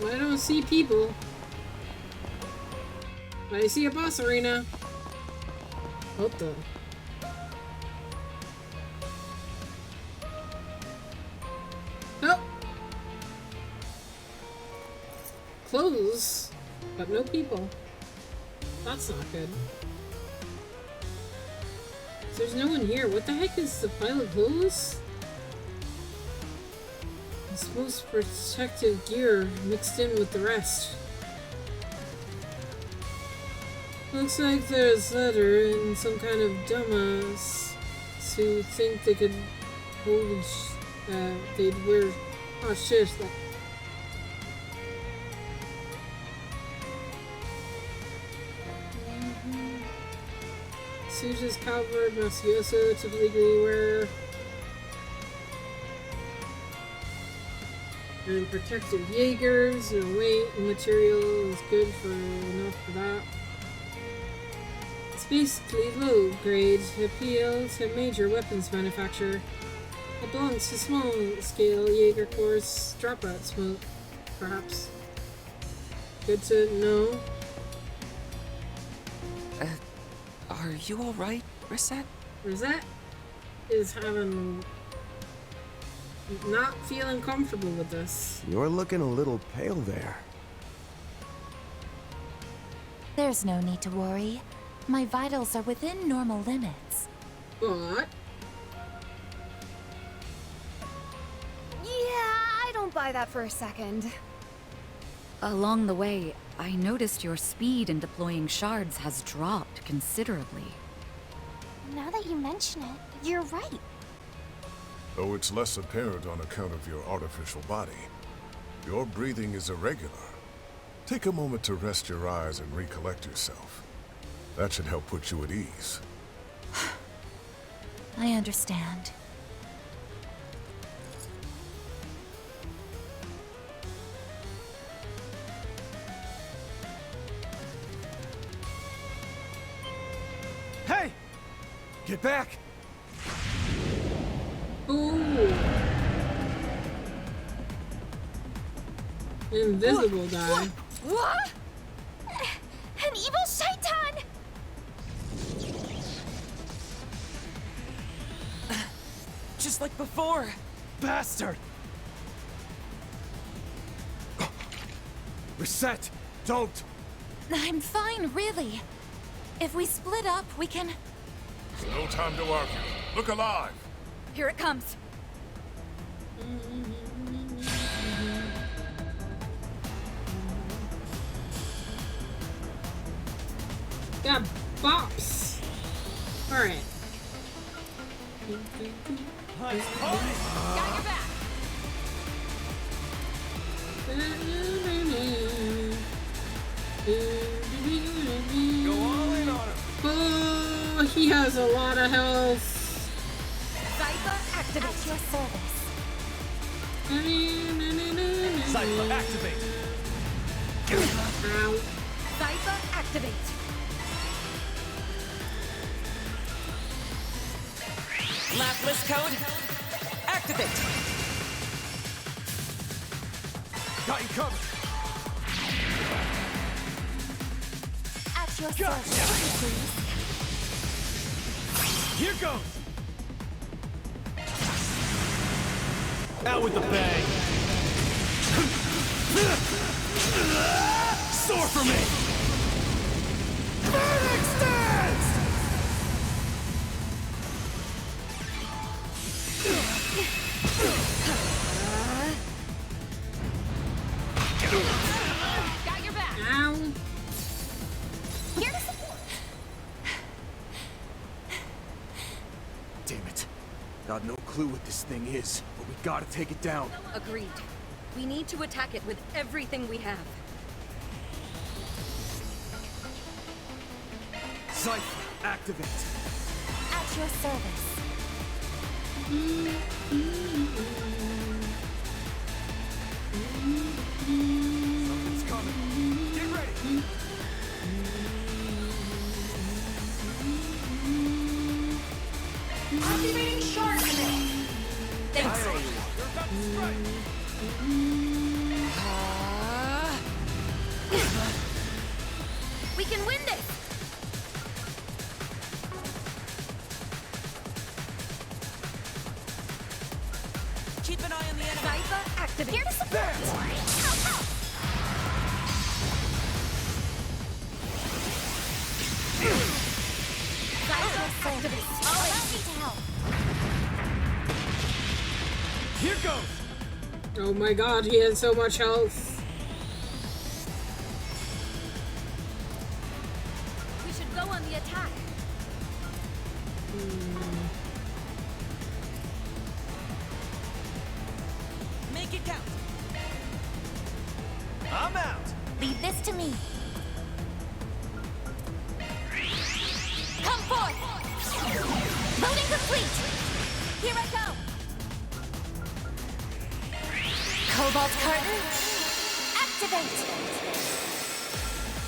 Well, I don't see people. But I see a boss arena. What the? Oh! Clothes, but no people. That's not good. There's no one here. What the heck is the pile of clothes? It's most protective gear mixed in with the rest. Looks like there's leather and some kind of dumbass who think they could they'd wear oh shit. Suit is covered, mafioso typically wear. And protective Jaegers, no weight and material is good for enough for that. It's basically low grade, appeal to major weapons manufacturer. It belongs to small scale Jaeger Corps dropout smoke, perhaps. Good to know. Are you alright, Rosette? Rosette is not feeling comfortable with this. You're looking a little pale there. There's no need to worry. My vitals are within normal limits. What? Yeah, I don't buy that for a second. Along the way, I noticed your speed in deploying shards has dropped considerably. Now that you mention it, you're right. Though it's less apparent on account of your artificial body, your breathing is irregular. Take a moment to rest your eyes and recollect yourself. That should help put you at ease. I understand. Hey! Get back! Ooh. Invisible guy. What? An evil shaitan! Just like before. Bastard! Reset! Don't! I'm fine, really. If we split up, we can... There's no time to argue. Look alive! Here it comes. Got bops. Alright. Got your back. Go all in on him! Oh, he has a lot of health. Cypher, activate. At your service. Cypher, activate! Ow. Cypher, activate. Laplace code, activate. Got you covered! At your service, please. Here goes! Out with the bang! Soar for me! Phoenix Dance! Got your back. Ow. Here to support. Damn it. Got no clue what this thing is, but we gotta take it down. Agreed. We need to attack it with everything we have. Cypher, activate! At your service. Something's coming. Get ready! Activating shard command. Thanks. You're about to strike! We can win this. Keep an eye on the enemy. Cypher, activate. Here to support. Ow, ow. Cypher, activate. Allow me to help. Here goes! Oh my god, he has so much health. We should go on the attack. Make it count. I'm out! Leave this to me. Come forth. Loading complete. Here I go. Cobalt Carter. Activate.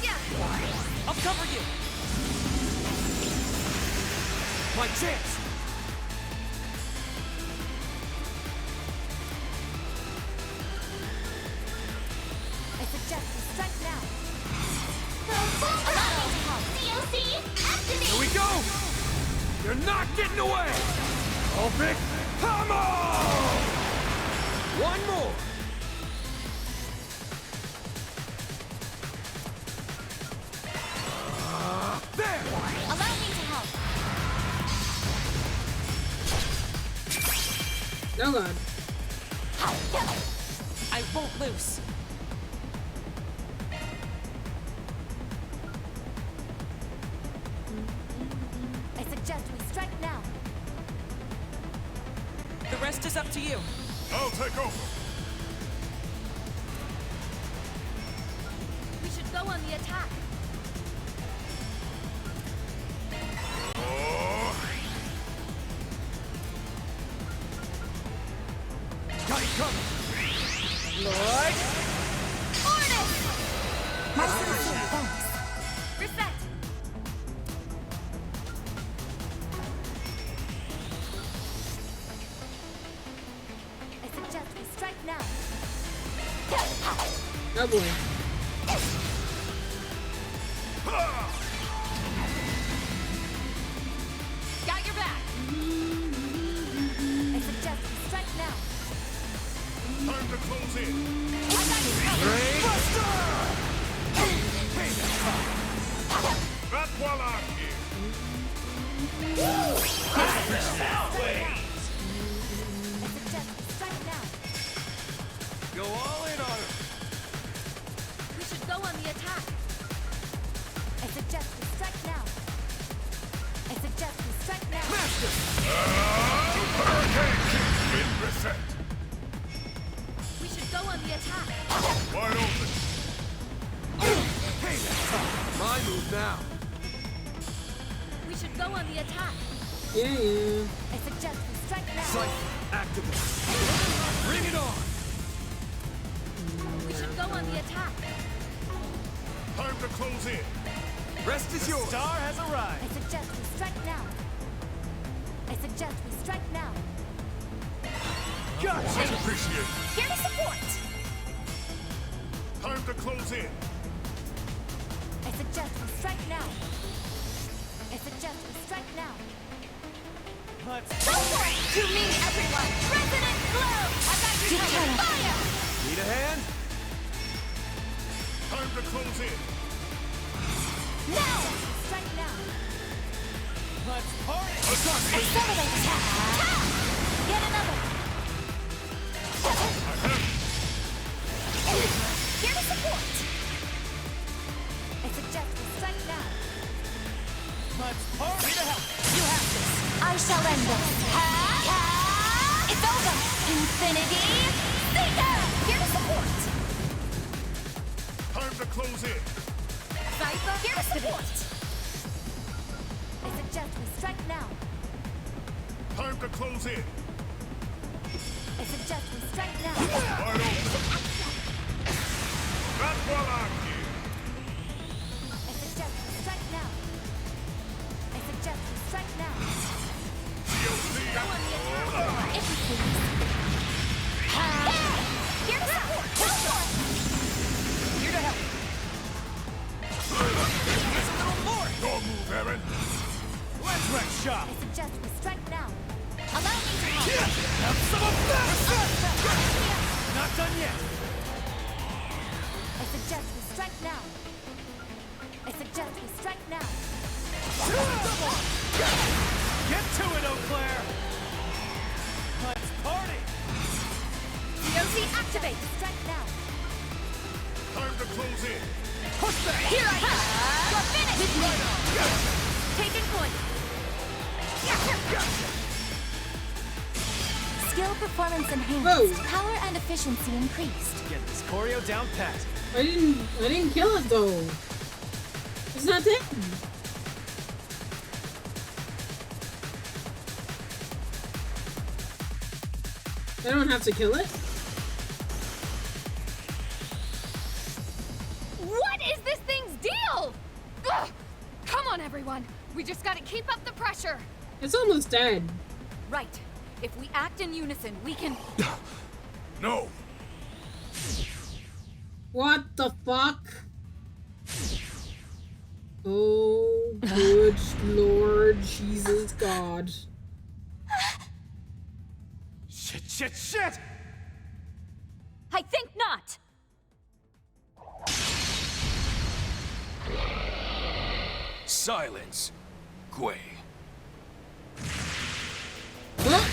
Yeah. I'll cover you. My chance! I suggest you strike now. Allow me to help. COC, activate. Here we go! You're not getting away! Ulvic Pommel! One more! There! Oh god. I won't lose. I suggest we strike now. The rest is up to you. I'll take over. We should go on the attack. Got it coming. Lord! Ordis! My sincere thanks. Reset! I suggest we strike now. Oh boy. Got your back! I suggest we strike now. Time to close in. I got you covered! Not while I'm here. I suggest we strike now. Go all in on him. We should go on the attack. I suggest we strike now. I suggest we strike now. Hurricane in reset. We should go on the attack. Wide open. My move now. We should go on the attack. Yeah, yeah. I suggest we strike now. Cypher, activate. Bring it on. We should go on the attack. Time to close in. Rest is yours. Star has arrived. I suggest we strike now. I suggest we strike now. Gotcha. Much appreciated. Here to support. Time to close in. I suggest we strike now. I suggest we strike now. Let's Go for it! To me, everyone! Resident Glow! I got you covered! Fire! need a hand? Time to close in. Now! Strike now. Let's party. Accelerate attack! Ha! Get another! Here to support! I suggest we strike now. Let's party to help. You have this. I shall end this. Ha! It's over! Infinity Seeker! Here to support! Time to close in. Cypher, here to support! I suggest we strike now. Time to close in. I suggest we strike now. Wide open. Not while I'm here. I suggest we strike now. I suggest we strike now. Go on the attack. If you please. Here to support! Go for it! Here to help. There's a little more. Your move, Aaron. Let's wreck shop. I suggest we strike now. Allow me to help. Have some of that. Not done yet. I suggest we strike now. I suggest we strike now. Get to it, Eau Claire. Let's party. DOC activate. Strike now. Time to close in. Push back. Here I am. You're finished with me. Taking point. Skill performance enhanced. Whoa. Power and efficiency increased. Get this choreo down pat. I didn't kill it though. It's not dead. I don't have to kill it. What is this thing's deal? Ugh! Come on, everyone. We just gotta keep up the pressure. It's almost dead. Right. If we act in unison, we can... No. What the fuck? Oh, good Lord Jesus God. Shit! I think not. Silence, Gui. Huh?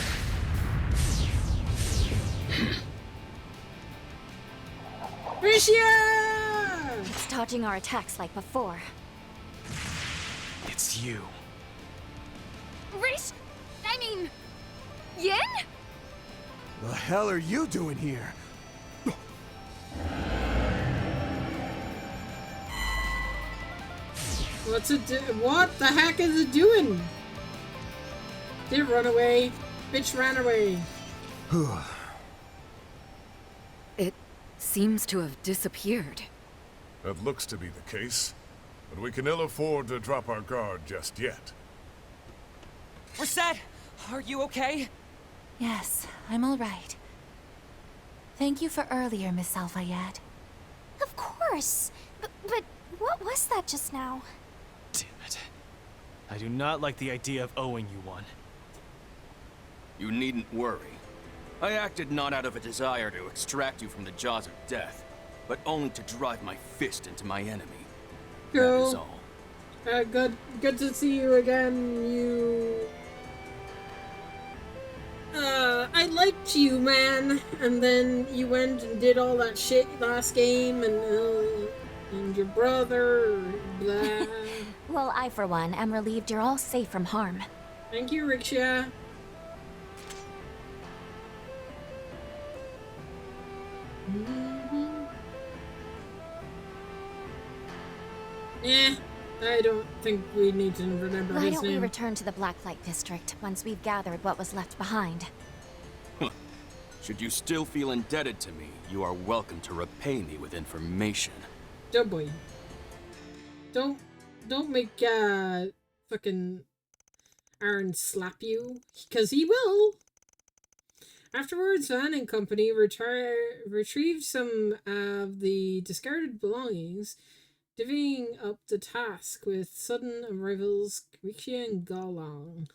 Rixia! It's dodging our attacks like before. It's you. Rish! I mean... Yin? The hell are you doing here? What's it do? What the heck is it doing? Did it run away? Bitch ran away. It seems to have disappeared. That looks to be the case, but we can ill afford to drop our guard just yet. Reset! Are you okay? Yes, I'm all right. Thank you for earlier, Miss Al-Fayed. Of course. But what was that just now? Damn it. I do not like the idea of owing you one. You needn't worry. I acted not out of a desire to extract you from the jaws of death, but only to drive my fist into my enemy. That is all. Good to see you again, you... I liked you, man. And then you went and did all that shit last game, and your brother, blah. Well, I, for one, am relieved you're all safe from harm. Thank you, Rixia. I don't think we need to remember Why his don't we name. return to the Blacklight District once we've gathered what was left behind? Should you still feel indebted to me, you are welcome to repay me with information. Oh boy. Don't make fucking Aaron slap you, because he will. Afterwards, Van and company retrieved some of the discarded belongings, divvying up the task with sudden arrivals Rixia and Galong.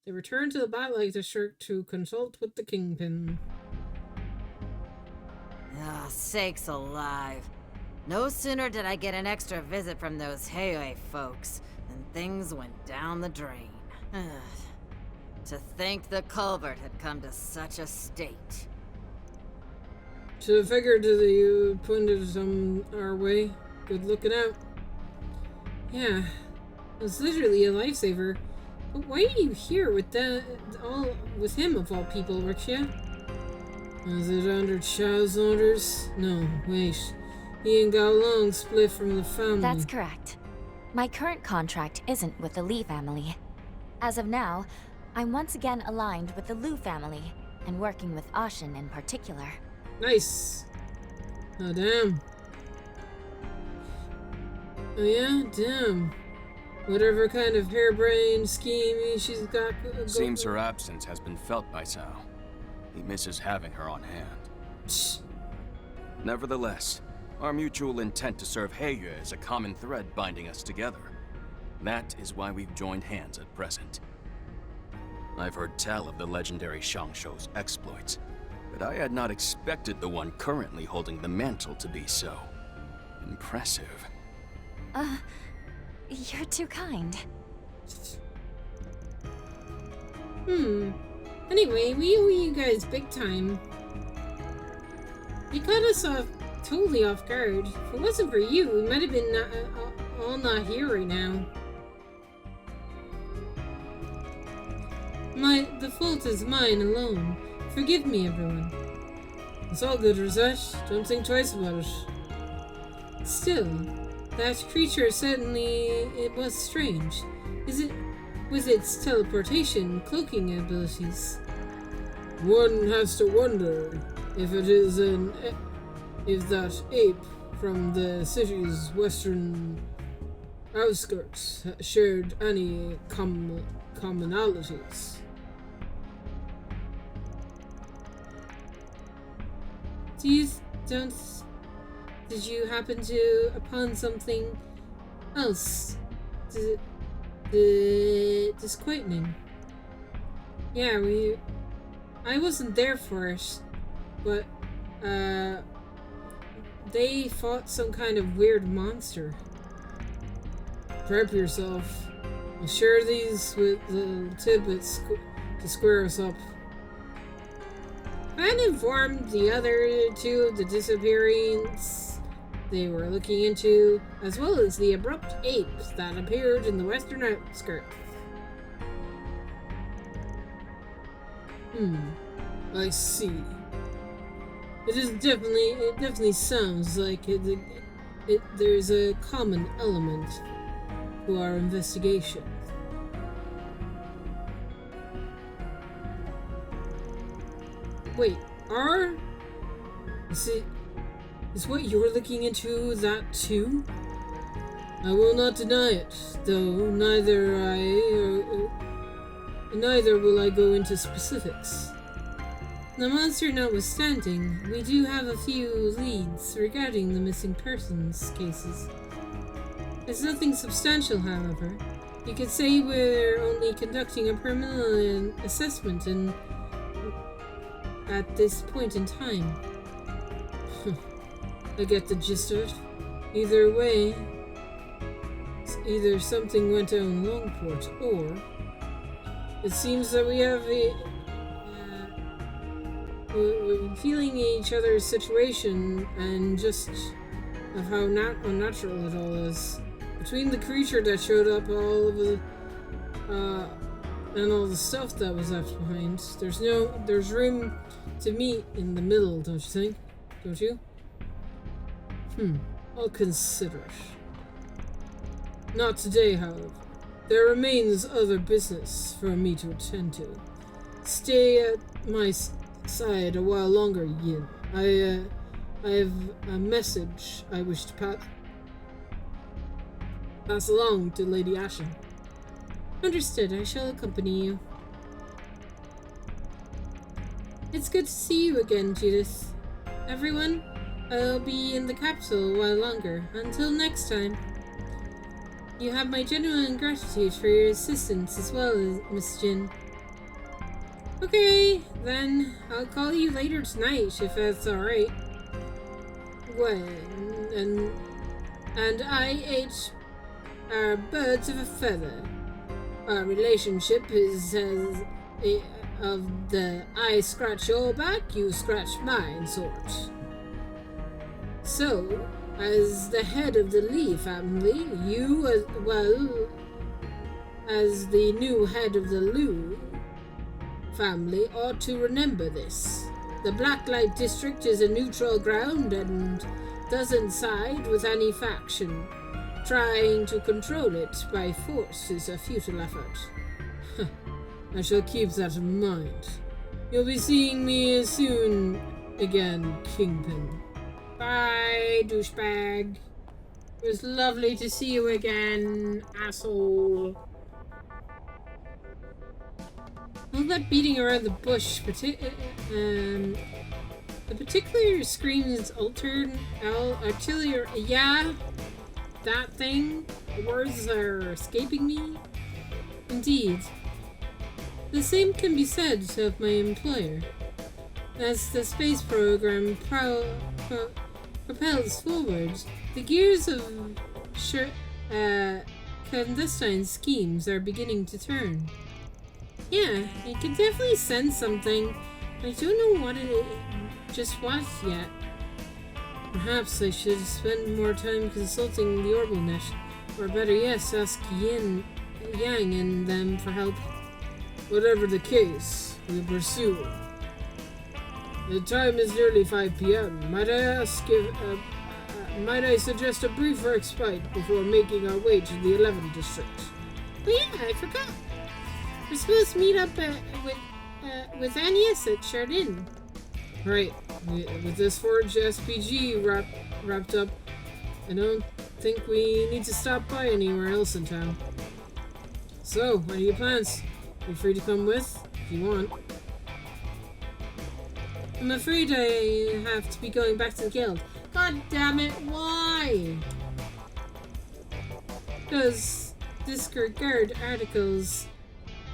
They returned to the Blacklight District to consult with the Kingpin. Oh, sakes alive. No sooner did I get an extra visit from those Heihei folks than things went down the drain. To think the culvert had come to such a state. Should have figured that you pointed some our way. Good looking out. Yeah, it was literally a lifesaver. But why are you here with with him of all people, Rixia? Was it under Chao's orders? No, wait. He and Gao Long split from the family. That's correct. My current contract isn't with the Li family. As of now, I'm once again aligned with the Lu family, and working with Ashen in particular. Nice. Oh, damn. Oh, yeah? Damn. Whatever kind of harebrained scheme she's got... Seems her absence has been felt by Cao. He misses having her on hand. Nevertheless, our mutual intent to serve Heiyue is a common thread binding us together. That is why we've joined hands at present. I've heard tell of the legendary Shangshou's exploits, but I had not expected the one currently holding the mantle to be so impressive. You're too kind. Anyway, we owe you guys big time. You caught us totally off guard. If it wasn't for you, we might have been all not here right now. The fault is mine alone. Forgive me, everyone. It's all good, Rosette. Don't think twice about it. Still, that creature it was strange. Was its teleportation, cloaking abilities? One has to wonder if it is if that ape from the city's western outskirts shared any commonalities. Did you happen to upon something else disquieting? Yeah, I wasn't there for it, but they fought some kind of weird monster. Prep yourself. I'll share these with the tidbits to square us up. and informed the other two of the disappearance they were looking into, as well as the abrupt apes that appeared in the western outskirts. I see. It definitely sounds like there's a common element to our investigation. Wait, is what you're looking into that too? I will not deny it, though neither will I go into specifics. The monster notwithstanding, we do have a few leads regarding the missing persons cases. It's nothing substantial, however. You could say we're only conducting a preliminary assessment at this point in time. I get the gist of it. Either way, either something went down Longport, or it seems that we have we're feeling each other's situation and just of how unnatural it all is. Between the creature that showed up, and all the stuff that was left behind, there's room to meet in the middle, don't you think? Don't you? I'll consider it. Not today, however. There remains other business for me to attend to. Stay at my side a while longer, Yin. I have a message I wish to pass along to Lady Ashen. Understood. I shall accompany you. It's good to see you again, Judith. Everyone, I'll be in the capital a while longer. Until next time. You have my genuine gratitude for your assistance as well, Miss Jin. Okay, then I'll call you later tonight if that's alright. Gwen and I are birds of a feather. Our relationship is of the I scratch your back, you scratch mine sort. So, as the head of the Lee family, you as well as the new head of the Liu family ought to remember this. The Blacklight District is a neutral ground and doesn't side with any faction. Trying to control it by force is a futile effort. I shall keep that in mind. You'll be seeing me soon again, Kingpin. Bye, douchebag. It was lovely to see you again, asshole. All that beating around the bush, the particular screams artillery, yeah, that thing, the words are escaping me. Indeed. The same can be said of my employer. As the space program propels forward, the gears of clandestine schemes are beginning to turn. Yeah, I can definitely sense something. I don't know what it is, just what yet. Perhaps I should spend more time consulting the Orbinet, or better yet, ask Yang and them for help. Whatever the case, we'll pursue. The time is nearly 5 p.m. Might I suggest a brief respite before making our way to the 11th district? Oh yeah, I forgot. We're supposed to meet up with Agnes at Chardin. Right. With this Forge SPG wrapped up, I don't think we need to stop by anywhere else in town. So, what are your plans? Feel free to come with, if you want. I'm afraid I have to be going back to the guild. God damn it, why? Because disregard articles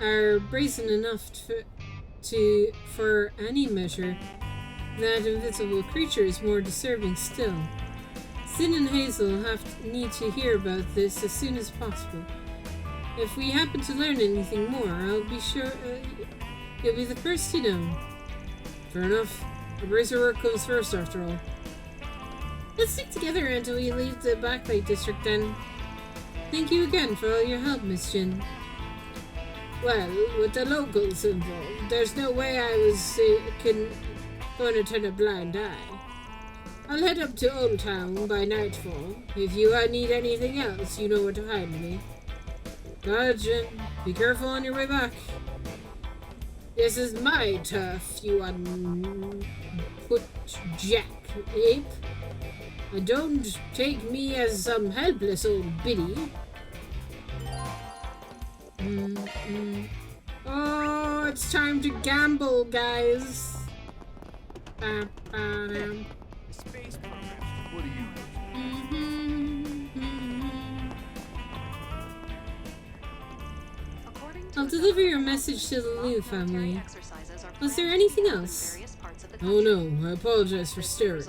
are brazen enough for any measure. That invisible creature is more disturbing still. Sin and Hazel need to hear about this as soon as possible. If we happen to learn anything more, I'll be sure you'll be the first to know. Fair enough. The bracer work comes first, after all. Let's stick together until we leave the Backlight District, then. Thank you again for all your help, Miss Jin. Well, with the locals involved, there's no way I was going to turn a blind eye. I'll head up to Old Town by nightfall. If you need anything else, you know where to find me. Bye, Jin. Be careful on your way back. This is my turf, you unput jack ape. And don't take me as some helpless old biddy. Oh, it's time to gamble, guys. Space program. What do you I'll deliver your message to the Liu family. Was there anything else? Oh no, I apologize for staring.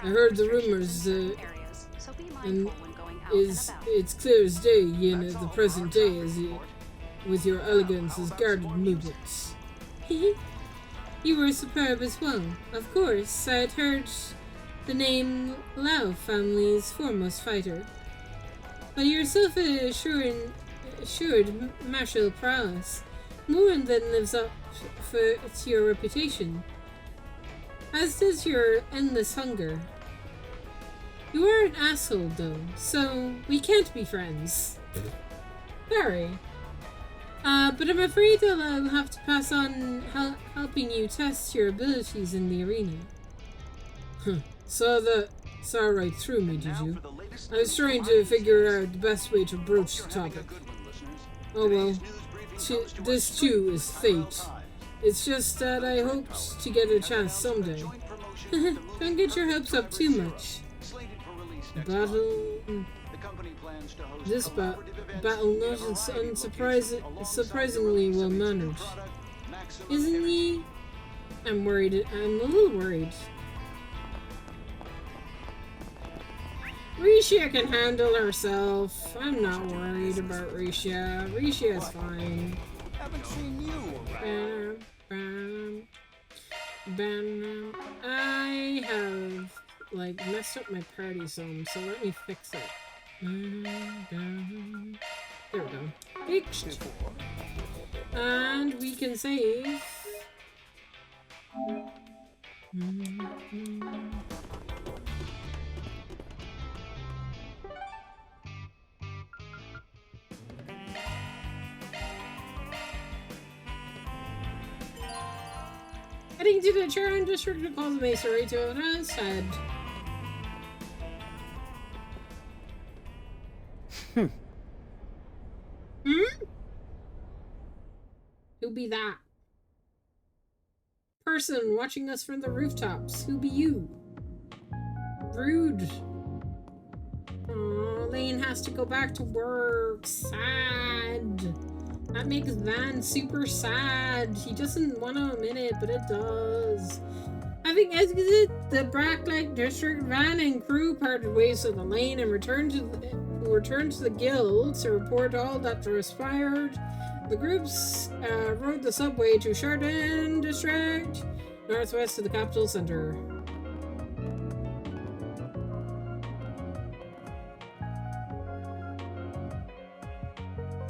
I heard the rumors, and it's clear as day, Yin, at the present day, as with your elegance as guarded movements. You were superb as well. Of course, I had heard the name Liu family's foremost fighter. But your self-assured martial prowess more than lives up to your reputation. As does your endless hunger. You are an asshole, though, so we can't be friends. Sorry. But I'm afraid that I'll have to pass on helping you test your abilities in the arena. Saw right through me, did you? I was trying to figure out the best way to broach the topic. Oh well, this too is fate. It's just that I hoped to get a chance someday. Don't get your hopes up too much. This battle not surprisingly well managed. Isn't he? I'm worried. I'm a little worried. Risha can handle herself. I'm not worried about Risha. Risha's fine. Haven't seen you around. I have messed up my party some, so let me fix it. There we go. Fixed. And we can save. Heading to the Charon District to call the Mesa Rito said. Who be that? Person watching us from the rooftops. Who be you? Rude. Aw, Lane has to go back to work. Sad. That makes Van super sad. He doesn't want to admit it, but it does. Having exited the Backlight District, Van and crew parted ways with Elaine and returned to the guild to report all that transpired. The groups rode the subway to Chardin District, northwest of the capital center.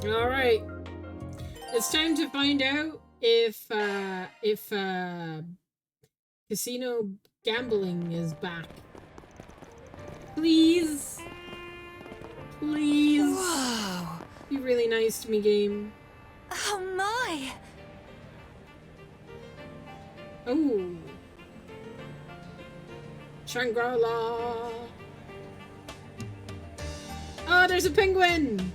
All right. It's time to find out if casino gambling is back. Please. Please. Whoa. Be really nice to me, game. Oh my. Oh. Shangri-La. Oh, there's a penguin.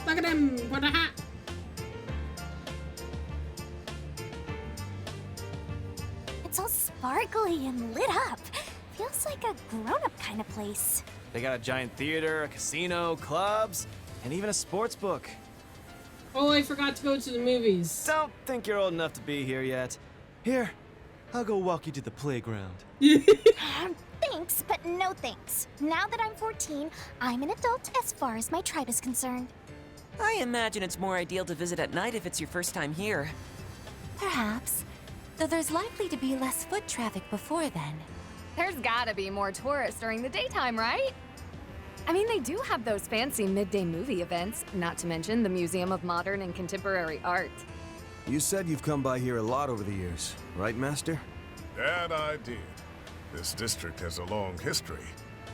Look at him. What a hat. It's all sparkly and lit up. Feels like a grown-up kind of place. They got a giant theater, a casino, clubs, and even a sports book. Oh, I forgot to go to the movies. Don't think you're old enough to be here yet. Here, I'll go walk you to the playground. Thanks, but no thanks. Now that I'm 14, I'm an adult as far as my tribe is concerned. I imagine it's more ideal to visit at night if it's your first time here. Perhaps. Though there's likely to be less foot traffic before then. There's gotta be more tourists during the daytime, right? I mean, they do have those fancy midday movie events, not to mention the Museum of Modern and Contemporary Art. You said you've come by here a lot over the years, right, Master? That I did. This district has a long history,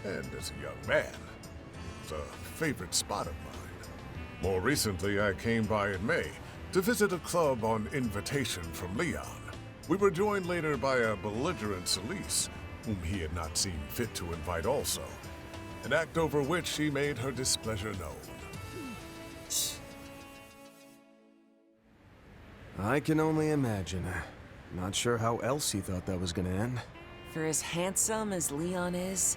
and as a young man, it's a favorite spot of mine. More recently, I came by in May to visit a club on invitation from Leon. We were joined later by a belligerent Celise, whom he had not seen fit to invite also, an act over which she made her displeasure known. I can only imagine. Not sure how else he thought that was gonna end. For as handsome as Leon is,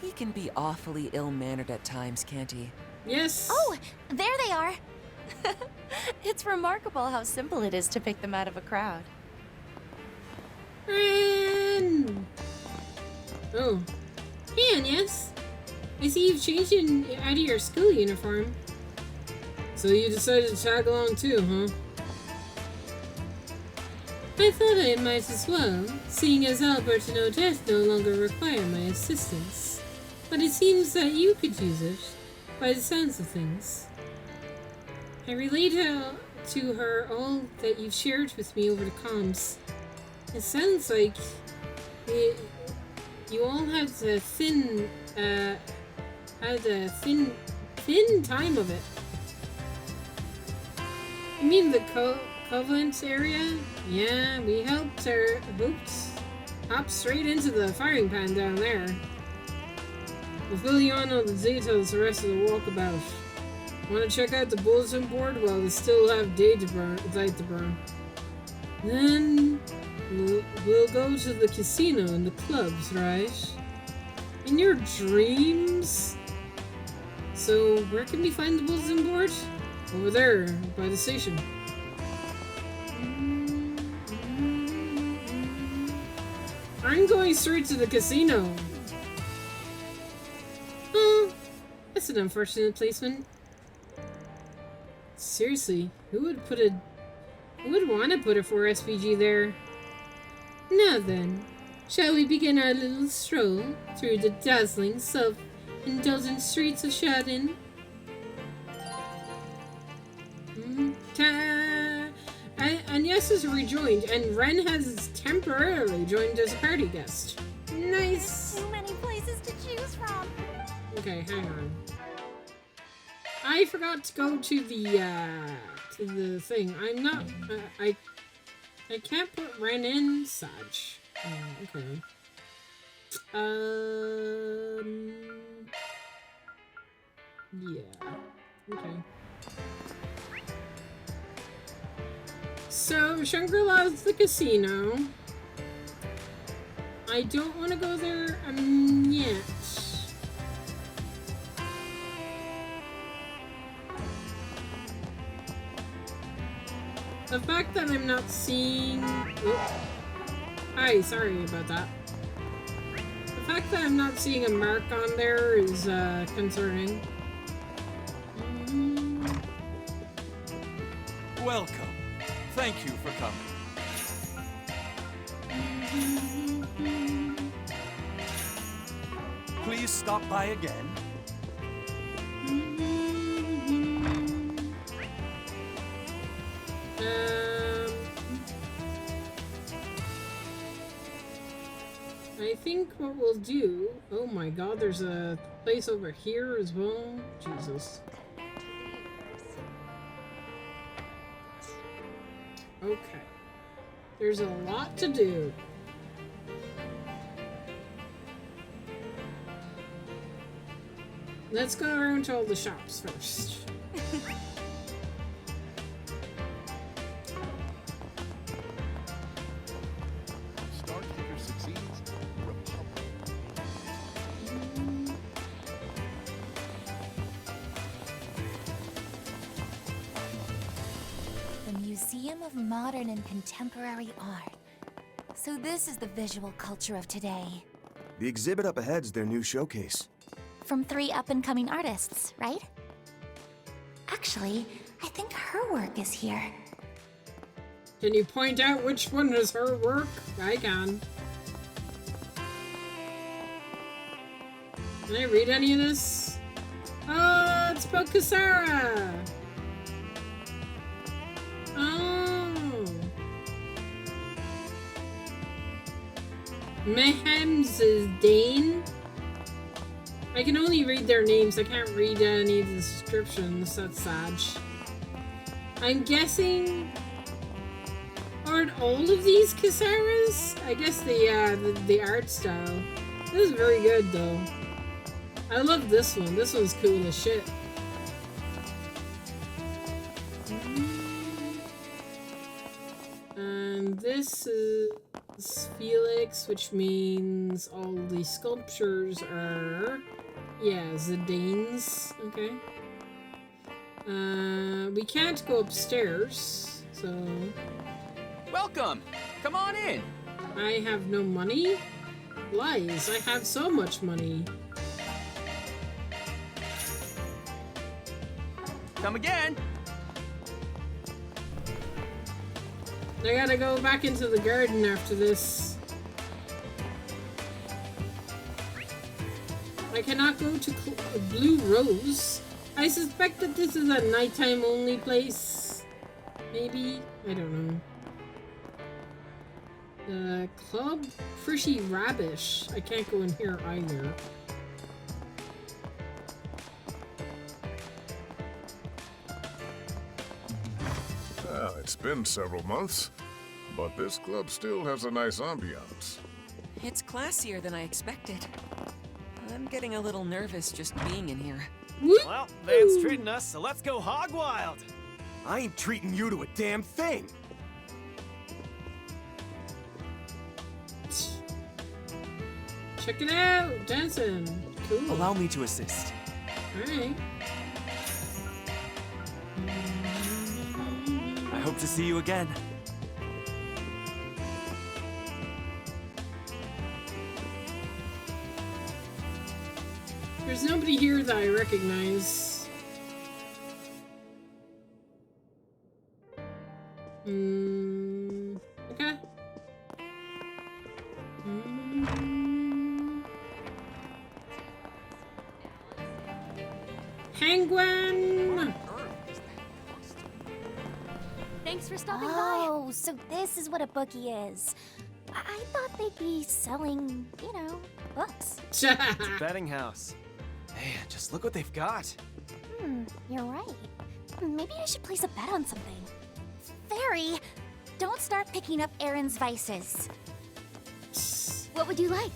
he can be awfully ill-mannered at times, can't he? Yes. Oh, there they are. It's remarkable how simple it is to pick them out of a crowd. Ren! Oh. Hey, Agnes. I see you've changed out of your school uniform. So you decided to tag along too, huh? I thought I might as well, seeing as Albert and Odette no longer require my assistance. But it seems that you could use it, by the sounds of things. I relayed to her all that you've shared with me over the comms. It sounds like you all had a thin time of it. You mean the Covenant area? Yeah, we helped hop straight into the firing pan down there. We'll fill you on all the details the rest of the walkabout. Want to check out the bulletin board? Well, they still have date to burn. Then we'll go to the casino and the clubs, right? In your dreams? So, where can we find the bulletin board? Over there, by the station. I'm going straight to the casino. Oh, that's an unfortunate placement. Seriously, who would want to put a 4SPG there? Now then, shall we begin our little stroll through the dazzling, self-indulgent streets of Shadin? Agnes is rejoined, and Ren has temporarily joined as a party guest. Nice! Too many places to choose from. Okay, hang on. I forgot to go to the thing. I'm not. I can't put Ren in such. Oh, okay. Yeah. Okay. So, Shangri-La's the casino. I don't want to go there yet. The fact that I'm not seeing... Oh. Hi, sorry about that. The fact that I'm not seeing a mark on there is concerning. Welcome. Thank you for coming. Please stop by again. I think what we'll do... Oh my god, there's a place over here as well. Jesus. Okay. There's a lot to do. Let's go around to all the shops first. Star Kicker succeeds. Republic. The Museum of Modern and Contemporary Art. So this is the visual culture of today. The exhibit up ahead's their new showcase. From 3 up-and-coming artists, right? Actually, I think her work is here. Can you point out which one is her work? I can. Can I read any of this? Oh, it's about Kasara! Oh. Mayhem's is Dane. I can only read their names. I can't read any of the descriptions. That's sad. I'm guessing... Aren't all of these Kasaras? I guess the art style. This is very good though. I love this one. This one's cool as shit. And this is Felix, which means all the sculptures are, yeah, Zidane's. Okay. We can't go upstairs, so. Welcome! Come on in! I have no money? Lies, I have so much money. Come again! I gotta go back into the garden after this. I cannot go to Blue Rose. I suspect that this is a nighttime only place. Maybe? I don't know. Club Frishy Rubbish. I can't go in here either. Well, it's been several months, but this club still has a nice ambiance. It's classier than I expected. I'm getting a little nervous just being in here. Well, Van's treating us, so let's go hog wild. I ain't treating you to a damn thing. Check it out! Dancing! Cool. Allow me to assist. Alright. I hope to see you again. There's nobody here that I recognize. Okay. Penguin! Thanks for stopping by. Oh, so this is what a bookie is. I thought they'd be selling, you know, books. It's a betting house. Man, just look what they've got. You're right. Maybe I should place a bet on something. Fairy, don't start picking up Aaron's vices. What would you like?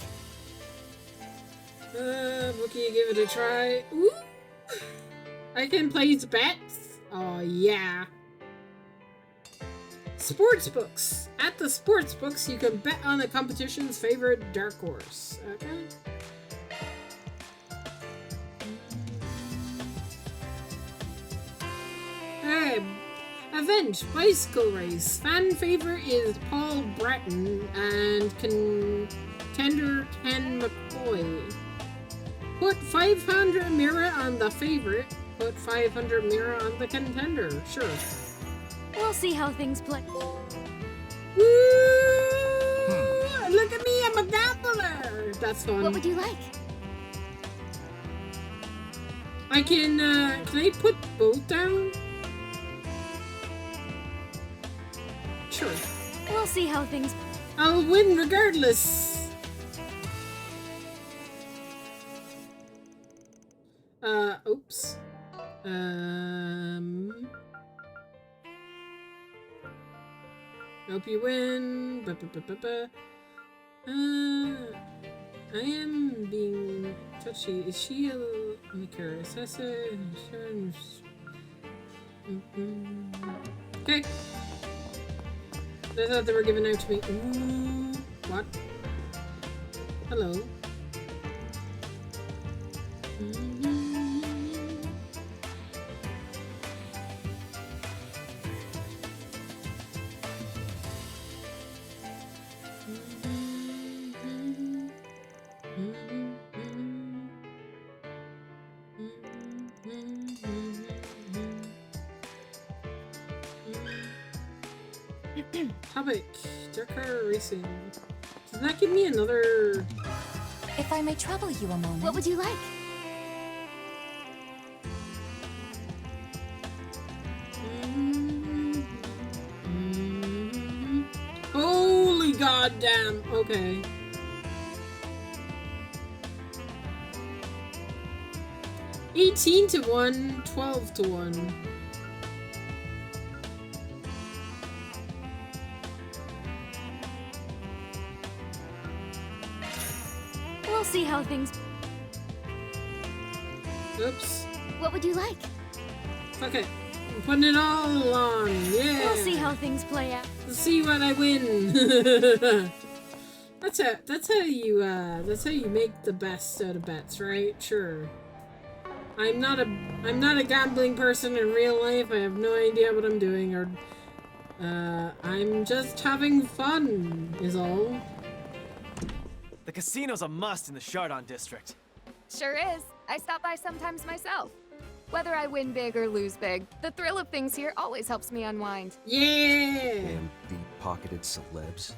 Bookie, give it a try. Ooh. I can place bets. Oh, yeah. Sports books. At the sports books, you can bet on the competition's favorite dark horse. Okay. Event bicycle race. Fan favorite is Paul Breton and contender Ken McCoy. Put 500 mirror on the favorite. Put 500 mirror on the contender. Sure. We'll see how things play. Woo! Look at me, I'm a gambler. That's fun. What would you like? I can I put both down? Sure. We'll see how things... I'll win regardless. Oops. Hope you win. I am being touchy. Is she a... Let me care. Assessor, insurance... Okay. I thought they were giving out to me. Ooh, what? Hello. Topic. Dark car racing. Doesn't that give me another... If I may trouble you a moment. What would you like? Holy goddamn. Okay. $18 to 1, 12 to 1. We'll see how things... Oops. What would you like? Okay. I'm putting it all on. Yeah. We'll see how things play out. Let's see what I win. That's how you make the best out of bets, right? Sure. I'm not a gambling person in real life. I have no idea what I'm doing, or I'm just having fun is all. The casino's a must in the Chardon district. Sure is. I stop by sometimes myself. Whether I win big or lose big, the thrill of things here always helps me unwind. Yeah! Damn deep-pocketed celebs.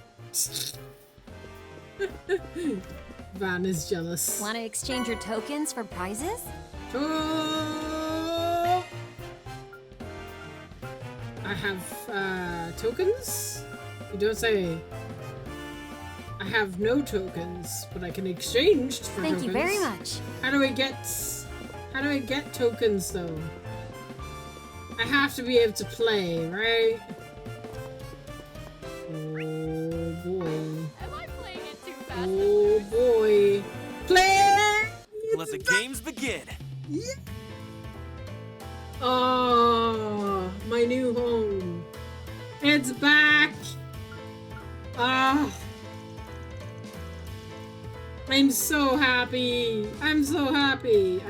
Van is jealous. Want to exchange your tokens for prizes? Oh! I have tokens? You don't say. I have no tokens, but I can exchange for tokens. Thank you very much. How do I get tokens though? I have to be able to play, right? Oh boy. Am I playing it too fast? Oh boy. Play! Let the games begin. Yeah. Oh, my new home. It's back. Ah. I'm so happy. I'm so happy.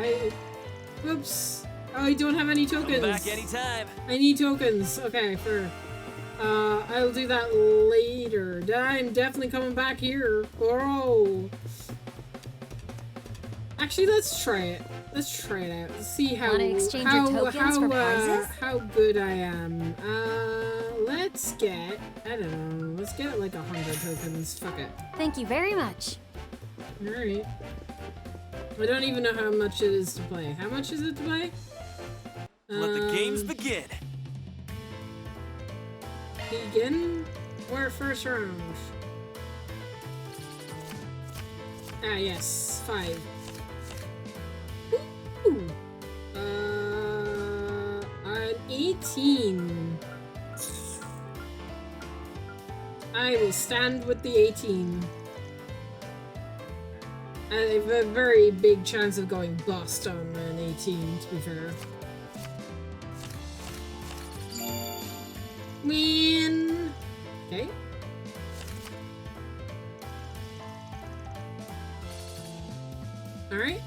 Oops. Oh, I don't have any tokens. Come back anytime. I need tokens. Okay, I'll do that later. I'm definitely coming back here. Oh. Actually, let's try it. Let's try it out. Let's see how Wanna exchange your tokens for prizes? How good I am. Let's get, I don't know. Let's get like 100 tokens. Fuck it. Thank you very much. All right. I don't even know how much it is to play. How much is it to play? Let the games begin. Begin or first round? Ah, yes, 5. Ooh. An 18. I will stand with the 18. I have a very big chance of going bust on an 18, to be fair. Win! Okay. Alright.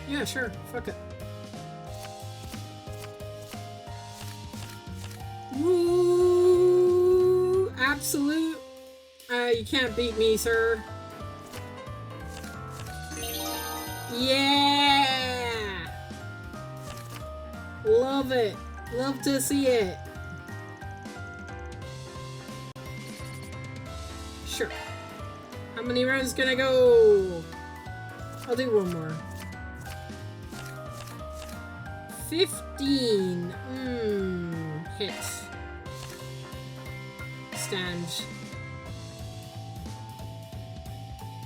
Yeah, sure. Fuck it. Woo! Absolute. You can't beat me, sir. Yeah! Love it. Love to see it. Sure. How many rounds can I go? I'll do one more. 15. Hit. Stand.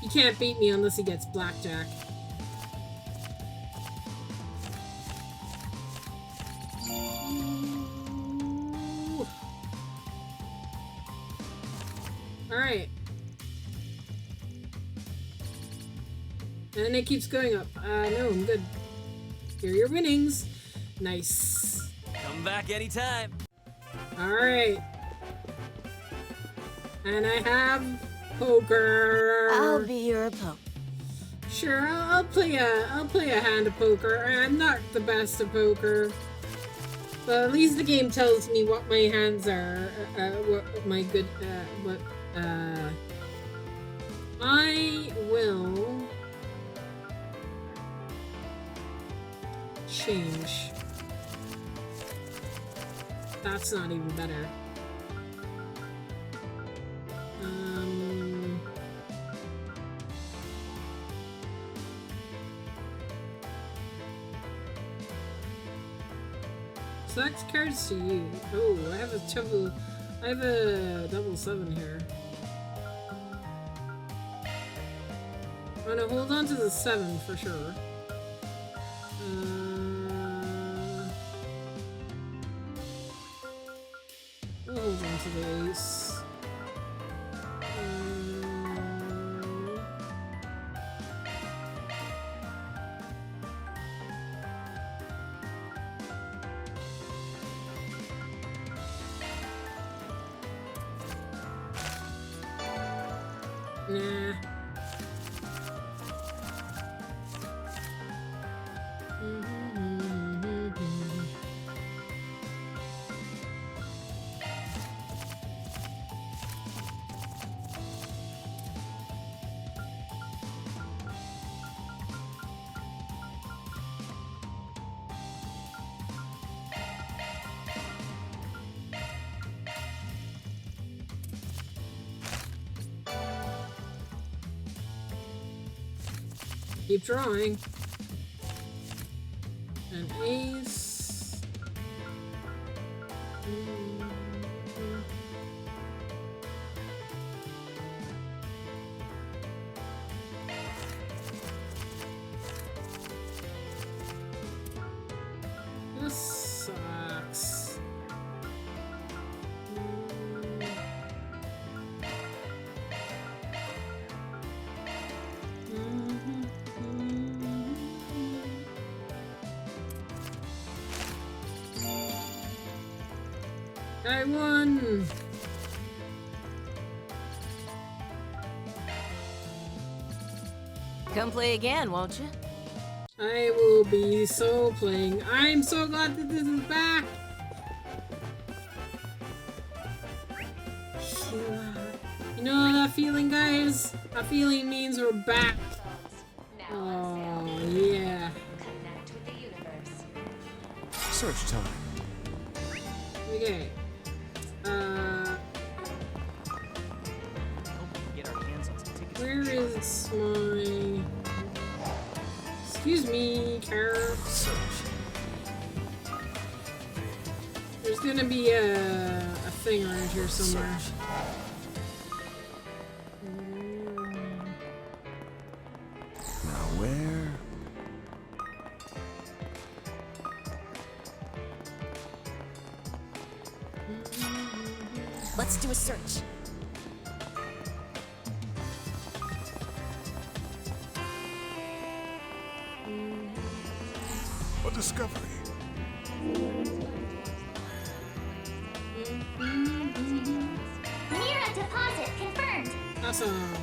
He can't beat me unless he gets blackjack. Alright. And it keeps going up. No, I'm good. Here are your winnings. Nice. Come back anytime. Alright. And I have poker. I'll be your opponent. Sure, I'll play a hand of poker. I'm not the best at poker, but at least the game tells me what my hands are. What my good. I will change. That's not even better. Select cards to you. Oh, I have a double 7 here. I'm gonna hold on to the 7 for sure. We'll hold on to the ace. Nah. Keep drawing. An ace. This sucks. I won! Come play again, won't you? I will be so playing. I'm so glad that this is back! You know that feeling, guys? That feeling means we're back. Oh, yeah. Search time. Okay. Where is my... Excuse me, Carol. There's gonna be a thing around here somewhere. Now where? Let's do a search. A discovery. Mira deposit confirmed. Awesome.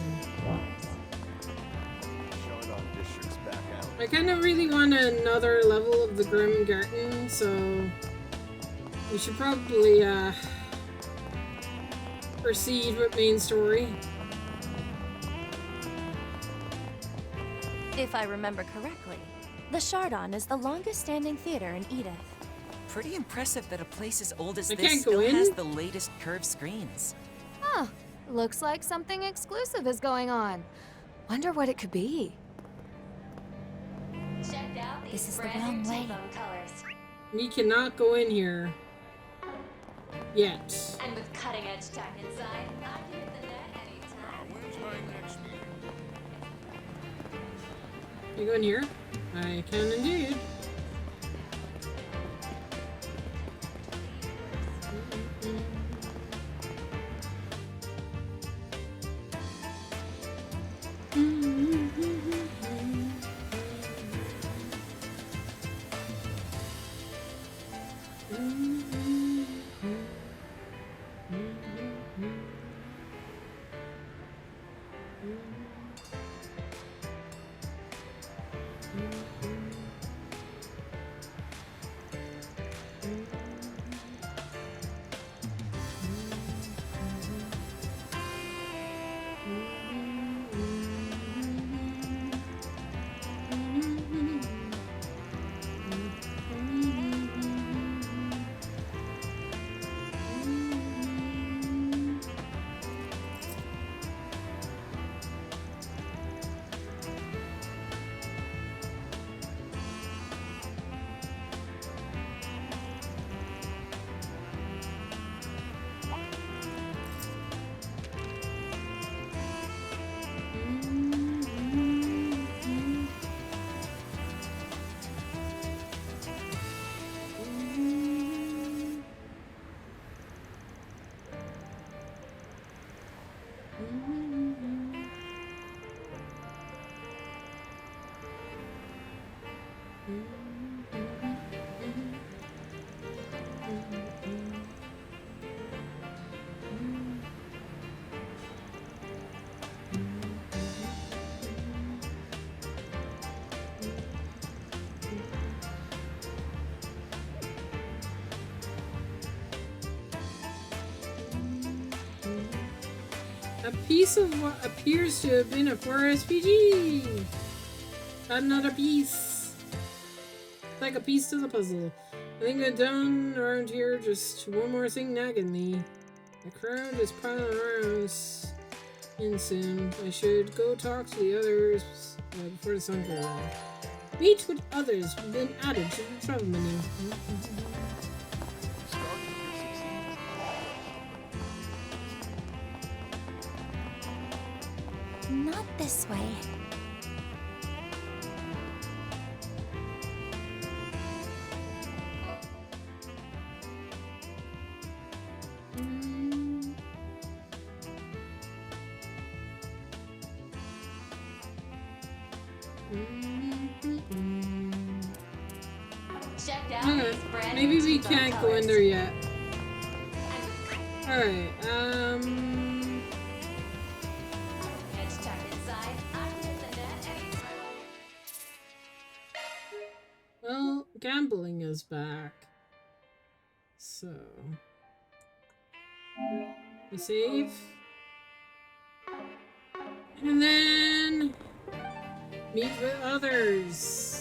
I kind of really want another level of the Grim Garden, so we should probably proceed with main story. If I remember correctly, the Chardon is the longest-standing theater in Edith. Pretty impressive that a place as old as I this can't go still in? has the latest curved screens. Huh. Looks like something exclusive is going on. Wonder what it could be. This is the wrong way. We cannot go in here yet. And with cutting edge tech inside, I can hit the net anytime. You go in here? I can indeed. A piece of what appears to have been a 4SPG! Another piece! Like a piece to the puzzle. I think I'm done around here, just one more thing nagging me. The crowd is piling around in soon. I should go talk to the others before the sun goes down. Meet with others who've been added to the travel menu. Not this way. Okay, maybe we can't go in there yet. Alright, well, gambling is back. So... we save. And then... meet with others.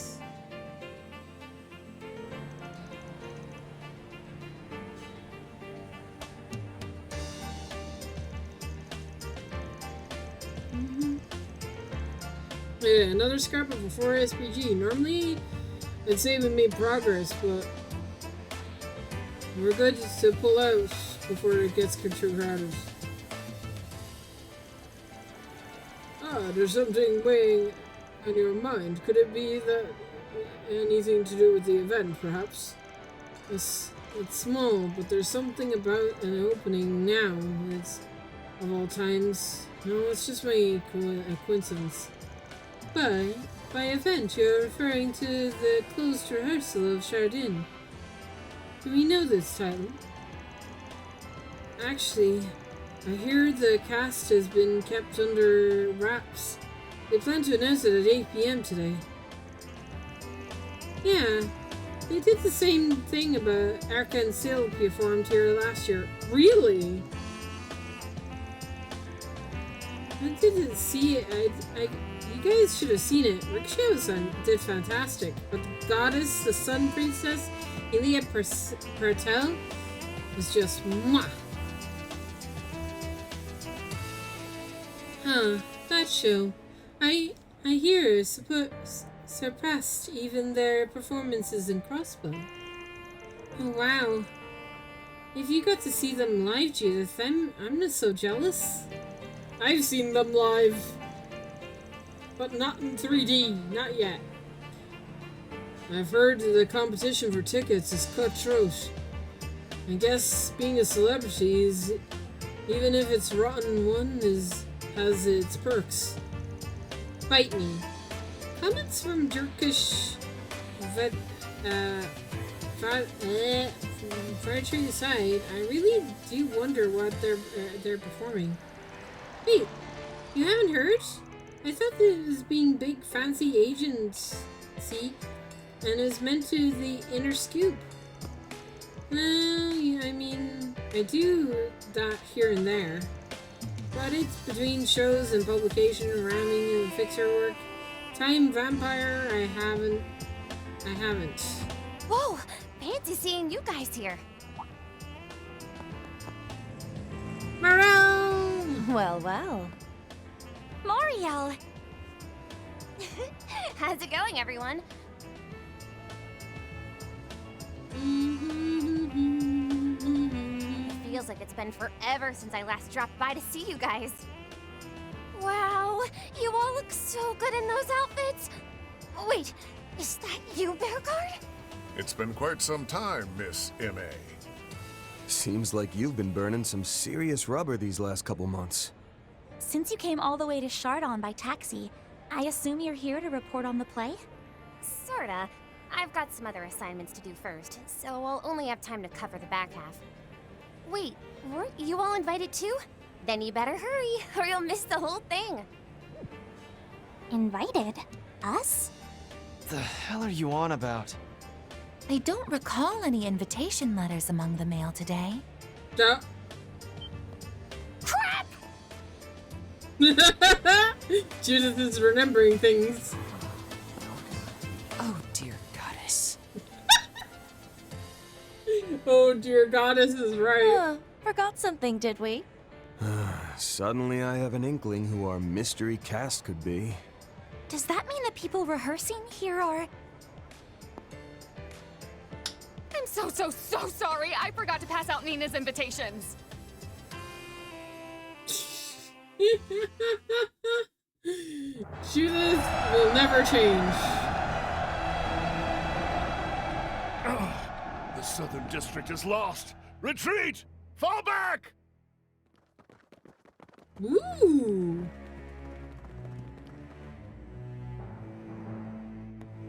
Yeah, another scrap of a 4SPG. Normally, I'd say we made progress, but we're good to pull out before it gets too crowded. Ah, there's something weighing on your mind. Could it be that anything to do with the event, perhaps? It's small, but there's something about an opening now. It's of all times. No, it's just my coincidence. By event, you're referring to the closed rehearsal of Chardin. Do we know this title? Actually, I hear the cast has been kept under wraps. They plan to announce it at 8 PM today. Yeah, they did the same thing about Arca and Sil performed here last year. Really? I didn't see it. You guys should have seen it. Ricochet did fantastic, but the goddess, the Sun Princess, Elia Pertel, was just mwah. Huh, that show. I hear surpassed even their performances in Crossbow. Oh wow. If you got to see them live, Judith, I'm not so jealous. I've seen them live. But not in 3D, not yet. I've heard the competition for tickets is cutthroat. I guess being a celebrity is, even if it's rotten one, has its perks. Bite me. Comments from Turkish Fratry aside, I really do wonder what they're performing. Wait, you haven't heard? I thought it was being big fancy agents, see? And it was meant to the inner scoop. Well, yeah, I mean, I do that here and there. But it's between shows and publication, ramming and fixer work. Time Vampire, I haven't. Whoa, fancy seeing you guys here. Morel! Well, well. Moriel! How's it going, everyone? It feels like it's been forever since I last dropped by to see you guys. Wow, you all look so good in those outfits. Wait, is that you, Bearguard? It's been quite some time, Miss M.A. Seems like you've been burning some serious rubber these last couple months. Since you came all the way to Chardon by taxi, I assume you're here to report on the play? Sorta. I've got some other assignments to do first, so I'll only have time to cover the back half. Wait, weren't you all invited too? Then you better hurry, or you'll miss the whole thing. Invited? Us? The hell are you on about? I don't recall any invitation letters among the mail today. Duh. Crap! Judith is remembering things. Oh, dear goddess. Oh, dear goddess is right. Forgot something, did we? Suddenly I have an inkling who our mystery cast could be. Does that mean the people rehearsing here are... I'm so sorry. I forgot to pass out Nina's invitations. Judith will never change. The Southern District is lost. Retreat! Fall back! Ooh.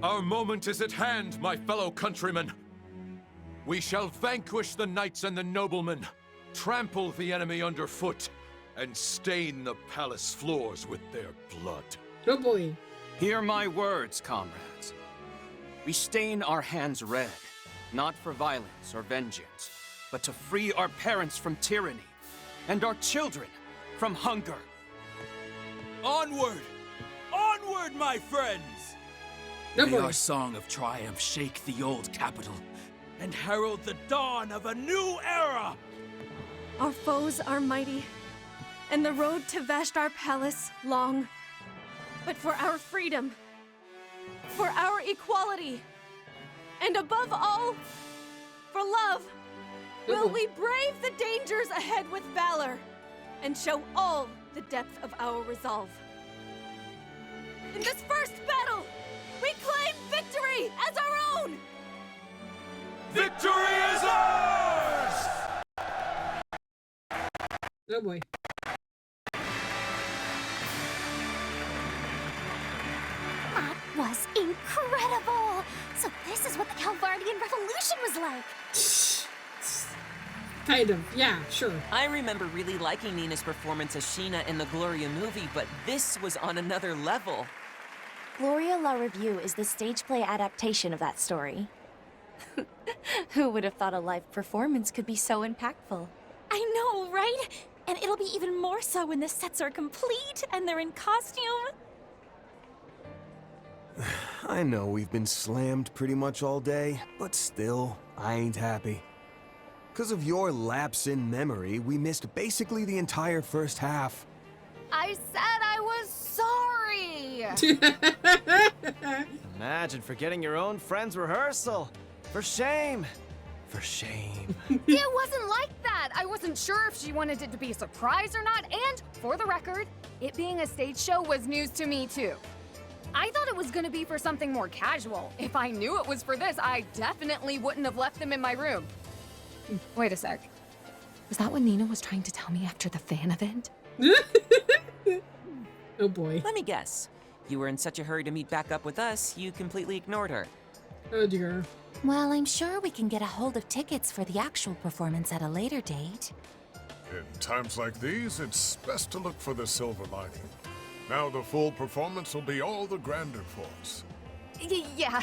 Our moment is at hand, my fellow countrymen. We shall vanquish the knights and the noblemen, trample the enemy underfoot, and stain the palace floors with their blood. Oh boy. Hear my words, comrades. We stain our hands red, not for violence or vengeance, but to free our parents from tyranny, and our children from hunger. Onward! Onward, my friends! May our song of triumph shake the old capital and herald the dawn of a new era! Our foes are mighty, and the road to Vashtar Palace long. But for our freedom, for our equality, and above all, for love, will we brave the dangers ahead with valor and show all the depth of our resolve. In this first battle, we claim victory as our own! Victory is ours! Oh boy. That was incredible! So this is what the Calvardian Revolution was like! Kind of, yeah, sure. I remember really liking Nina's performance as Sheena in the Gloria movie, but this was on another level. Gloria La Revue is the stage play adaptation of that story. Who would have thought a live performance could be so impactful? I know, right? And it'll be even more so when the sets are complete and they're in costume. I know we've been slammed pretty much all day, but still, I ain't happy. 'Cause of your lapse in memory, we missed basically the entire first half. I said I was sorry! Imagine forgetting your own friend's rehearsal. For shame. For shame. It wasn't like that! I wasn't sure if she wanted it to be a surprise or not, and, for the record, it being a stage show was news to me too. I thought it was gonna be for something more casual. If I knew it was for this, I definitely wouldn't have left them in my room. Wait a sec. Was that what Nina was trying to tell me after the fan event? Oh boy. Let me guess. You were in such a hurry to meet back up with us, you completely ignored her. Oh dear. Well, I'm sure we can get a hold of tickets for the actual performance at a later date. In times like these, it's best to look for the silver lining. Now the full performance will be all the grander for us. Yeah,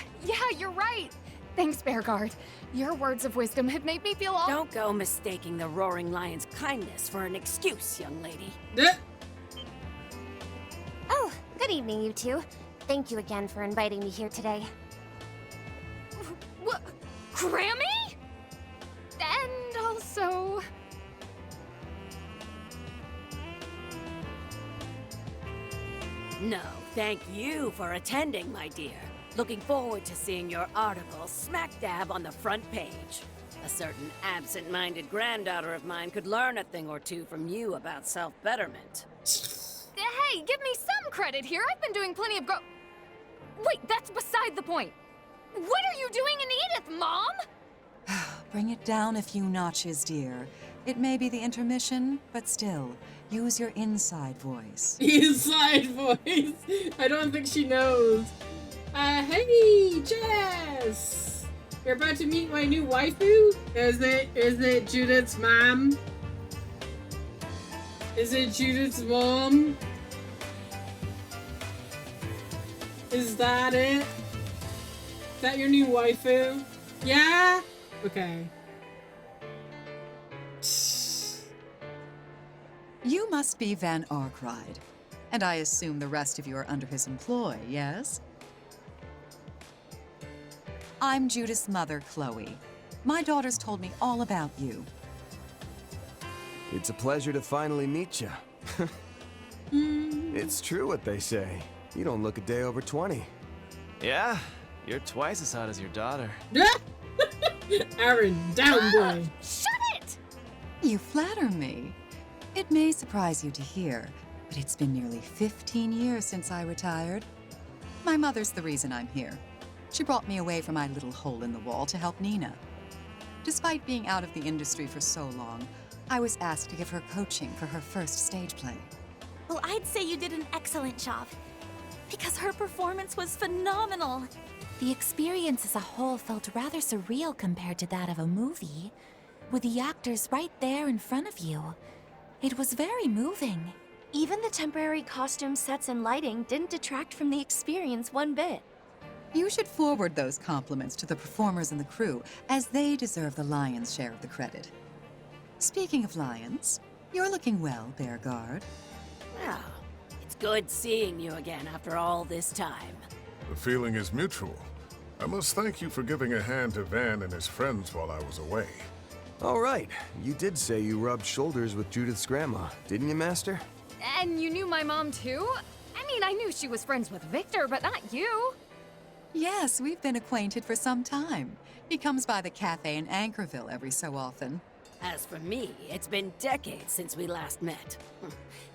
you're right. Thanks, Bearguard. Your words of wisdom have made me feel all— Don't go mistaking the Roaring Lion's kindness for an excuse, young lady. Oh, good evening, you two. Thank you again for inviting me here today. What? Grammy? And also— No, thank you for attending, my dear. Looking forward to seeing your article smack dab on the front page. A certain absent-minded granddaughter of mine could learn a thing or two from you about self-betterment. Hey, give me some credit here. I've been doing plenty of Wait, that's beside the point. What are you doing in Edith, Mom? Bring it down a few notches, dear. It may be the intermission, but still, use your inside voice. Inside voice? I don't think she knows. Hey, Jazz! You're about to meet my new waifu? Is it Judith's mom? Is it Judith's mom? Is that it? Is that your new waifu? Yeah? Okay. You must be Van Arkride, and I assume the rest of you are under his employ, yes? I'm Judith's mother, Chloe. My daughters told me all about you. It's a pleasure to finally meet you. It's true what they say. You don't look a day over 20. Yeah, you're twice as hot as your daughter. Aaron, down boy. Shut it! You flatter me. It may surprise you to hear, but it's been nearly 15 years since I retired. My mother's the reason I'm here. She brought me away from my little hole in the wall to help Nina. Despite being out of the industry for so long, I was asked to give her coaching for her first stage play. Well, I'd say you did an excellent job. Because her performance was phenomenal. The experience as a whole felt rather surreal compared to that of a movie. With the actors right there in front of you. It was very moving. Even the temporary costume sets and lighting didn't detract from the experience one bit. You should forward those compliments to the performers and the crew, as they deserve the lion's share of the credit. Speaking of lions, you're looking well, Bearguard. Well, it's good seeing you again after all this time. The feeling is mutual. I must thank you for giving a hand to Van and his friends while I was away. All right, you did say you rubbed shoulders with Judith's grandma, didn't you, Master? And you knew my mom too? I mean, I knew she was friends with Victor, but not you. Yes, we've been acquainted for some time. He comes by the cafe in Anchorville every so often. As for me, it's been decades since we last met.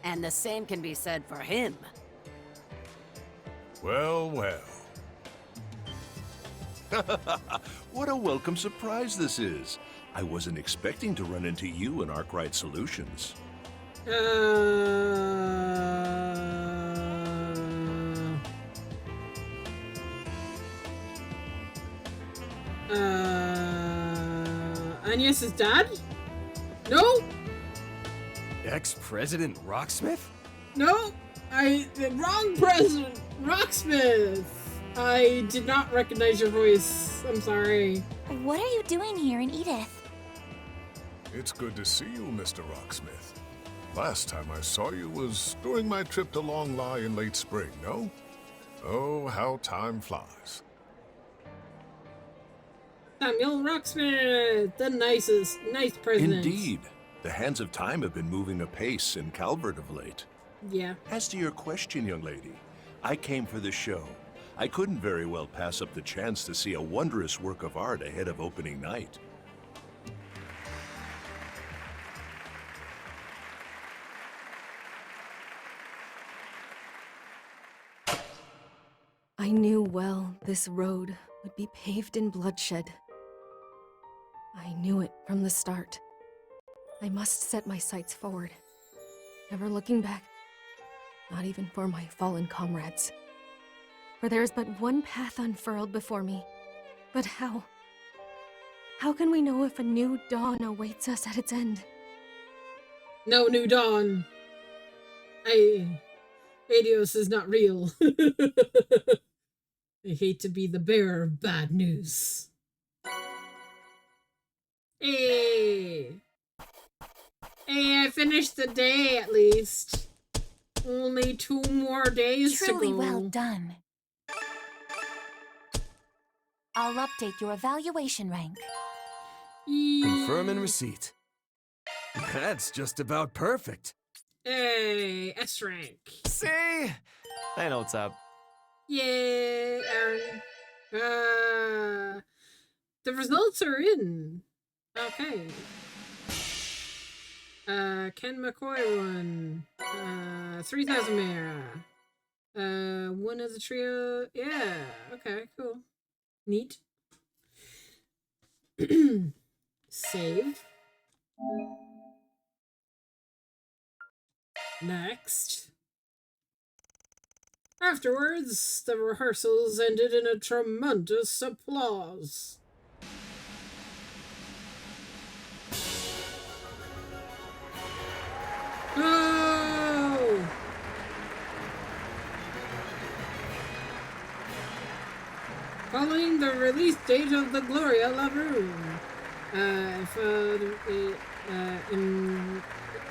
And the same can be said for him. Well, well. What a welcome surprise this is. I wasn't expecting to run into you in Arkwright Solutions. Agnes' dad? No? Ex-President Rocksmith? No, the wrong president, Rocksmith. I did not recognize your voice. I'm sorry. What are you doing here in Edith? It's good to see you, Mr. Rocksmith. Last time I saw you was during my trip to Long Lie in late spring, no? Oh, how time flies. Samuel Rocksmith, the nice president. Indeed. The hands of time have been moving apace in Calvert of late. Yeah. As to your question, young lady, I came for the show. I couldn't very well pass up the chance to see a wondrous work of art ahead of opening night. I knew well this road would be paved in bloodshed. I knew it from the start. I must set my sights forward, never looking back, not even for my fallen comrades. For there is but one path unfurled before me. But how? How can we know if a new dawn awaits us at its end? No new dawn. Adios is not real. I hate to be the bearer of bad news. Hey, I finished the day at least. Only 2 more days to go. Truly well done. I'll update your evaluation rank. Confirm and receipt. That's just about perfect. Hey, S rank. See? I know what's up. Yay, Aaron. The results are in. Okay. Ken McCoy won. 3,000 Mara. One of the trio. Yeah. Okay, cool. Neat. Save. Next. Afterwards, the rehearsals ended in a tremendous applause. Oh! Following the release date of the Gloria Laroon,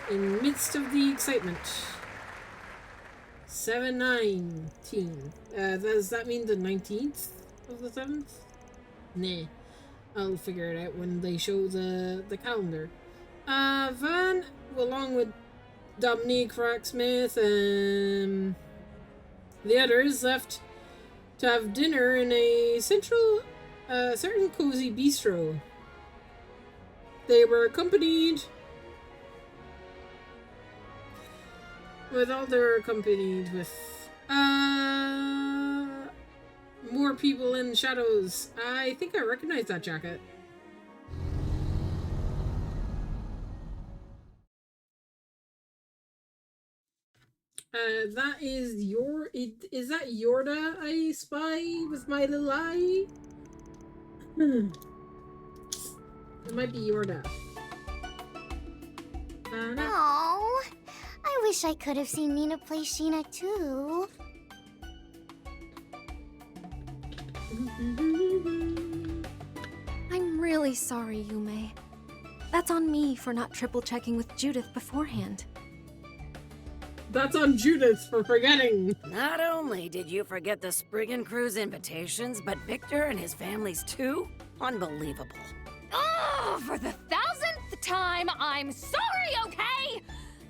in midst of the excitement. 7/19. Does that mean the 19th of the 7th? Nah. I'll figure it out when they show the calendar. Van, along with Dominique Rocksmith and the others, left to have dinner in a certain cozy bistro. They were accompanied with more people in shadows. I think I recognize that jacket. That is is that Yorda I spy with my little eye? It might be Yorda. Oh, I wish I could have seen Nina play Sheena too. I'm really sorry, Yume. That's on me for not triple-checking with Judith beforehand. That's on Judith for forgetting. Not only did you forget the Spriggan crew's invitations, but Victor and his families too? Unbelievable. Oh, for the 1000th time, I'm sorry, okay?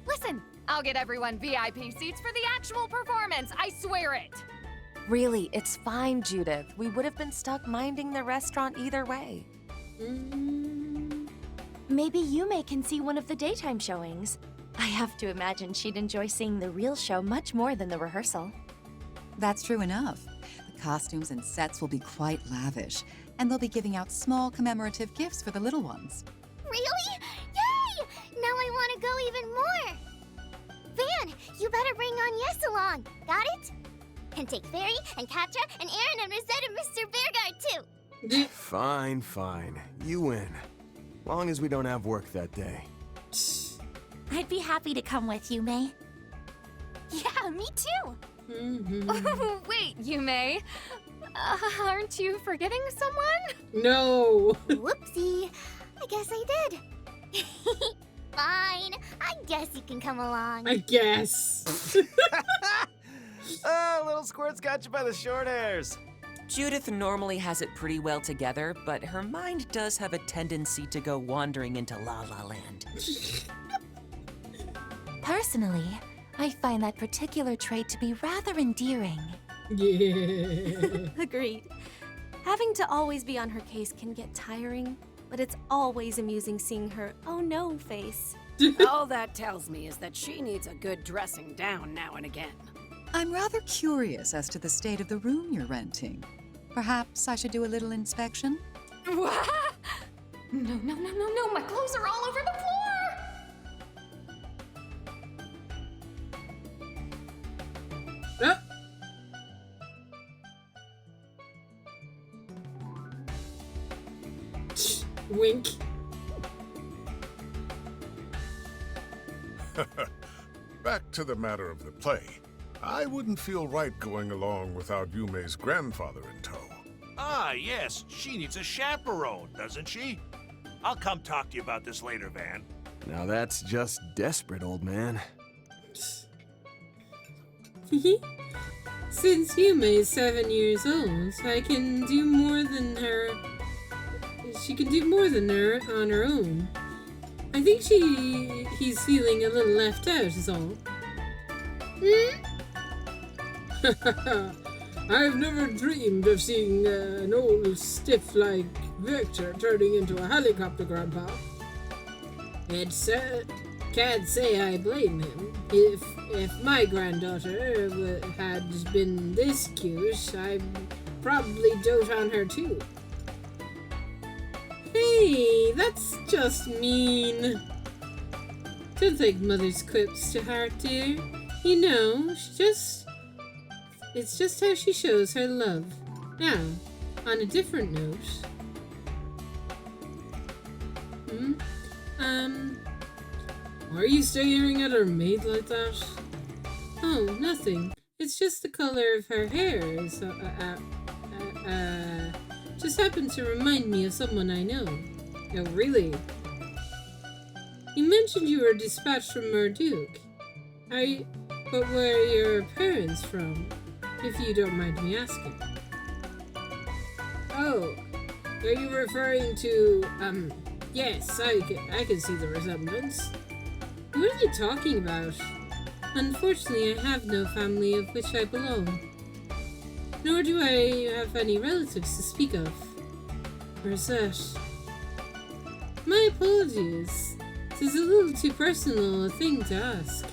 Listen, I'll get everyone VIP seats for the actual performance, I swear it. Really, it's fine, Judith. We would have been stuck minding the restaurant either way. Maybe Yume can see one of the daytime showings. I have to imagine she'd enjoy seeing the real show much more than the rehearsal. That's true enough. The costumes and sets will be quite lavish, and they'll be giving out small commemorative gifts for the little ones. Really? Yay! Now I want to go even more. Van, you better bring on Yes along. Got it? And take Fairy and Katja and Aaron and Rosette and Mr. Bearguard too. Fine, fine. You win. Long as we don't have work that day. I'd be happy to come with you, May. Yeah, me too. Oh, wait, Yume. Aren't you forgetting someone? No. Whoopsie. I guess I did. Fine. I guess you can come along. I guess. Oh, little squirt's got you by the short hairs. Judith normally has it pretty well together, but her mind does have a tendency to go wandering into La La Land. Personally, I find that particular trait to be rather endearing. Yeah. Agreed. Having to always be on her case can get tiring, but it's always amusing seeing her oh no face. All that tells me is that she needs a good dressing down now and again. I'm rather curious as to the state of the room you're renting. Perhaps I should do a little inspection? What? No, my clothes are all over the floor! Wink. Back to the matter of the play. I wouldn't feel right going along without Yume's grandfather in tow. Ah, yes. She needs a chaperone, doesn't she? I'll come talk to you about this later, Van. Now that's just desperate, old man. Since Yume is 7 years old, I can do more than her. She can do more than her on her own. I think he's feeling a little left out is all. I've never dreamed of seeing an old stiff like Victor turning into a helicopter, Grandpa. Can't say I blame him. If my granddaughter had been this cute, I'd probably dote on her too. Hey, that's just mean. Don't take Mother's quips to heart, dear. You know, it's just how she shows her love. Now, on a different note. Why are you staring at her maid like that? Oh, nothing. It's just the color of her hair. So, just happened to remind me of someone I know. Oh, really? You mentioned you were dispatched from Marduk. But where are your parents from? If you don't mind me asking. Oh, are you referring to, yes, I can see the resemblance. What are you talking about? Unfortunately, I have no family of which I belong. Nor do I have any relatives to speak of. Rosette. My apologies. This is a little too personal a thing to ask.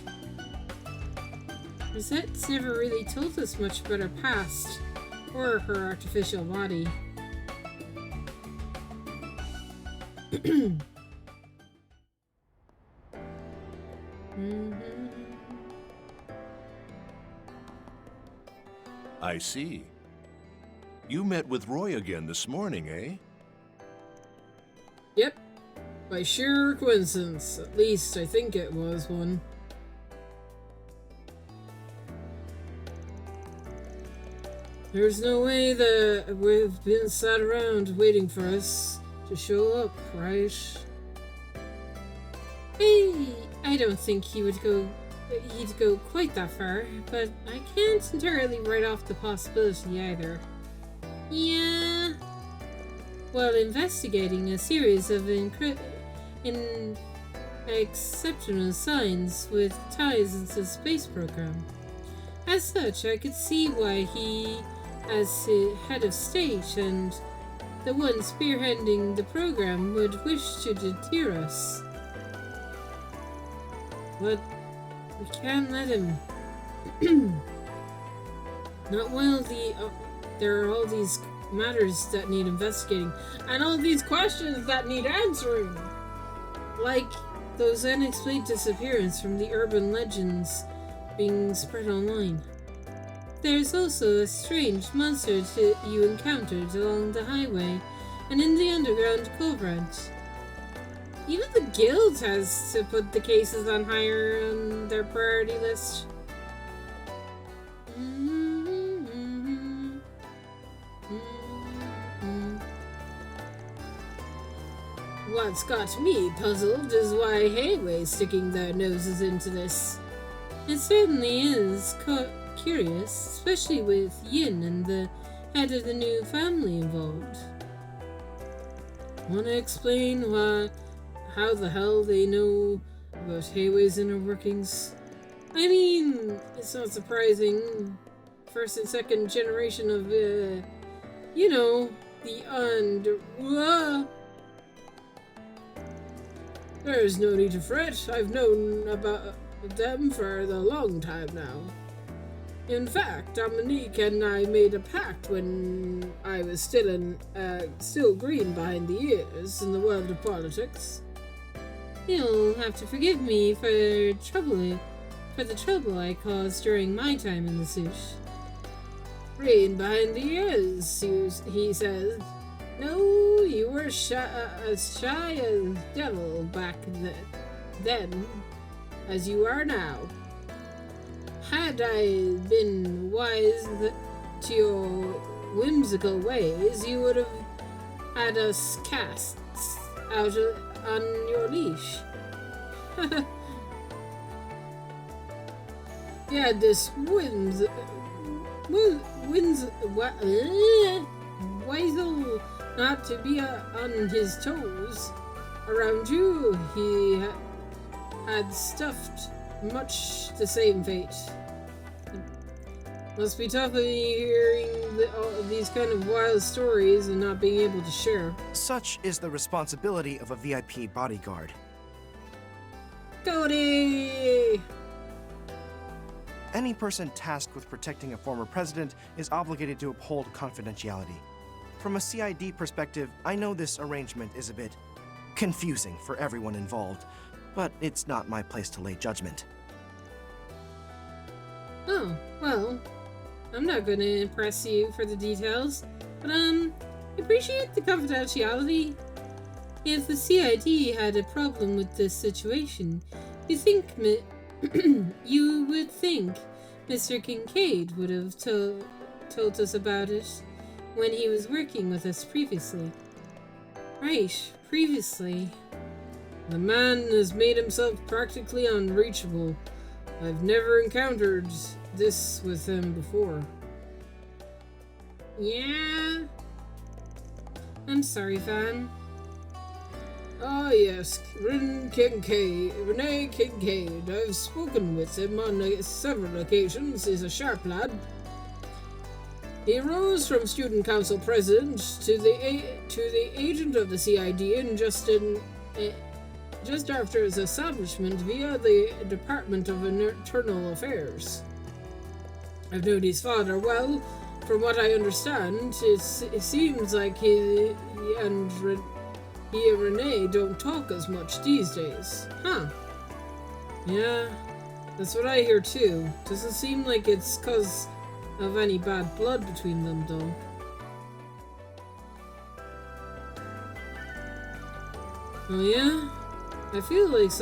Rosette's never really told us much about her past, or her artificial body. I see. You met with Roy again this morning, eh? Yep. By sheer coincidence. At least I think it was one. There's no way that we've been sat around waiting for us to show up, right? I don't think he'd go quite that far, but I can't entirely write off the possibility either. Yeah. While investigating a series of exceptional signs with ties into the space program. As such, I could see why he, as head of state and the one spearheading the program, would wish to deter us. But we can't let him. Not while there are all these matters that need investigating, and all these questions that need answering. Like those unexplained disappearances from the urban legends being spread online. There's also a strange monster you encountered along the highway and in the underground covert. Even the guild has to put the cases on higher on their priority list. What's got me puzzled is why Hayway's sticking their noses into this. It certainly is curious, especially with Yin and the head of the new family involved. Wanna explain how the hell they know about Hayway's inner workings? I mean, it's not surprising. First and second generation of, the There's no need to fret. I've known about them for a long time now. In fact, Dominique and I made a pact when I was still green behind the ears in the world of politics. You'll have to forgive me for the trouble I caused during my time in the suit. Green behind the ears, he says. No, you were as shy as devil back then as you are now. Had I been wise to your whimsical ways, you would have had us cast out on your leash. Yeah, this Weasel not to be on his toes around you. He had stuffed much the same fate. Must be tough hearing these kind of wild stories and not being able to share. Such is the responsibility of a VIP bodyguard. Cody! Any person tasked with protecting a former president is obligated to uphold confidentiality. From a CID perspective, I know this arrangement is a bit confusing for everyone involved, but it's not my place to lay judgment. Oh, well, I'm not going to impress you for the details, but I appreciate the confidentiality. If the CID had a problem with this situation, You would think Mr. Kincaid would have told us about it when he was working with us previously. Right, previously. The man has made himself practically unreachable. I've never encountered this with him before. Yeah? I'm sorry, Van. Ah, yes, Renee Kincaid. I've spoken with him on several occasions. He's a sharp lad. He rose from student council president to the agent of the CID and just after his establishment via the Department of Internal Affairs. I've known his father well. From what I understand, it seems like he and Renee don't talk as much these days. Huh. Yeah, that's what I hear too. Doesn't seem like it's 'cause of any bad blood between them, though. Oh yeah? I feel like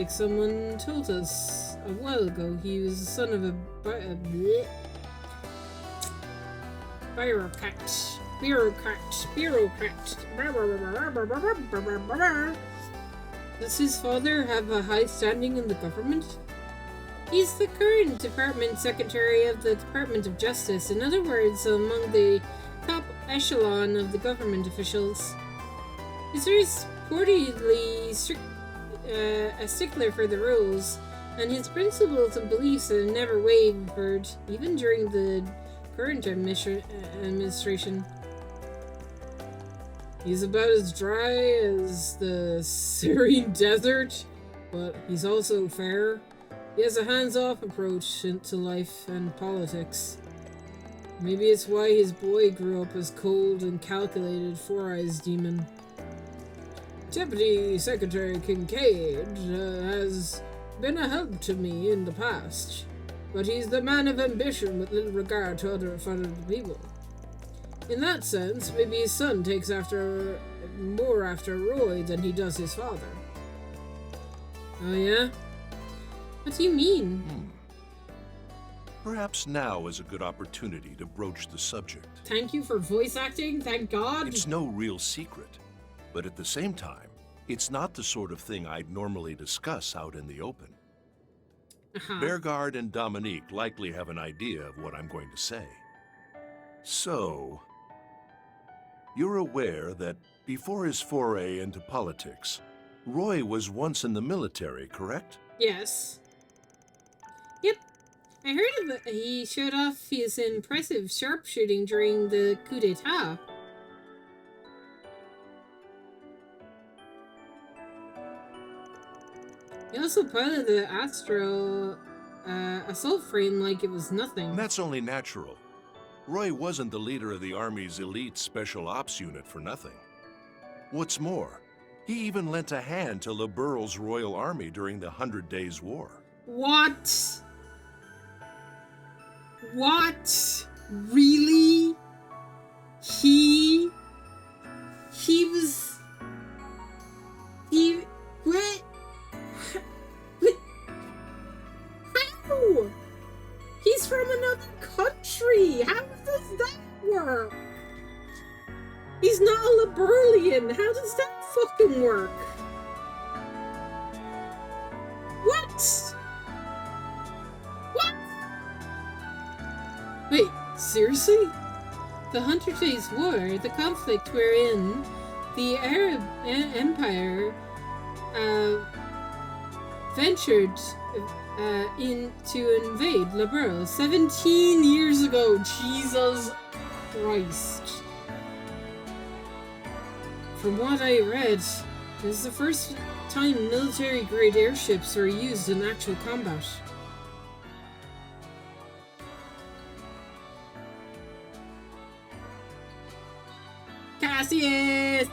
someone told us a while ago he was the son of a bureaucrat. Does his father have a high standing in the government? He's the current department secretary of the Department of Justice. In other words, among the top echelon of the government officials. He's reportedly a stickler for the rules, and his principles and beliefs have never wavered, even during the current administration. He's about as dry as the Syrian desert, but he's also fair. He has a hands-off approach to life and politics. Maybe it's why his boy grew up as cold and calculated Four-Eyes Demon. Deputy Secretary Kincaid has been a help to me in the past, but he's the man of ambition with little regard to other people. In that sense, maybe his son takes more after Roy than he does his father. Oh yeah? What do you mean? Perhaps now is a good opportunity to broach the subject. Thank you for voice acting, thank God. It's no real secret, but at the same time, it's not the sort of thing I'd normally discuss out in the open. Bearguard and Dominique likely have an idea of what I'm going to say. So, you're aware that before his foray into politics, Roy was once in the military, correct? Yes. Yep. I heard of it. He showed off his impressive sharpshooting during the coup d'etat. He also piloted the Astro assault frame like it was nothing. That's only natural. Roy wasn't the leader of the Army's elite special ops unit for nothing. What's more, he even lent a hand to Le Burle's Royal Army during the 100 Days War. What? What? Really? He was... What? How? He's from another country. How does that work? He's not a Liberlian. How does that fucking work? What? What? Wait, seriously? The 100 Days War, the conflict wherein the Arab Empire ventured in to invade Le Burle 17 years ago. Jesus Christ. From what I read, this is the first time military-grade airships are used in actual combat. Cassius!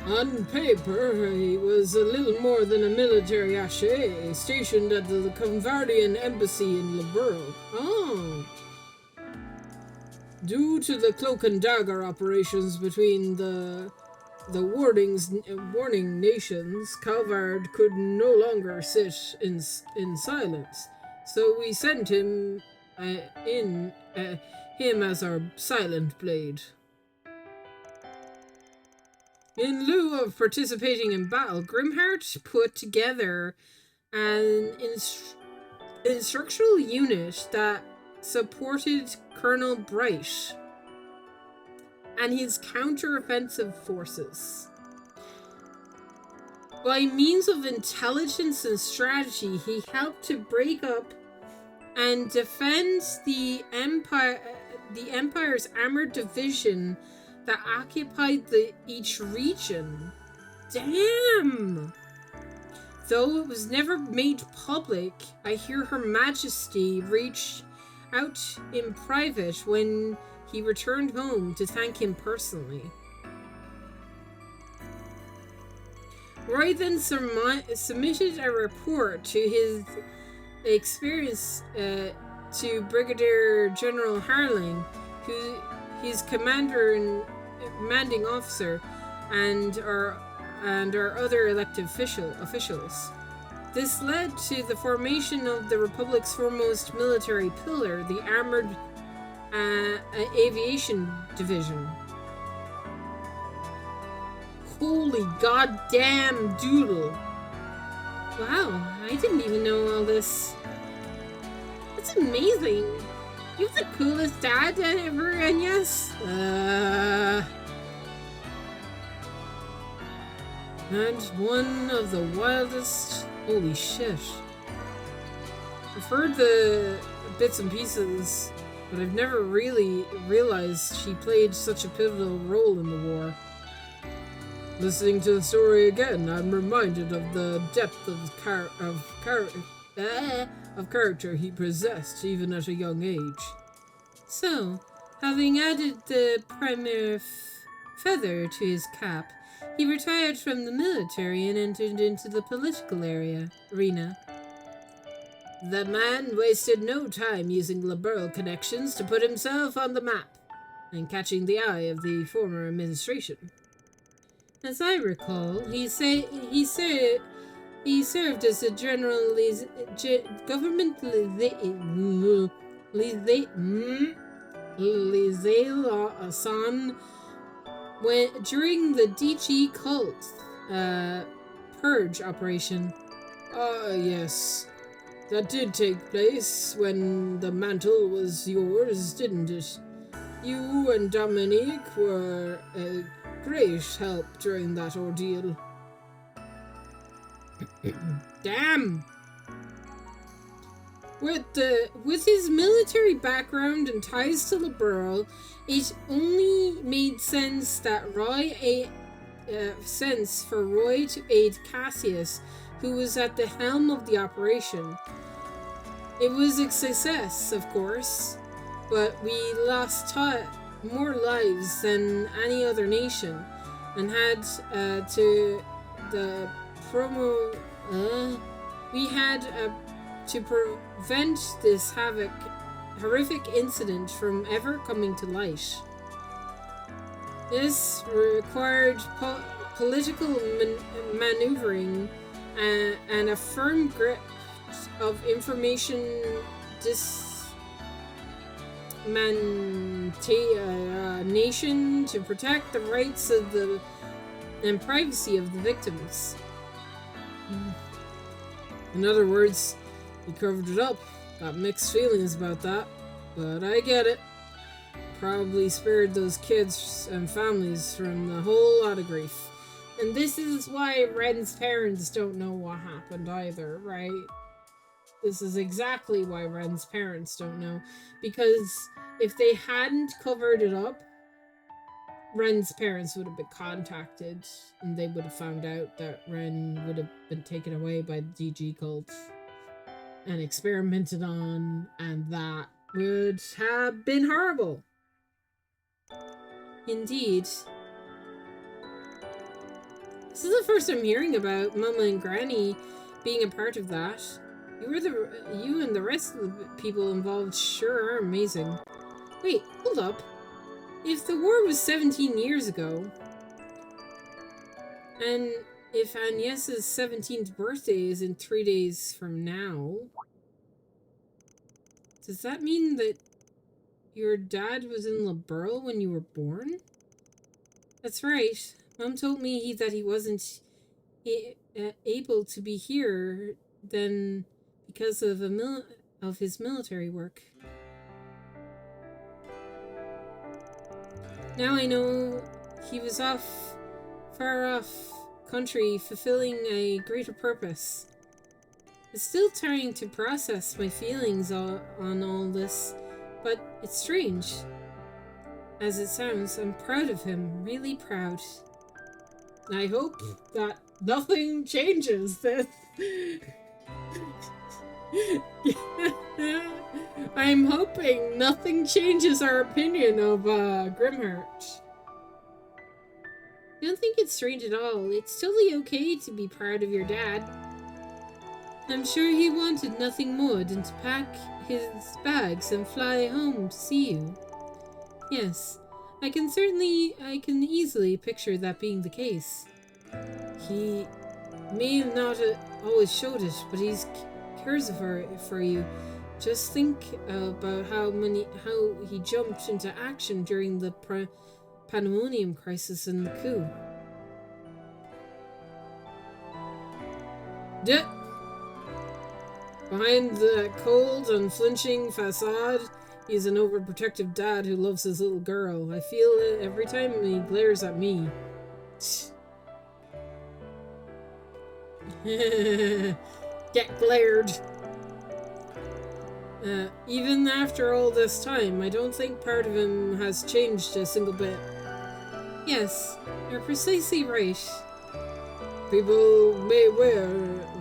On paper, he was a little more than a military attaché stationed at the Convardian embassy in Le Burle. Oh. Due to the cloak and dagger operations between the the warning nations, Calvard could no longer sit in silence. So we sent him him as our silent blade. In lieu of participating in battle, Grimheart put together an instructional unit that supported Colonel Bright and his counter-offensive forces. By means of intelligence and strategy, he helped to break up and defend the Empire's armored division that occupied each region. Damn! Though it was never made public, I hear Her Majesty reached out in private when he returned home to thank him personally. Roy then submitted a report to his experience to Brigadier General Harling, who his commanding officer, and our other elected officials. This led to the formation of the Republic's foremost military pillar, the Armored Aviation Division. Holy goddamn doodle! Wow, I didn't even know all this. That's amazing. You're the coolest dad ever, and yes. And one of the wildest. Holy shit. I've heard the bits and pieces, but I've never really realized she played such a pivotal role in the war. Listening to the story again, I'm reminded of the depth of character he possessed even at a young age. So, having added the premier feather to his cap, he retired from the military and entered into the political arena. The man wasted no time using liberal connections to put himself on the map and catching the eye of the former administration. As I recall, he served as a general government liaison during the DG cult purge operation. Ah, yes. That did take place when the mantle was yours, didn't it? You and Dominique were a great help during that ordeal. Damn! With his military background and ties to Liberal, it only made sense for Roy to aid Cassius, who was at the helm of the operation. It was a success, of course, but we lost more lives than any other nation, and had to prevent this horrific incident from ever coming to light. This required political maneuvering and a firm grip of information dissemination to protect the rights of and privacy of the victims. In other words, he covered it up. Got mixed feelings about that, but I get it. Probably spared those kids and families from a whole lot of grief. And this is why Ren's parents don't know what happened either, right? This is exactly why Ren's parents don't know. Because if they hadn't covered it up, Ren's parents would have been contacted and they would have found out that Ren would have been taken away by the DG cult and experimented on, and that would have been horrible. Indeed. This is the first I'm hearing about Mama and Granny being a part of that. You and the rest of the people involved sure are amazing. Wait, hold up. If the war was 17 years ago, And if Agnes's 17th birthday is in 3 days from now, does that mean that your dad was in Liberl when you were born? That's right. Mom told me that he wasn't able to be here then because of his military work. Now I know he was far off country, fulfilling a greater purpose. It's still trying to process my feelings on all this, but it's strange. As it sounds, I'm proud of him, really proud. I hope that nothing changes this. I'm hoping nothing changes our opinion of Grimheart. I don't think it's strange at all. It's totally okay to be proud of your dad. I'm sure he wanted nothing more than to pack his bags and fly home to see you. Yes, I can easily picture that being the case. He may not have always showed it, but he cares for you. Just think about how he jumped into action during the Pandemonium crisis and the coup. Behind the cold, unflinching facade, he's an overprotective dad who loves his little girl. I feel it every time he glares at me. Get glared. Even after all this time, I don't think part of him has changed a single bit. Yes, you're precisely right. People may wear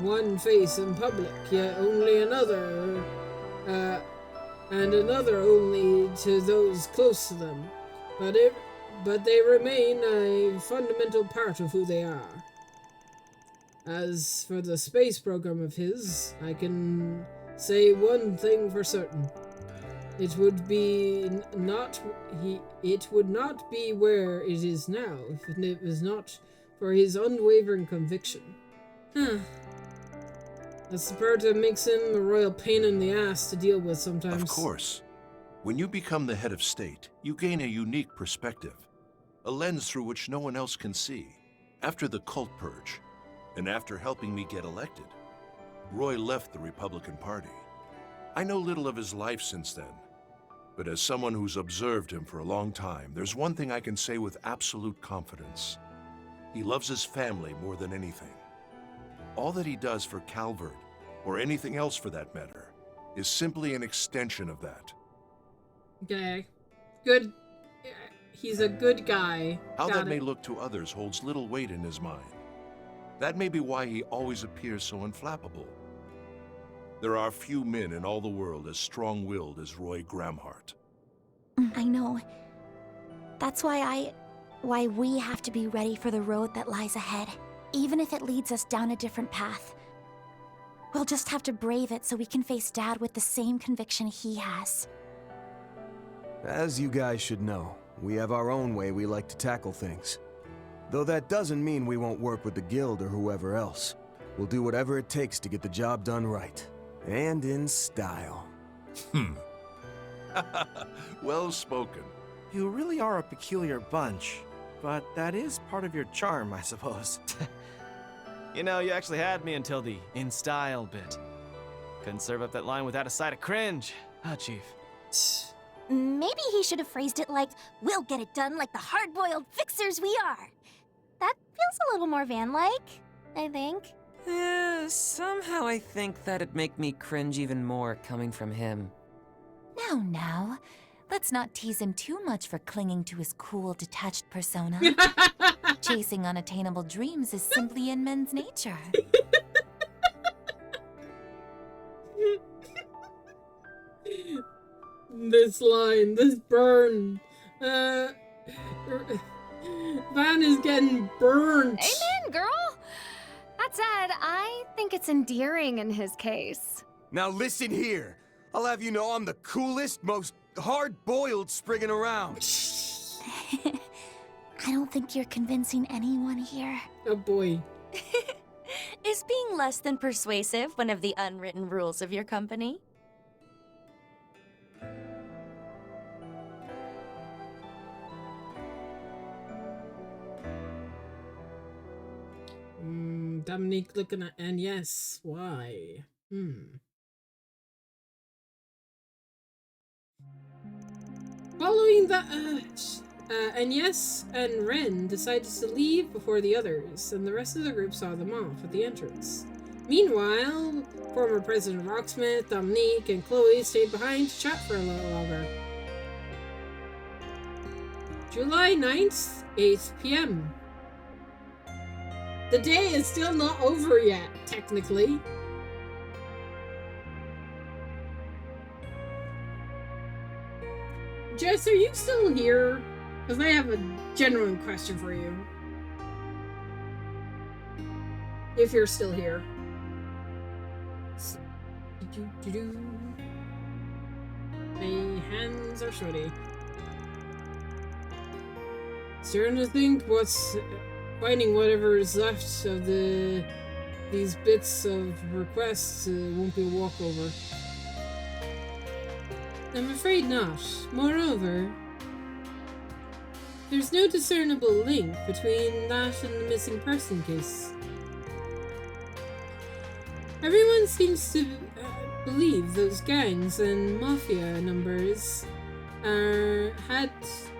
one face in public, yet only another, and another only to those close to them. But they remain a fundamental part of who they are. As for the space program of his, I can say one thing for certain. It would not be where it is now if it was not for his unwavering conviction. That's the part that makes him a royal pain in the ass to deal with sometimes. Of course. When you become the head of state, you gain a unique perspective, a lens through which no one else can see. After the cult purge, and after helping me get elected, Roy left the Republican Party. I know little of his life since then, but as someone who's observed him for a long time, there's one thing I can say with absolute confidence. He loves his family more than anything. All that he does for Calvert, or anything else for that matter, is simply an extension of that. Okay. Good. He's a good guy. How that may look to others holds little weight in his mind. That may be why he always appears so unflappable. There are few men in all the world as strong-willed as Roy Gramhart. I know. That's why we have to be ready for the road that lies ahead, even if it leads us down a different path. We'll just have to brave it so we can face Dad with the same conviction he has. As you guys should know, we have our own way we like to tackle things. Though that doesn't mean we won't work with the Guild or whoever else. We'll do whatever it takes to get the job done right. And in style. Well spoken. You really are a peculiar bunch, but that is part of your charm, I suppose. You know, you actually had me until the in style bit. Couldn't serve up that line without a side of cringe. Ah, Chief. Maybe he should have phrased it like, we'll get it done like the hard-boiled fixers we are. That feels a little more Van-like, I think. Somehow I think that'd make me cringe even more coming from him. Now. Let's not tease him too much for clinging to his cool, detached persona. Chasing unattainable dreams is simply in men's nature. This line, this burn. Van is getting burnt. Amen, girl! That said, I think it's endearing in his case. Now listen here. I'll have you know I'm the coolest, most hard-boiled Spriggan around. I don't think you're convincing anyone here. Oh boy. Is being less than persuasive one of the unwritten rules of your company? Dominique looking at, and yes, why? Following that, Agnes and Ren decided to leave before the others, and the rest of the group saw them off at the entrance. Meanwhile, former President Rocksmith, Dominique, and Chloe stayed behind to chat for a little longer. July 9th, 8 p.m. The day is still not over yet, technically. Jess, are you still here? Because I have a genuine question for you. If you're still here. My hands are sweaty. Starting to think what's finding whatever is left of these bits of requests won't be a walkover. I'm afraid not. Moreover, there's no discernible link between that and the missing person case. Everyone seems to believe those gangs and mafia numbers had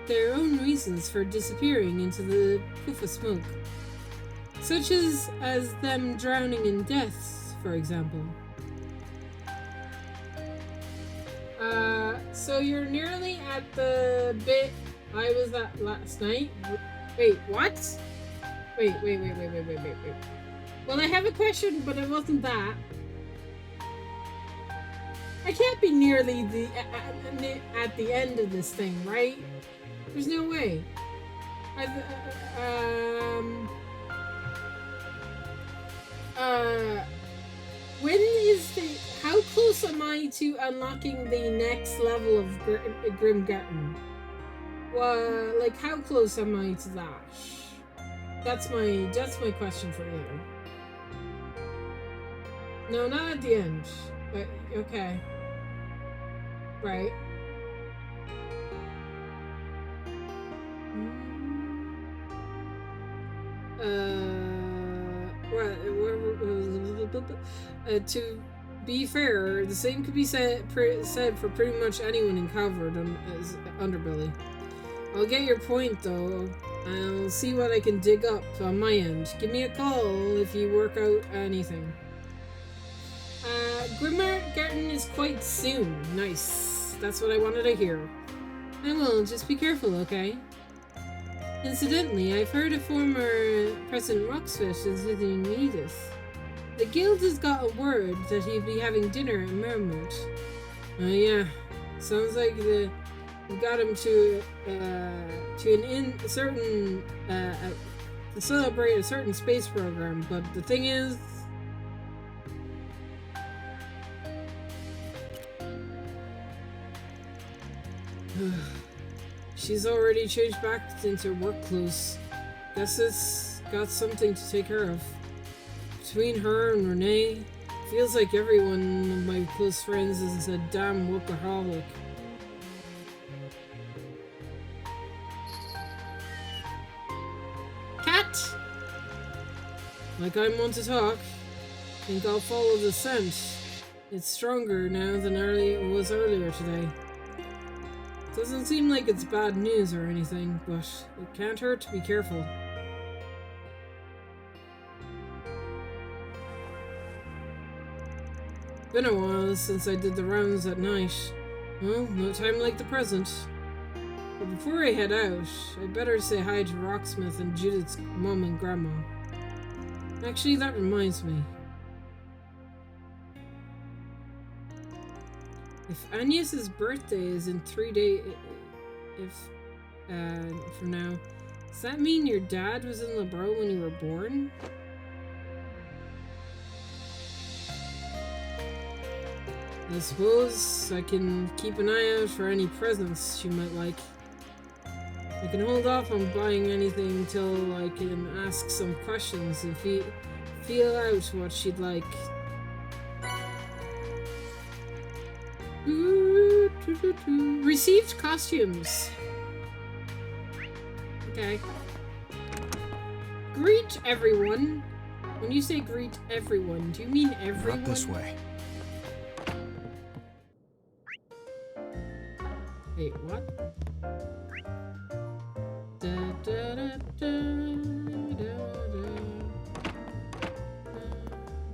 their own reasons for disappearing into the poof of smoke. Such as them drowning in death, for example. So you're nearly at the bit I was at last night. Wait, what? Wait. Well, I have a question, but it wasn't that. I can't be nearly at the end of this thing, right? There's no way. When is how close am I to unlocking the next level of Grimgarten? Like, how close am I to that? That's my question for you. No, not at the end. But, okay. Right. To be fair, the same could be said for pretty much anyone in Calvard as Underbelly. I'll get your point, though. I'll see what I can dig up on my end. Give me a call if you work out anything. Grimgarten is quite soon. Nice. That's what I wanted to hear. I will. Just be careful, okay? Incidentally, I've heard a former President Rocksmith is visiting Edith. The guild has got a word that he'd be having dinner at Mermut. Yeah. Sounds like you got him to celebrate a certain space program, but the thing is, she's already changed back into work clothes. Guess it's got something to take care of. Between her and Renee, feels like every one of my close friends is a damn workaholic. Cat! Like I'm one to talk. Think I'll follow the scent. It's stronger now than it was earlier today. Doesn't seem like it's bad news or anything, but it can't hurt to be careful. Been a while since I did the rounds at night. Well, no time like the present. But before I head out, I'd better say hi to Rocksmith and Judith's mom and grandma. Actually, that reminds me. If Agnes's birthday is in 3 days, from now, does that mean your dad was in LeBron when you were born? I suppose I can keep an eye out for any presents she might like. I can hold off on buying anything until I can ask some questions and feel out what she'd like. Received costumes. Okay. Greet everyone. When you say greet everyone, do you mean everyone? Not this way. Wait, what?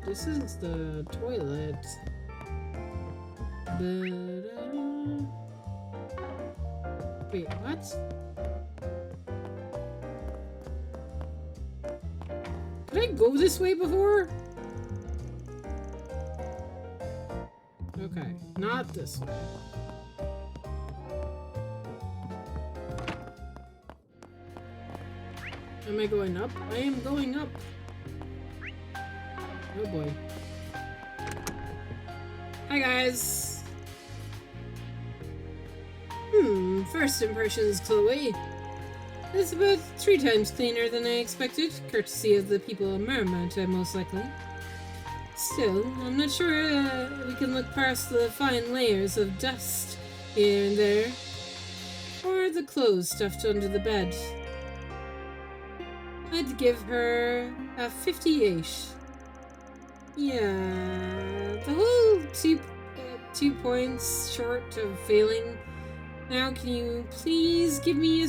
This is the toilet. Wait, what? Did I go this way before? Okay, not this way. Am I going up? I am going up. Oh boy. Hi guys. First impressions, Chloe. It's about 3 times cleaner than I expected, courtesy of the people of Mermount, most likely. Still, I'm not sure we can look past the fine layers of dust here and there, or the clothes stuffed under the bed. I'd give her a 58. Yeah, the whole 2 points short of failing. Now, can you please give me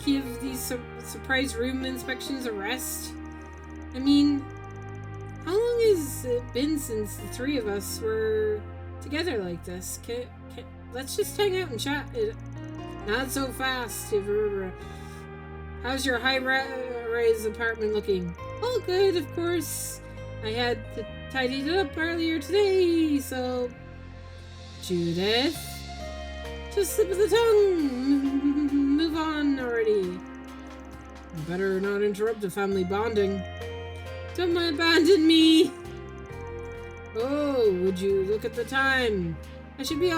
give these surprise room inspections a rest? I mean, how long has it been since the 3 of us were together like this? Let's just hang out and chat. Not so fast. How's your high-rise apartment looking? All good, of course. I had tidied it up earlier today, so... Judith? Just slip of the tongue! Move on already. Better not interrupt the family bonding. Don't abandon me! Oh, would you look at the time? I should be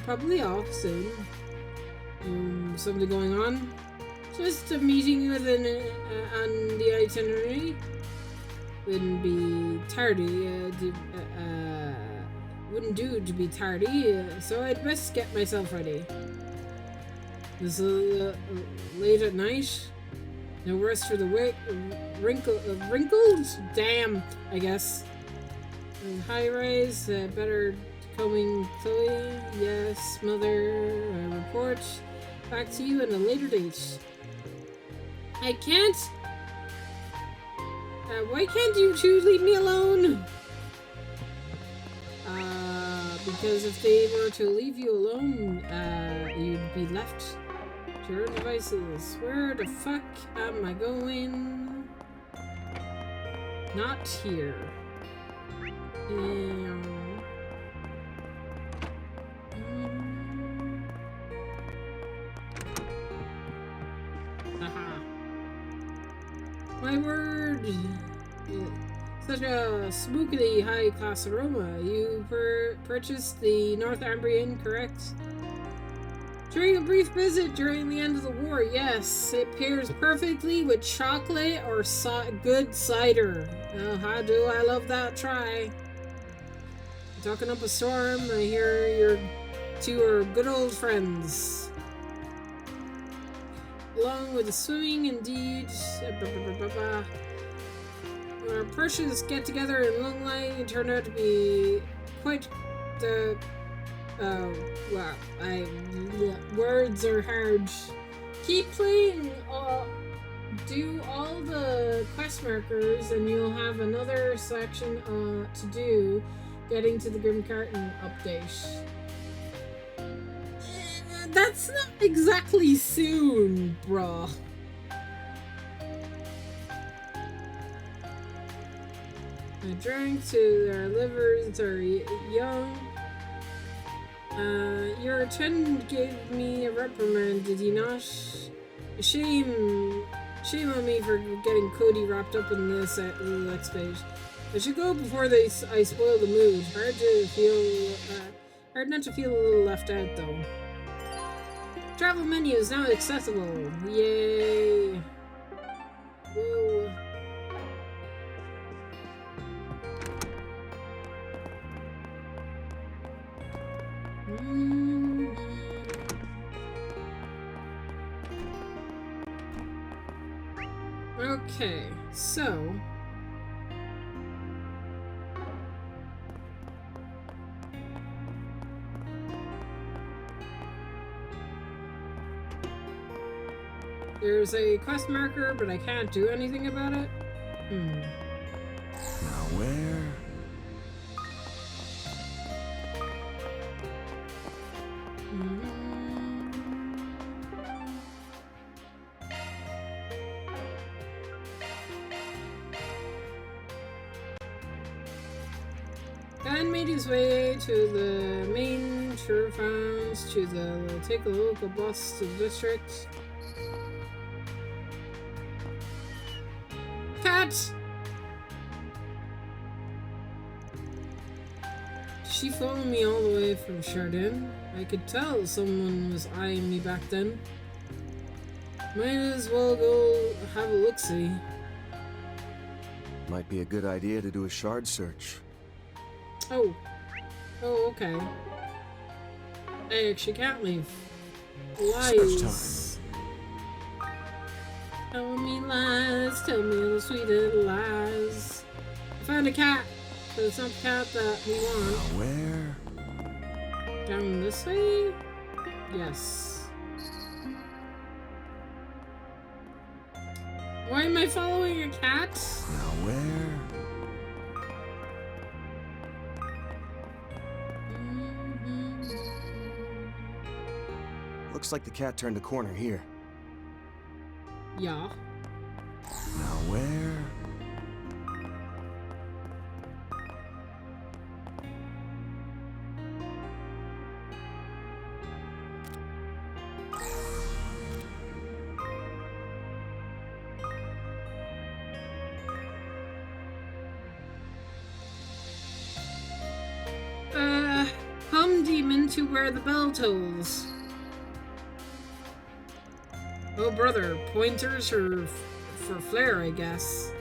probably off soon. Something going on? Just a meeting with on the itinerary. Wouldn't be tardy. Wouldn't do to be tardy, so I'd best get myself ready. This is late at night. No rest for the wrinkled? Damn, I guess. High rise, better combing Chloe. Yes, mother. Report back to you at a later date. I can't. Why can't you two leave me alone? Because if they were to leave you alone, you'd be left to your own devices. Where the fuck am I going? Not here. Aha. My word. Such a spookily high-class aroma. You purchased the Northumbrian, correct? During a brief visit during the end of the war, yes. It pairs perfectly with chocolate or good cider. Oh, how do I love that try. Talking up a storm, I hear your 2 are good old friends. Along with the swimming, indeed. Our precious get-together in Lunglight turned out to be quite the... wow, words are hard. Keep playing, do all the quest markers, and you'll have another section to do, getting to the Grim Carton update. That's not exactly soon, bruh. I drank to their livers are young. Your attendant gave me a reprimand, did he not? Shame on me for getting Cody wrapped up in this next page. I should go before I spoil the mood. Hard not to feel a little left out, though. Travel menu is now accessible. Yay. Woo. Okay, so there's a quest marker, but I can't do anything about it. Now where? Dan made his way to the main thoroughfares to take a local bus to the district. Cat! She followed me all the way from Chardin. I could tell someone was eyeing me back then. Might as well go have a look-see. Might be a good idea to do a shard search. Oh, okay. I actually can't leave. Lies. Tell me lies, tell me the sweet little lies. I found a cat, but it's not the cat that we want. Where? Down this way? Yes. Why am I following a cat? Now where? Looks like the cat turned a corner here. Yeah. Now where? Hum demon to where the bell tolls. Oh brother, pointers for Flair, I guess.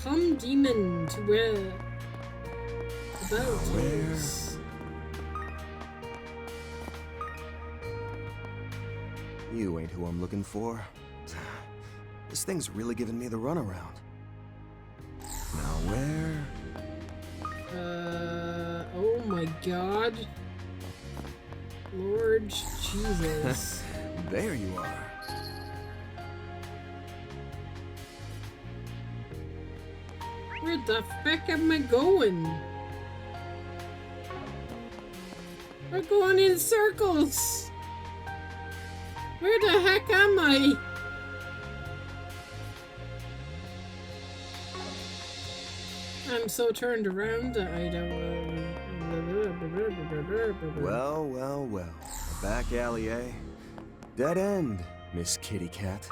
Come demon to where the bell tolls. You ain't who I'm looking for. This thing's really giving me the runaround. Now where? Oh my god. Lord Jesus. There you are. Where the heck am I going? We're going in circles. Where the heck am I? I'm so turned around that I don't. Well, well, well. A back alley, eh? Dead end, Miss Kitty Cat.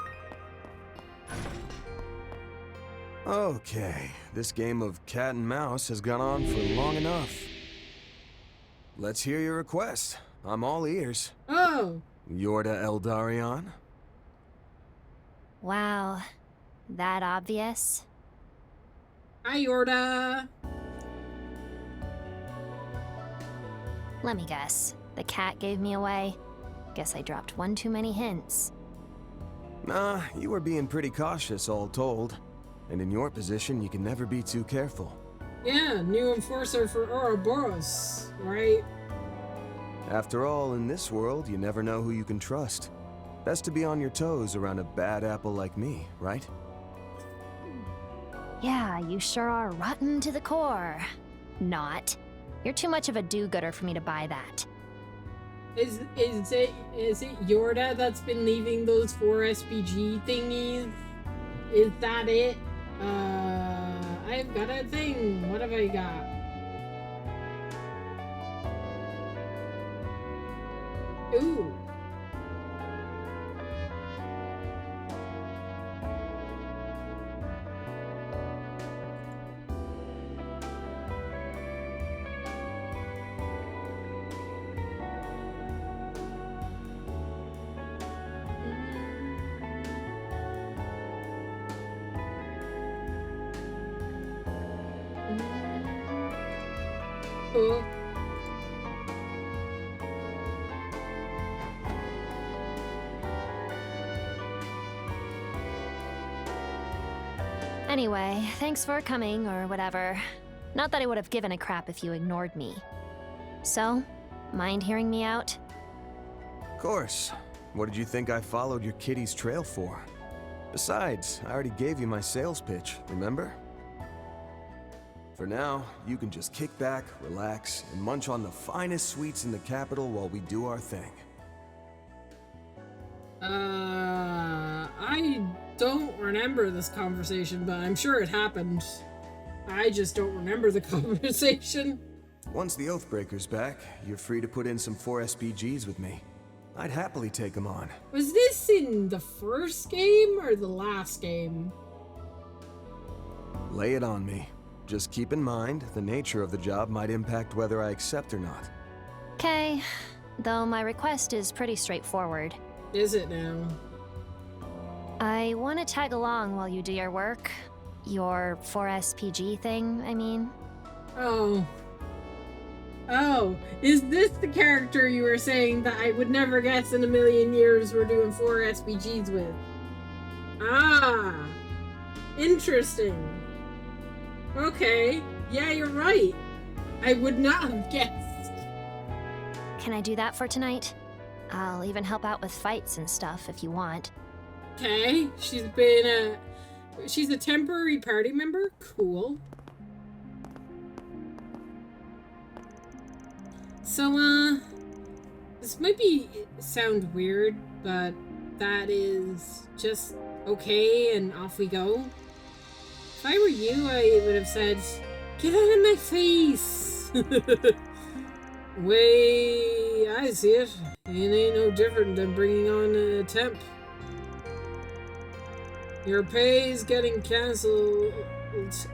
Okay, this game of cat and mouse has gone on for long enough. Let's hear your request. I'm all ears. Oh! Yorda Eldarion? Wow. That obvious? Hi, Yorda! Let me guess. The cat gave me away. Guess I dropped one too many hints. Nah, you were being pretty cautious, all told. And in your position, you can never be too careful. Yeah, new enforcer for Ouroboros, right? After all, in this world, you never know who you can trust. Best to be on your toes around a bad apple like me, right? Yeah, you sure are rotten to the core. Not. You're too much of a do-gooder for me to buy that. Is it Yorda that's been leaving those 4 SPG thingies? Is that it? I've got a thing. What have I got? Ooh. cool. Anyway, thanks for coming or whatever. Not that I would have given a crap if you ignored me. So, mind hearing me out? Of course. What did you think I followed your kitty's trail for? Besides, I already gave you my sales pitch, remember? For now, you can just kick back, relax, and munch on the finest sweets in the capital while we do our thing. I don't remember this conversation, but I'm sure it happened. I just don't remember the conversation. Once the Oathbreaker's back, you're free to put in some 4 SPGs with me. I'd happily take them on. Was this in the first game or the last game? Lay it on me. Just keep in mind, the nature of the job might impact whether I accept or not. Okay, though my request is pretty straightforward. Is it now? I want to tag along while you do your work. Your 4SPG thing, I mean. Oh. Oh, is this the character you were saying that I would never guess in a million years we're doing 4 SPGs with? Ah, interesting. Okay, yeah, you're right. I would not have guessed. Can I do that for tonight? I'll even help out with fights and stuff if you want. Okay, she's a temporary party member? Cool. So, this might sound weird, but that is just okay and off we go. If I were you, I would have said, get out of my face! Way I see it, it ain't no different than bringing on a temp. Your pay's getting cancelled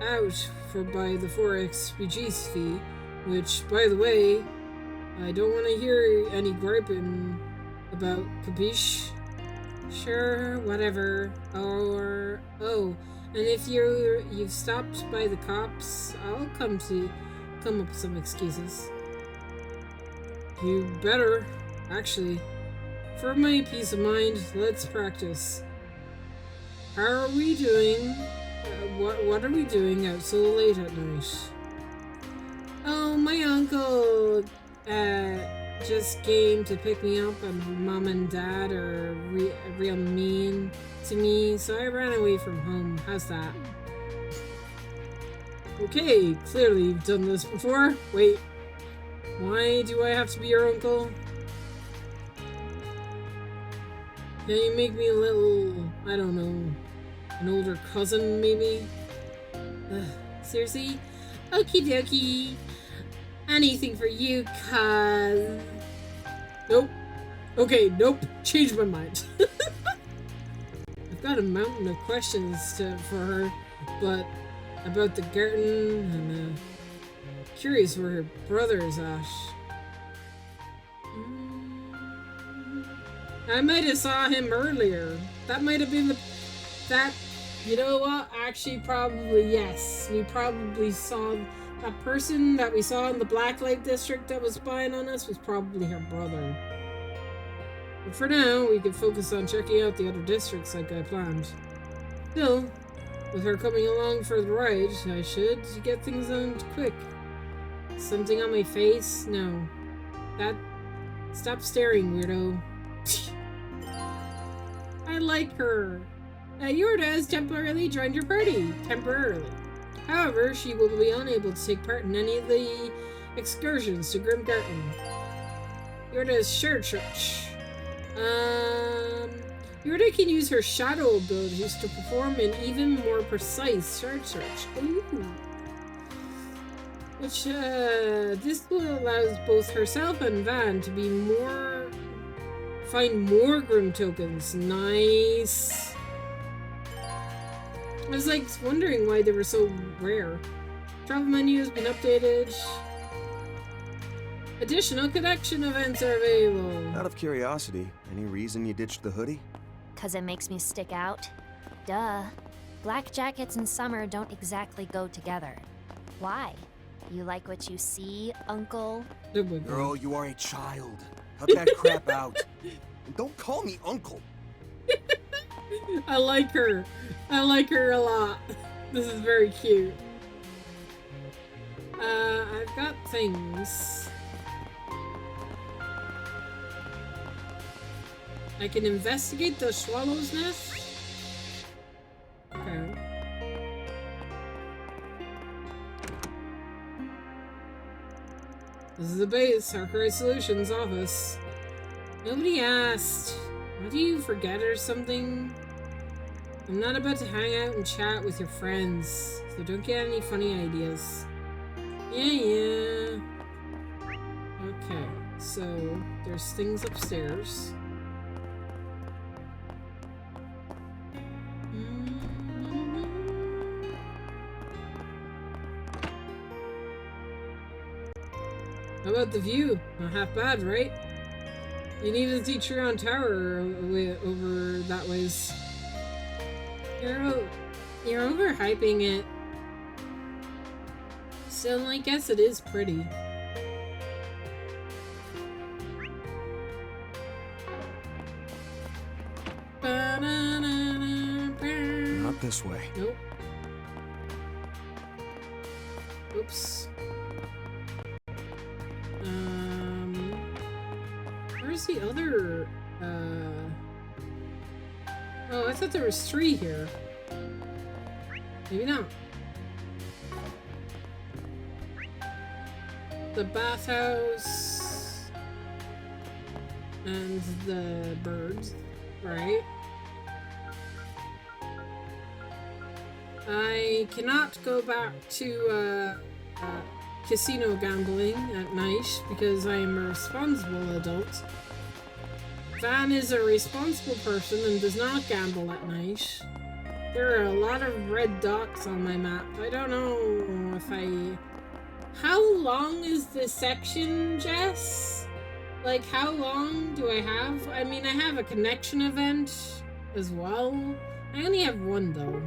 out by the 4 XPG's fee, which, by the way, I don't want to hear any griping about, capiche? Sure, whatever. Or, oh, and if you've stopped by the cops, I'll come up with some excuses. You better, actually. For my peace of mind, let's practice. How are we doing? What are we doing out so late at night? Oh, my uncle just came to pick me up, and Mom and Dad are real mean to me, so I ran away from home. How's that? Okay, clearly you've done this before. Wait, why do I have to be your uncle? Can you make me a little, I don't know, an older cousin, maybe? Seriously? Okie dokie. Anything for you, cuz. Nope. Okay, nope. Changed my mind. I've got a mountain of questions for her, but about the garden and curious where her brother is at. I might have saw him earlier. That might have been you know what? Actually, probably yes. We probably saw that person that we saw in the Blacklight District that was spying on us was probably her brother. But for now, we can focus on checking out the other districts like I planned. Still, with her coming along for the ride, I should get things done quick. Something on my face? No. Stop staring, weirdo. I like her. Yorda has temporarily joined your party. Temporarily. However, she will be unable to take part in any of the excursions to Grimgarten. Yorda's Shard Search. Yorda can use her shadow abilities to perform an even more precise Shard Search. Ooh. Which, this will allow both herself and Van to find more Grim tokens. Nice. I was like wondering why they were so rare. Travel menu has been updated. Additional connection events are available. Out of curiosity, any reason you ditched the hoodie? 'Cause it makes me stick out? Duh. Black jackets and summer don't exactly go together. Why? You like what you see, Uncle? Girl, you are a child. Cut that crap out. And don't call me Uncle. I like her. I like her a lot. This is very cute. I've got things. I can investigate the swallow's nest. Okay. This is the base, our current solutions office. Nobody asked. What, do you forget or something? I'm not about to hang out and chat with your friends, so don't get any funny ideas. Yeah. Okay, so there's things upstairs. How about the view? Not half bad, right? You need to see Trion Tower over that ways. You're overhyping it. Still, I guess it is pretty. Not this way. Nope. Oops. Where's the other, Oh, I thought there was 3 here. Maybe not. The bathhouse and the birds, right? I cannot go back to casino gambling at night because I am a responsible adult. Van is a responsible person and does not gamble at night. There are a lot of red dots on my map. I don't know if I... How long is this section, Jess? Like, how long do I have? I mean, I have a connection event as well. I only have 1, though.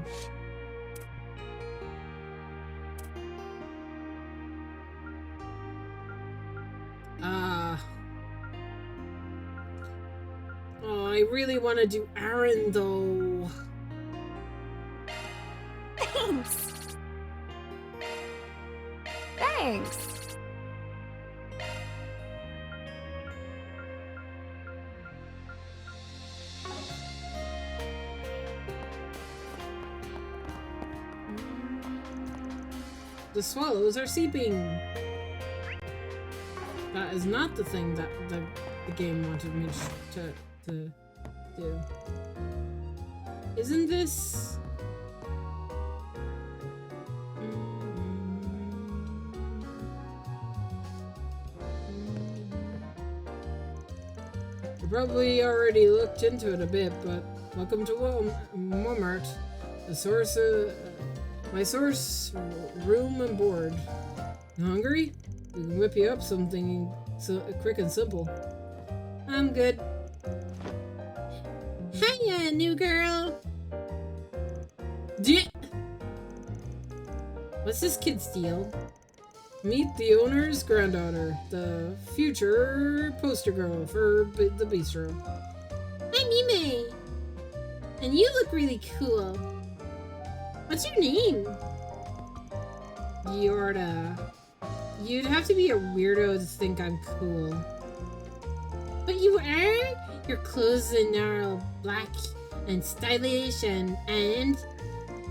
Oh, I really want to do Aaron, though. Thanks. Thanks. The swallows are sleeping. That is not the thing that the game wanted me to do. Isn't this... You probably already looked into it a bit, but welcome to Walmart. The source, my source, room and board. You hungry? We can whip you up something quick and simple. I'm good. Hiya, new girl. What's this kid's deal? Meet the owner's granddaughter, the future poster girl for the bistro. I'm Mime, and you look really cool. What's your name? Yorda. You'd have to be a weirdo to think I'm cool. But you are? Your clothes are all black and stylish and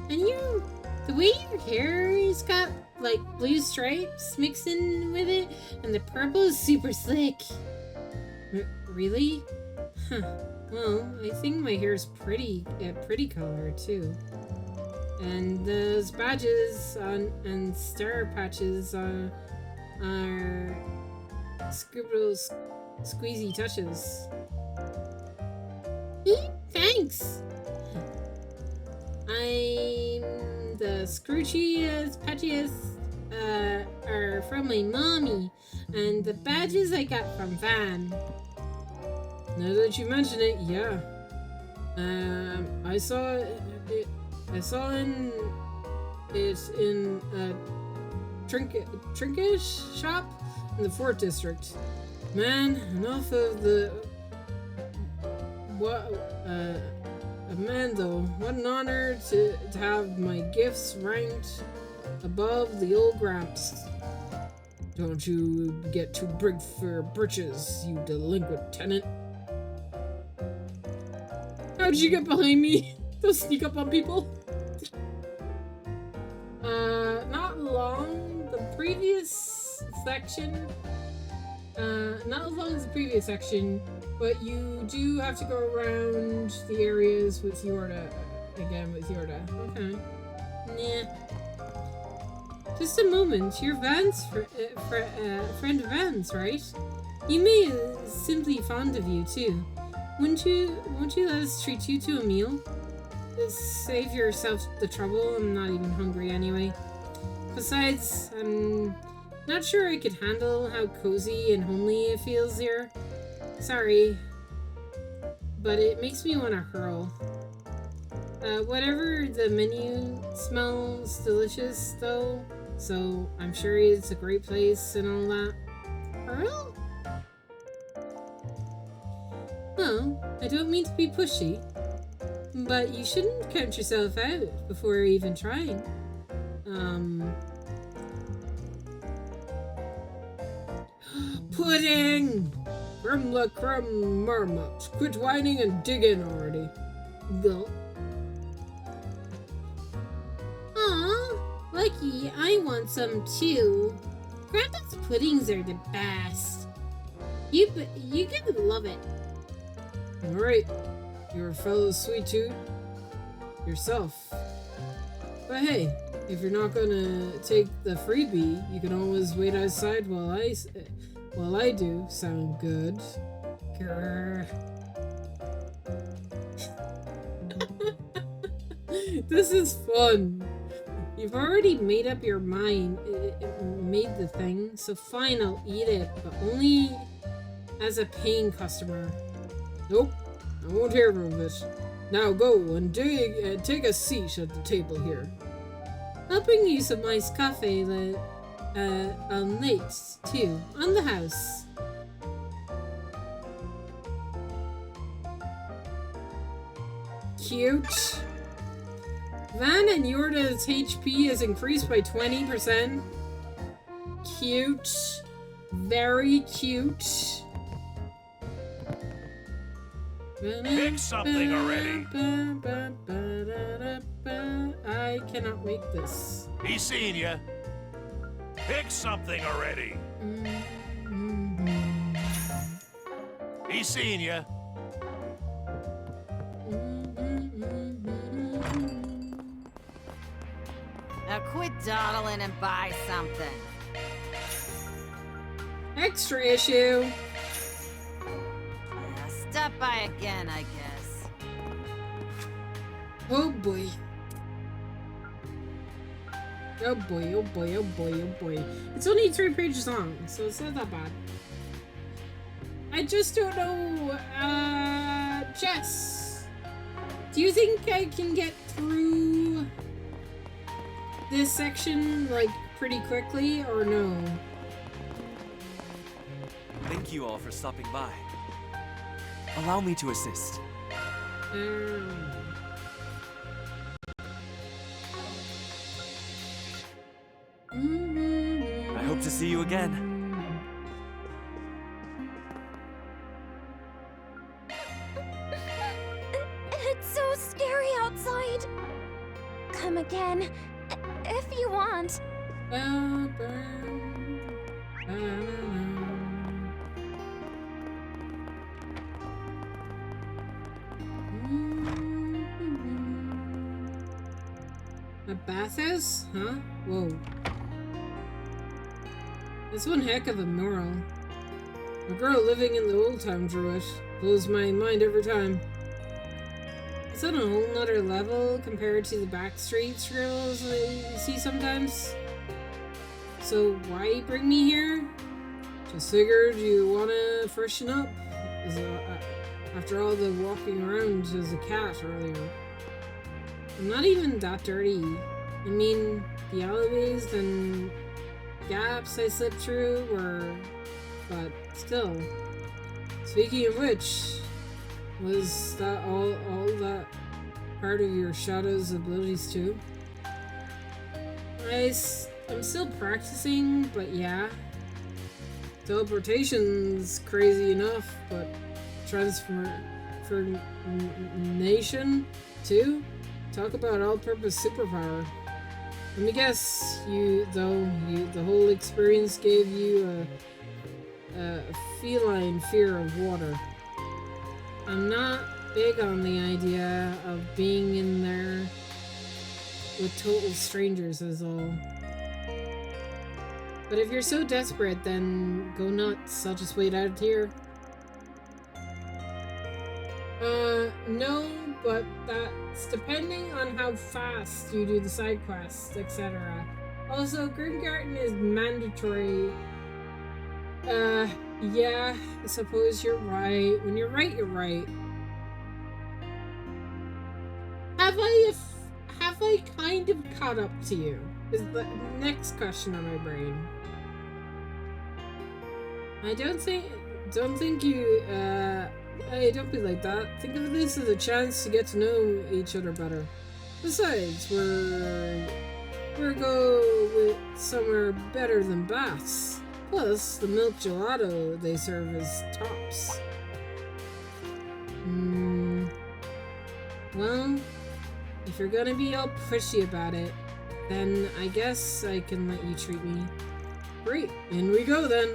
you, the way your hair is got like blue stripes mixed in with it, and the purple is super slick. Really? Huh. Well, I think my hair's pretty color too. And those badges and star patches are Scribble's squeezy touches. Thanks! I'm the scroochiest, patchiest, are from my mommy, and the badges I got from Van. Now that you mention it, yeah. I saw it in trinket shop in the Fort District. Man, enough of the... Amando, what an honor to have my gifts ranked above the old Gramps. Don't you get too big for your britches, you delinquent tenant. How'd you get behind me? Don't sneak up on people. Not long. The previous section. Not as long as the previous section, but you do have to go around the areas with Yorda. Again, with Yorda. Okay. Nah. Just a moment. You're Van's friend of Van's, right? You may simply fond of you too. Won't you let us treat you to a meal? Save yourself the trouble. I'm not even hungry anyway. Besides, I'm not sure I could handle how cozy and homely it feels here. Sorry, but it makes me want to hurl. Whatever the menu smells delicious though, so I'm sure it's a great place and all that. Hurl? Well, I don't mean to be pushy, but you shouldn't count yourself out before even trying. Pudding! Crumb la crumb marmot. Quit whining and dig in already. Gulp. Aw, Lucky, I want some too. Grandpa's puddings are the best. You gonna love it. Alright, you're a fellow sweet tooth yourself. But hey, if you're not gonna take the freebie, you can always wait outside while I do. Sound good? Grr. This is fun. You've already made up your mind, made the thing, so fine, I'll eat it, but only as a paying customer. Nope, I won't hear of it. Now go and take a seat at the table here. I'll bring you some iced coffee late, too, on the house. Cute. Van and Yorda's HP is increased by 20%. Cute. Very cute. Pick something already. I cannot make this. He's seen ya. Pick something already. He's seen ya. Now quit dawdling and buy something. Extra issue. Stop by again, I guess. Oh boy. Oh boy, oh boy, oh boy, oh boy. It's only 3 pages long, so it's not that bad. I just don't know, Jess. Do you think I can get through this section, like, pretty quickly, or no? Thank you all for stopping by. Allow me to assist. I hope to see you again. It's so scary outside. Come again, if you want. A bathhouse? Huh? Whoa. That's one heck of a mural. A girl living in the old town drew it. Blows my mind every time. It's on a whole nother level compared to the backstreet scribbles I see sometimes. So why bring me here? Just figured you wanna freshen up. After all the walking around as a cat earlier. I'm not even that dirty. I mean, the alleyways and gaps I slipped through, but still. Speaking of which, was that all that part of your Shadow's abilities too? I'm still practicing, but yeah. Teleportation's crazy enough, but transformation too? Talk about all-purpose superpower. Let me guess, the whole experience gave you a feline fear of water. I'm not big on the idea of being in there with total strangers is all. But if you're so desperate, then go nuts. I'll just wait out here. No, but that's depending on how fast you do the side quests, etc. Also, Grimgarten is mandatory. Yeah, I suppose you're right. When you're right, you're right. Have I kind of caught up to you? Is the next question on my brain. I don't think you, hey, don't be like that. Think of this as a chance to get to know each other better. Besides, we're go with somewhere better than baths. Plus, the milk gelato they serve is tops. Well, if you're gonna be all pushy about it, then I guess I can let you treat me. Great, in we go then.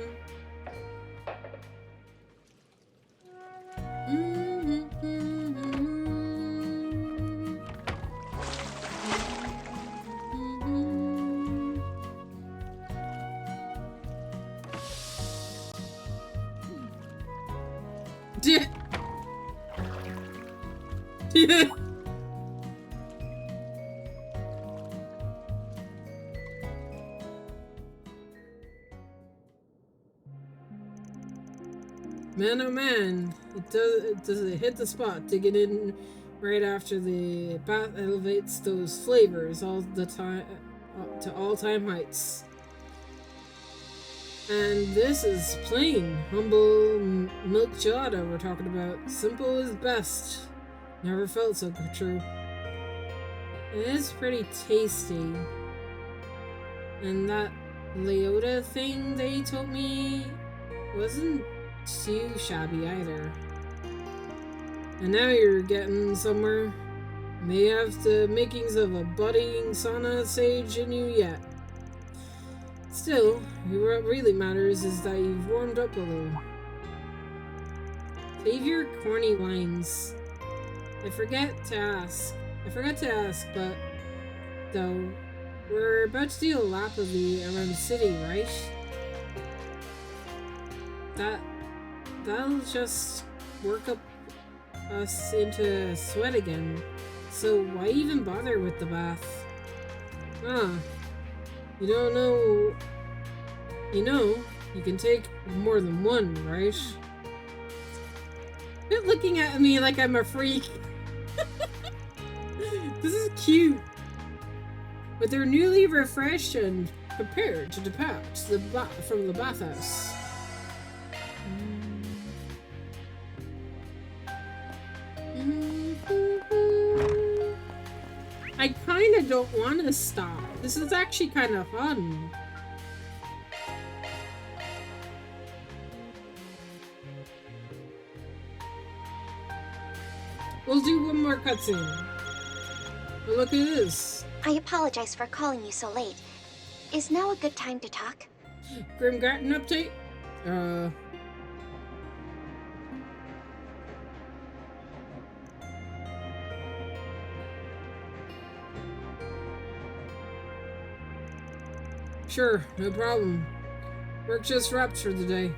Man, oh man, it hit the spot, digging in right after the bath elevates those flavors all the time to all-time heights. And this is plain, humble milk gelato we're talking about. Simple is best. Never felt so true. It is pretty tasty. And that Leota thing they told me wasn't too shabby either. And now you're getting somewhere. May have the makings of a budding sauna sage in you yet. Still, what really matters is that you've warmed up a little. Save your corny lines. I forgot to ask, but though, we're about to do a lap of around the city, right? That'll just work up us into a sweat again. So why even bother with the bath? You don't know. You know, you can take more than one, right? Quit looking at me like I'm a freak. This is cute. But they're newly refreshed and prepared to depart from the bathhouse. I kind of don't want to stop. This is actually kind of fun. We'll do one more cutscene. But look at this. I apologize for calling you so late. Is now a good time to talk? Grimgarten update? Sure, no problem. Work just wrapped for the day.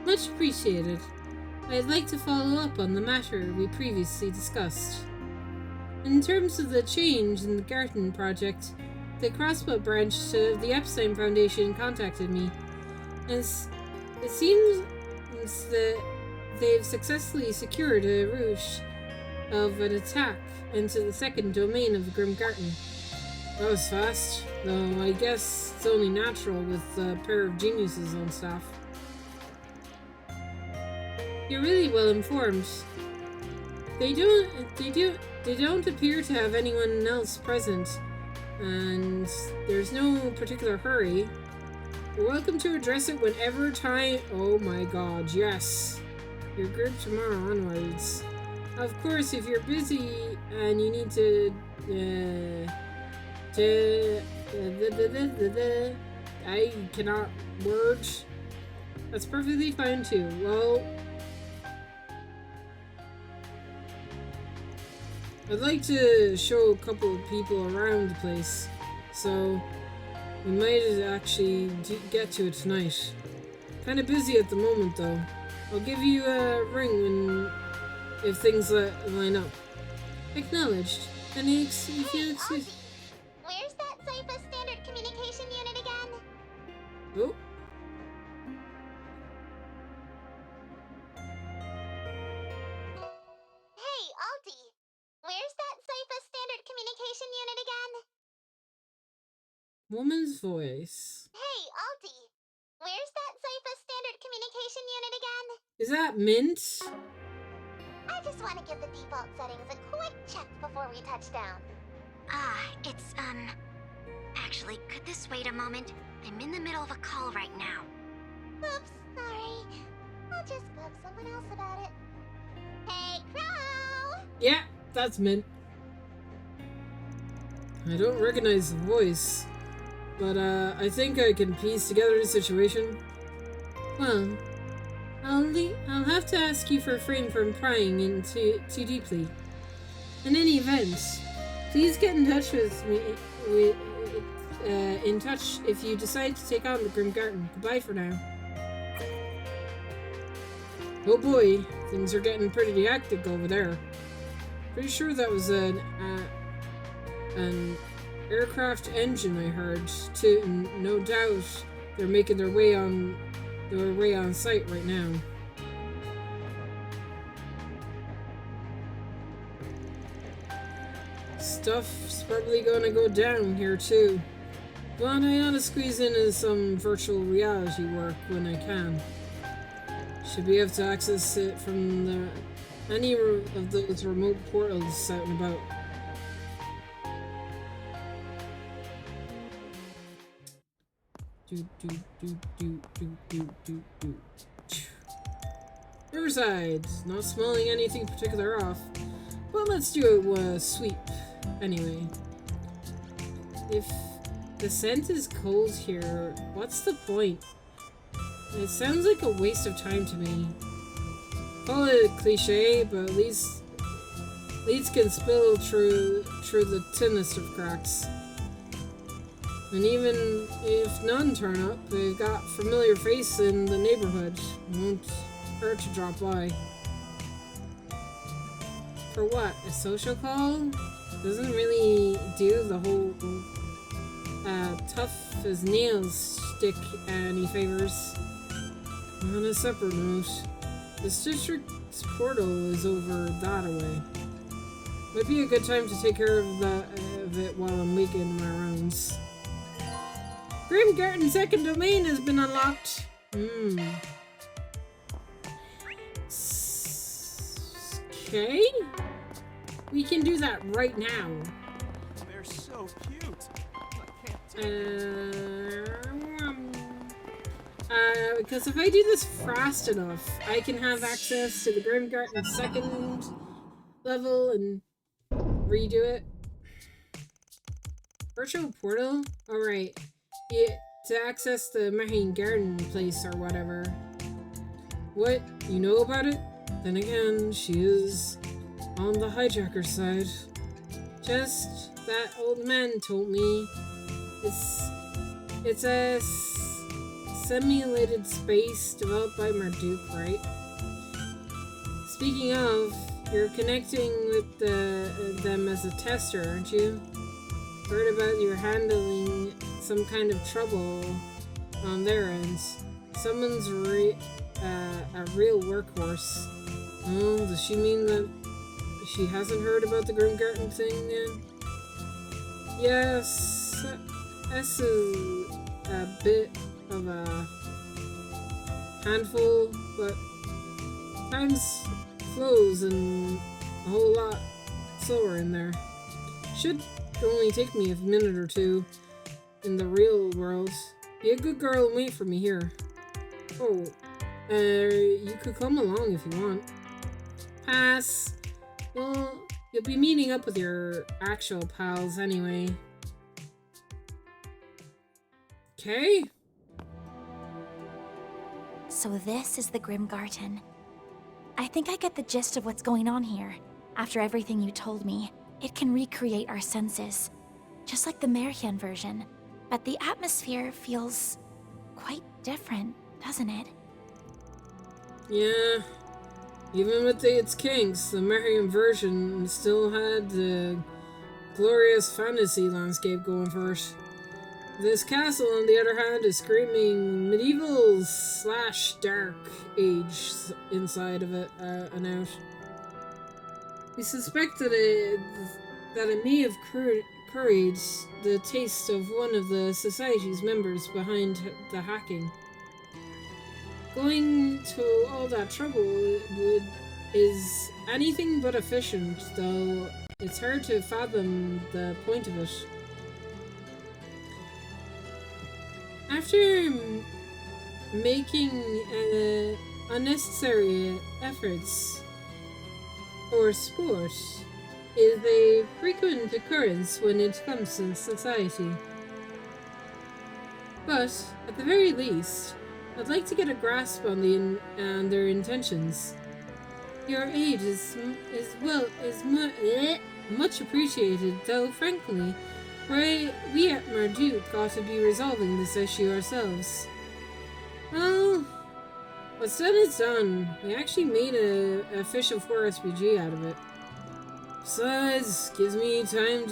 Much appreciated. I'd like to follow up on the matter we previously discussed. In terms of the change in the Garten project, the Crossbow branch of the Epstein Foundation contacted me, and it seems that they've successfully secured a route of an attack into the second domain of the Grimgarten. That was fast. Though I guess it's only natural with a pair of geniuses on staff. You're really well informed. They don't appear to have anyone else present, and there's no particular hurry. You're welcome to address it whenever time. Oh my god, yes. Your group tomorrow onwards. Of course, if you're busy and you need to I cannot word. That's perfectly fine too. Well, I'd like to show a couple of people around the place, so we might actually get to it tonight. Kind of busy at the moment though. I'll give you a ring if things line up. Acknowledged. Any if you excuse. Where's that Sypha standard communication unit again? Oh. Hey, Alti. Where's that Sypha standard communication unit again? Woman's voice. Hey, Alti. Where's that Sypha standard communication unit again? Is that Mint? I just want to give the default settings a quick check before we touch down. It's, Actually, could this wait a moment? I'm in the middle of a call right now. Oops, sorry. I'll just bug someone else about it. Hey, Crow! Yeah, that's Mint. I don't recognize the voice, but I think I can piece together the situation. Well, I'll have to ask you for a frame from prying in too deeply. In any event, please get in touch with me. In touch if you decide to take on the Grim Garden. Goodbye for now. Oh boy, things are getting pretty hectic over there. Pretty sure that was an aircraft engine I heard. No doubt they're making their way on site right now. Stuff's probably gonna go down here too. But I ought to squeeze in some virtual reality work when I can. Should be able to access it from any of those remote portals out and about. Riverside, not smelling anything particular off, but let's do a sweep anyway. If the scent is cold here, what's the point? It sounds like a waste of time to me. Call it a cliche, but at least leads can spill through the thinnest of cracks. And even if none turn up, they've got familiar face in the neighborhood. Won't hurt to drop by. For what? A social call? Doesn't really do the whole tough as nails stick any favors. On a separate note, this district's portal is over that away. Might be a good time to take care of it while I'm making my rounds. Grim Garden's second domain has been unlocked. Okay. We can do that right now. They're so cute. Because if I do this fast enough, I can have access to the Grim Garden second level and redo it. Virtual portal? Alright. Yeah, to access the Mahine Garden place or whatever. What? You know about it? Then again, she is on the hijacker side. Just that old man told me. It's a simulated space developed by Marduk, right? Speaking of, you're connecting with them as a tester, aren't you? Heard about you handling some kind of trouble on their ends. Someone's a real workhorse. Oh, does she mean that she hasn't heard about the Grim Garden thing yet? Yes. S is a bit of a handful, but times flows and a whole lot slower in there. Should only take me a minute or two in the real world. Be a good girl and wait for me here. Oh, you could come along if you want. Pass. Well, you'll be meeting up with your actual pals anyway. Okay. So this is the Grimgarten. I think I get the gist of what's going on here. After everything you told me, it can recreate our senses. Just like the Merian version. But the atmosphere feels quite different, doesn't it? Yeah. Even with its kinks, the Merian version still had the glorious fantasy landscape going for it. This castle, on the other hand, is screaming medieval / dark age inside of it and out. We suspect that it may have curried the taste of one of the society's members behind the hacking. Going to all that trouble is anything but efficient, though it's hard to fathom the point of it. After making unnecessary efforts for sport is a frequent occurrence when it comes to society. But, at the very least, I'd like to get a grasp on their intentions. Your aid is much appreciated, though frankly, we at Marduk ought to be resolving this issue ourselves. Well, what's done is done. We actually made an official 4SPG out of it. Besides, gives me time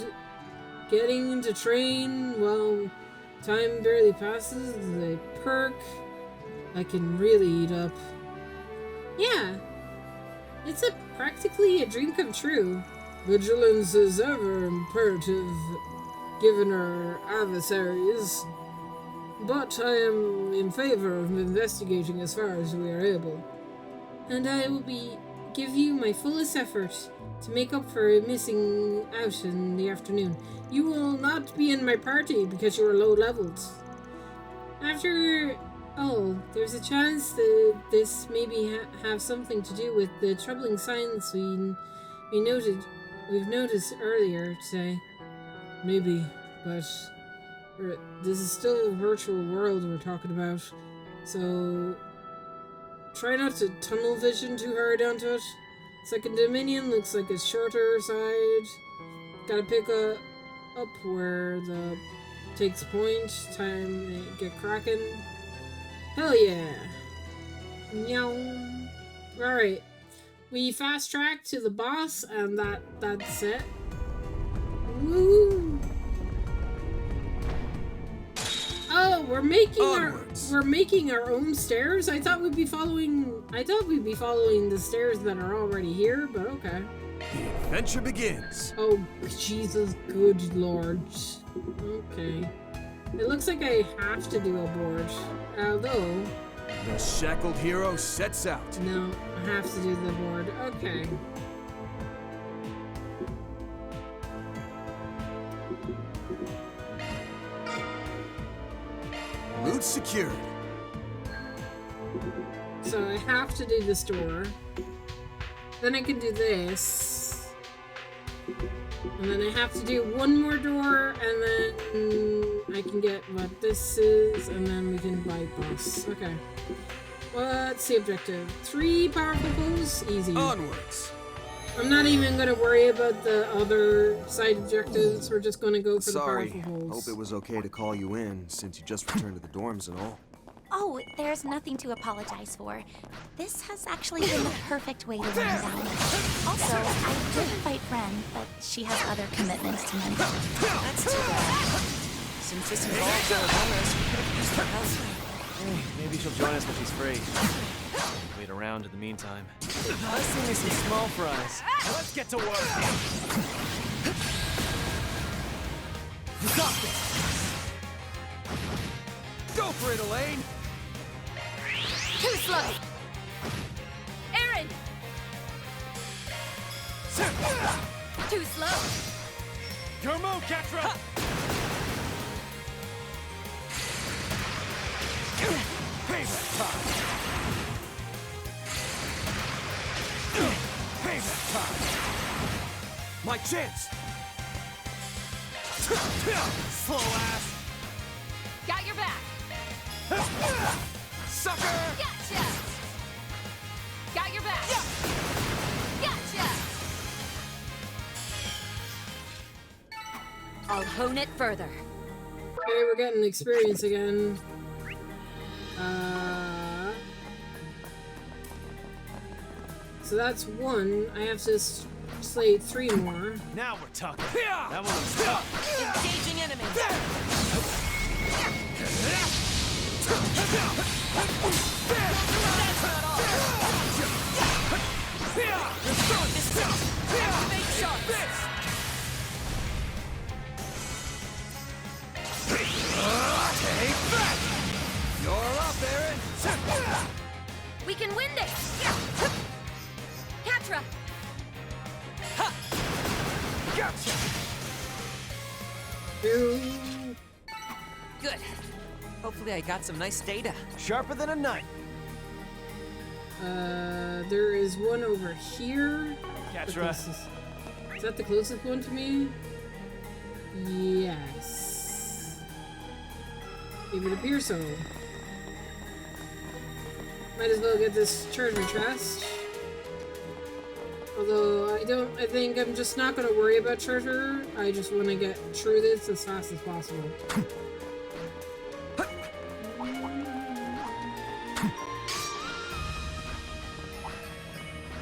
getting to train while time barely passes. The perk I can really eat up. Yeah, it's practically a dream come true. Vigilance is ever imperative given our adversaries, but I am in favor of investigating as far as we are able. And I will give you my fullest effort to make up for missing out in the afternoon. You will not be in my party because you are low-leveled. After all, there's a chance that this maybe have something to do with the troubling signs we've noticed earlier today. Maybe, but this is still a virtual world we're talking about, so try not to tunnel vision too hard onto it. Second Dominion looks like a shorter side. Gotta pick up where the takes point. Time to get cracking. Hell yeah! Meow. Alright. We fast track to the boss, and that's it. Woo! Oh, we're making our own stairs? I thought we'd be following the stairs that are already here, but okay. The adventure begins. Oh, Jesus, good lord. Okay. It looks like I have to do a board. Although... The shackled hero sets out. No, I have to do the board. Okay. Loot secured. So I have to do this door. Then I can do this. And then I have to do one more door, and then I can get what this is, and then we can bypass. Okay. What's the objective? 3 powerful foes? Easy. Onwards. I'm not even gonna worry about the other side objectives. We're just gonna go for the powerful foes. Hope it was okay to call you in, since you just returned to the dorms and all. Oh, there's nothing to apologize for. This has actually been the perfect way to wind down. Also, I did invite Bren, but she has other commitments to manage. That's too bad. Since this involves our bonus, we could have used her help. Hey, maybe she'll join us when she's free. Wait around in the meantime. Let's sing me some small fries. Let's get to work. You got this! Go for it, Elaine! Too slow! Aaron! Too slow! Your move, Ketra! Payback time! Payback time! My chance! Slow ass! Got your back! Sucker! Gotcha! Got your back! Gotcha! I'll hone it further. Okay, we're getting experience again. So that's one. I have to slay 3 more. Now we're talking. That one was tough. Engaging enemy. Activate shots! Take that! You're up, Aaron! We can win this! Catra! Gotcha! Good. Hopefully I got some nice data. Sharper than a knife. There is one over here. Catra. Is that the closest one to me? Yes. It would appear so. Might as well get this treasure chest. Although I think I'm just not gonna worry about treasure. I just want to get through this as fast as possible.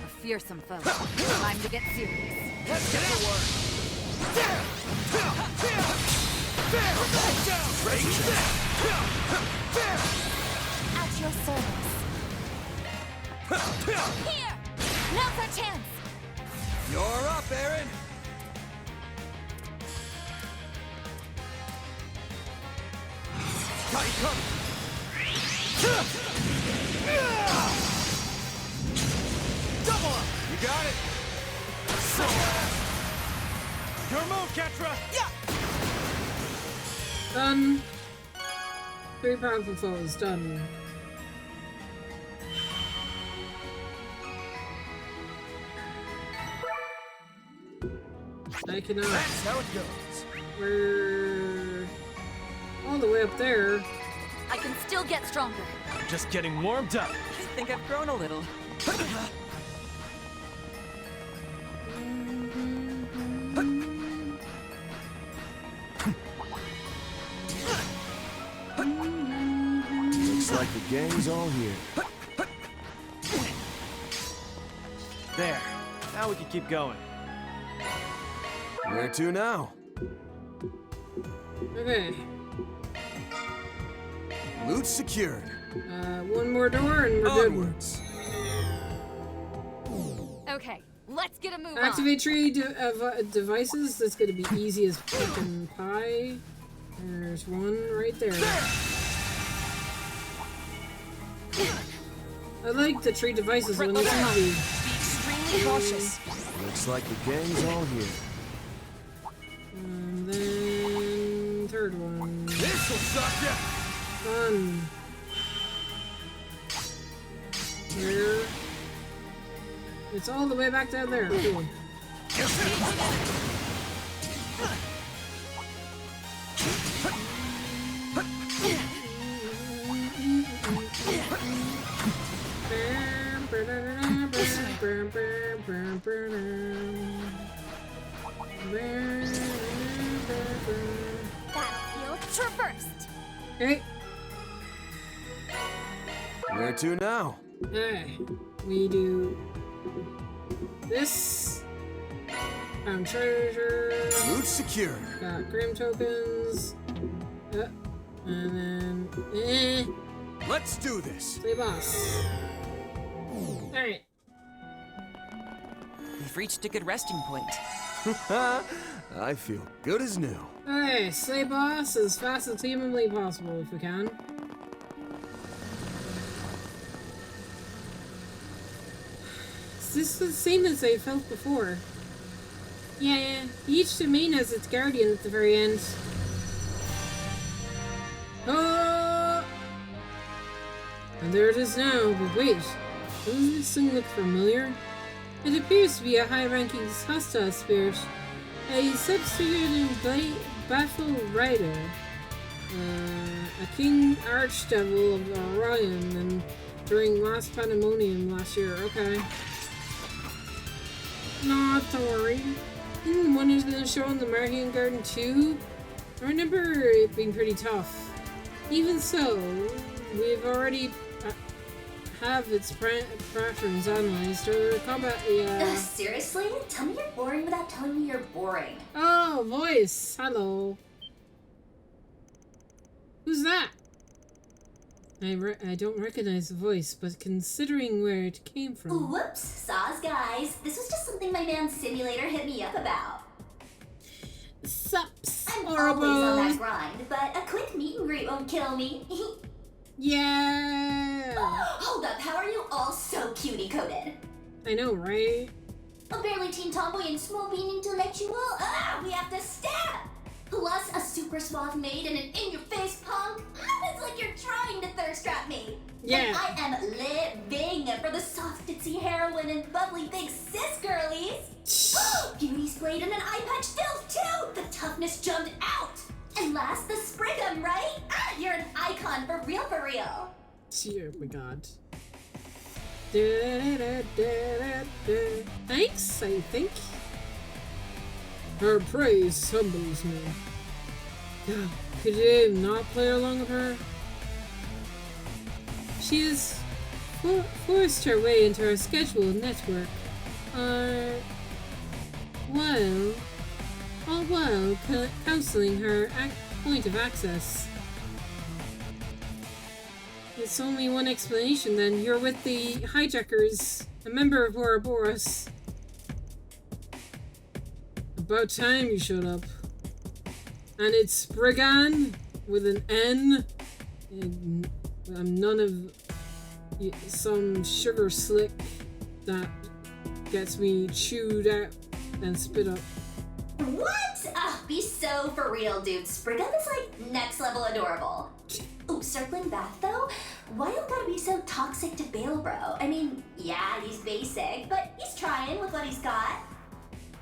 A fearsome foe. Time to get serious. Let's get to work! At your service. Here! Now's our chance! You're up, Aaron! Got you covered! Double up! You got it! Your move, Ketra! Yeah! Done. 3 powerful foes, done. I cannot. That's how it goes. We're all the way up there. I can still get stronger. I'm just getting warmed up. I think I've grown a little. Looks like the gang's all here. There. Now we can keep going. Where to now? Okay. Loot secured. One more door and we're Onwards. Okay, let's get a move good. Activate tree devices. That's gonna be easy as fucking pie. There's one right there. I like the tree devices when it's easy. Be extremely cautious. Looks like the gang's all here. And then third one. This'll suck ya! Done. Here. It's all the way back down there. Cool. Battlefield traversed. Okay. Where to now? Okay. We do this. Found treasure. Loot secured. Got Grim tokens. And then Let's do this. play boss. Alright. We've reached a good resting point. I feel good as new. Alright, slay boss as fast as humanly possible if we can. This is the same as I felt before. Yeah, each domain has its guardian at the very end. Oh! And there it is now, but wait, doesn't this thing look familiar? It appears to be a high-ranking hostile spirit. A substituted Baffle Rider. A King Archdevil of Orion and during Mass Pandemonium last year. Okay. Not to worry. Didn't one of them show in the Martian Garden too? I remember it being pretty tough. Even so, we've already have its patterns analyzed. Or combat, yeah. Seriously? Tell me you're boring without telling me you're boring. Oh, voice. Hello. Who's that? I don't recognize the voice, but considering where it came from... Whoops, saws guys. This was just something my man Simulator hit me up about. Sups, I'm always on that grind, but a quick meet and greet won't kill me. Yeah! Hold up, how are you all so cutie-coded? I know, right? A barely teen tomboy and small bean intellectual? We have to stab! Plus a super suave maid and an in-your-face punk? It's like you're trying to thirst trap me. Yeah. And I am living for the soft, ditzy heroine and bubbly big sis girlies. Beauty splayed and an eye patch still too! The toughness jumped out! And last, the Sprigum, right? You're an icon for real, for real. Oh my god. Thanks, I think. Her praise humbles me. Could you not play along with her? She has forced her way into our scheduled network. All while counseling her point of access. It's only one explanation then. You're with the hijackers, a member of Ouroboros. About time you showed up. And it's Spriggan with an N. I'm none of some sugar slick that gets me chewed out and spit up. What? Be so for real, dude. Spriggan is like next level adorable. Ooh, circling back though, why you gotta be so toxic to Bale Bro? I mean, yeah, he's basic, but he's trying with what he's got.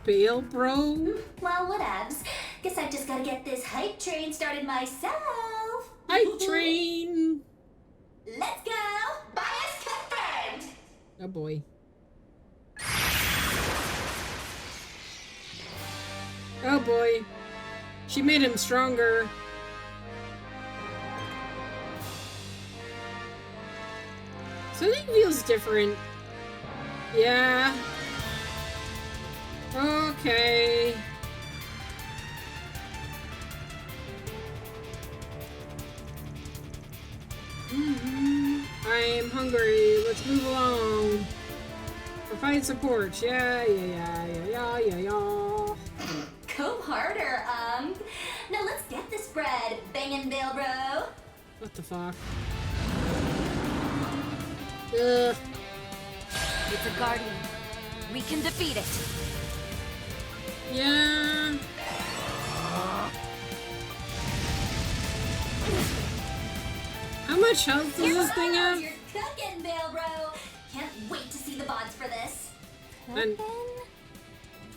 Bale Bro? Well, whatevs. Guess I just gotta get this hype train started myself. Hype train! Let's go! Bias confirmed! Oh boy. Oh boy. She made him stronger. Something feels different. Yeah. Okay. I'm hungry. Let's move along. Provide support. Yeah. Go harder, Now let's get this bread, bangin' Bale Bro. What the fuck? Ugh. It's a guardian. We can defeat it. Yeah. How much health does this thing have? You're cooking, Bale Bro. Can't wait to see the VODs for this. And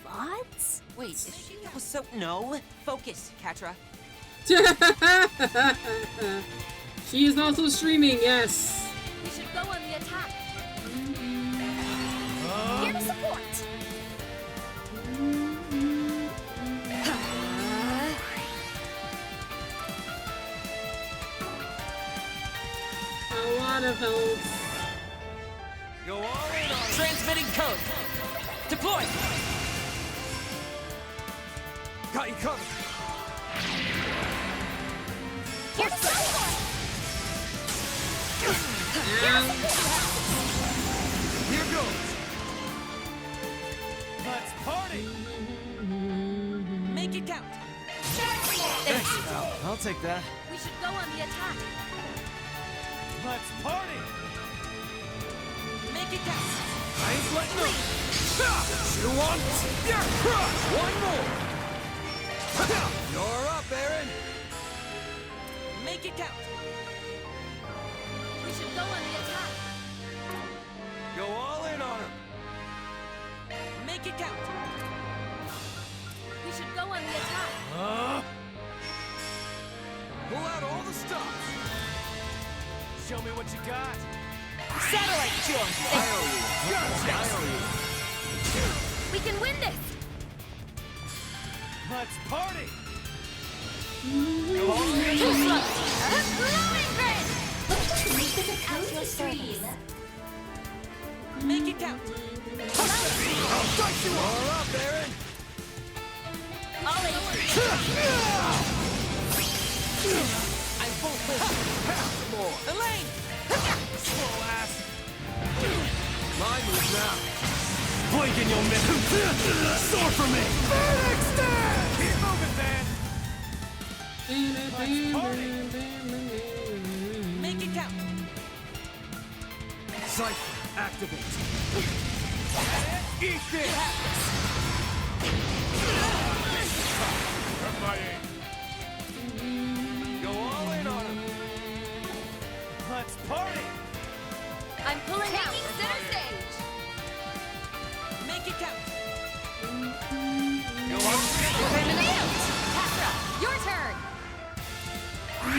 VODs? Wait, that was so... No. Focus, Catra. She is also streaming, yes. We should go on the attack. Here to support. A lot of health. Go all in on Transmitting code. Deploy. Got you covered. Here to support. Here goes. Let's party. Make it count. take that. We should go on the attack. Let's party! Make it count. I ain't letting up! You want? Yeah, crush! One more! You're up, Aaron! Make it count. We should go on the attack. Go all in on him! Make it count. We should go on the attack. Pull out all the stops! Show me what you got! Satellite jump. I owe you! Gotcha! I owe you! We can win this. Let's party! Glowing grid. Make this a cozy stream. Make it count. I'll dice you all up, Aaron! All in. I'm full force! Half more! Elaine! Slow ass! My move now! Blink and you'll miss! Soar for me! Phoenix Dance! Keep moving, man! Let's party! Make it count. Cypher, activate! Eat this! Go all in on him! Let's party! I'm pulling out. Center stage. Make it count. Go on! Catra, your turn.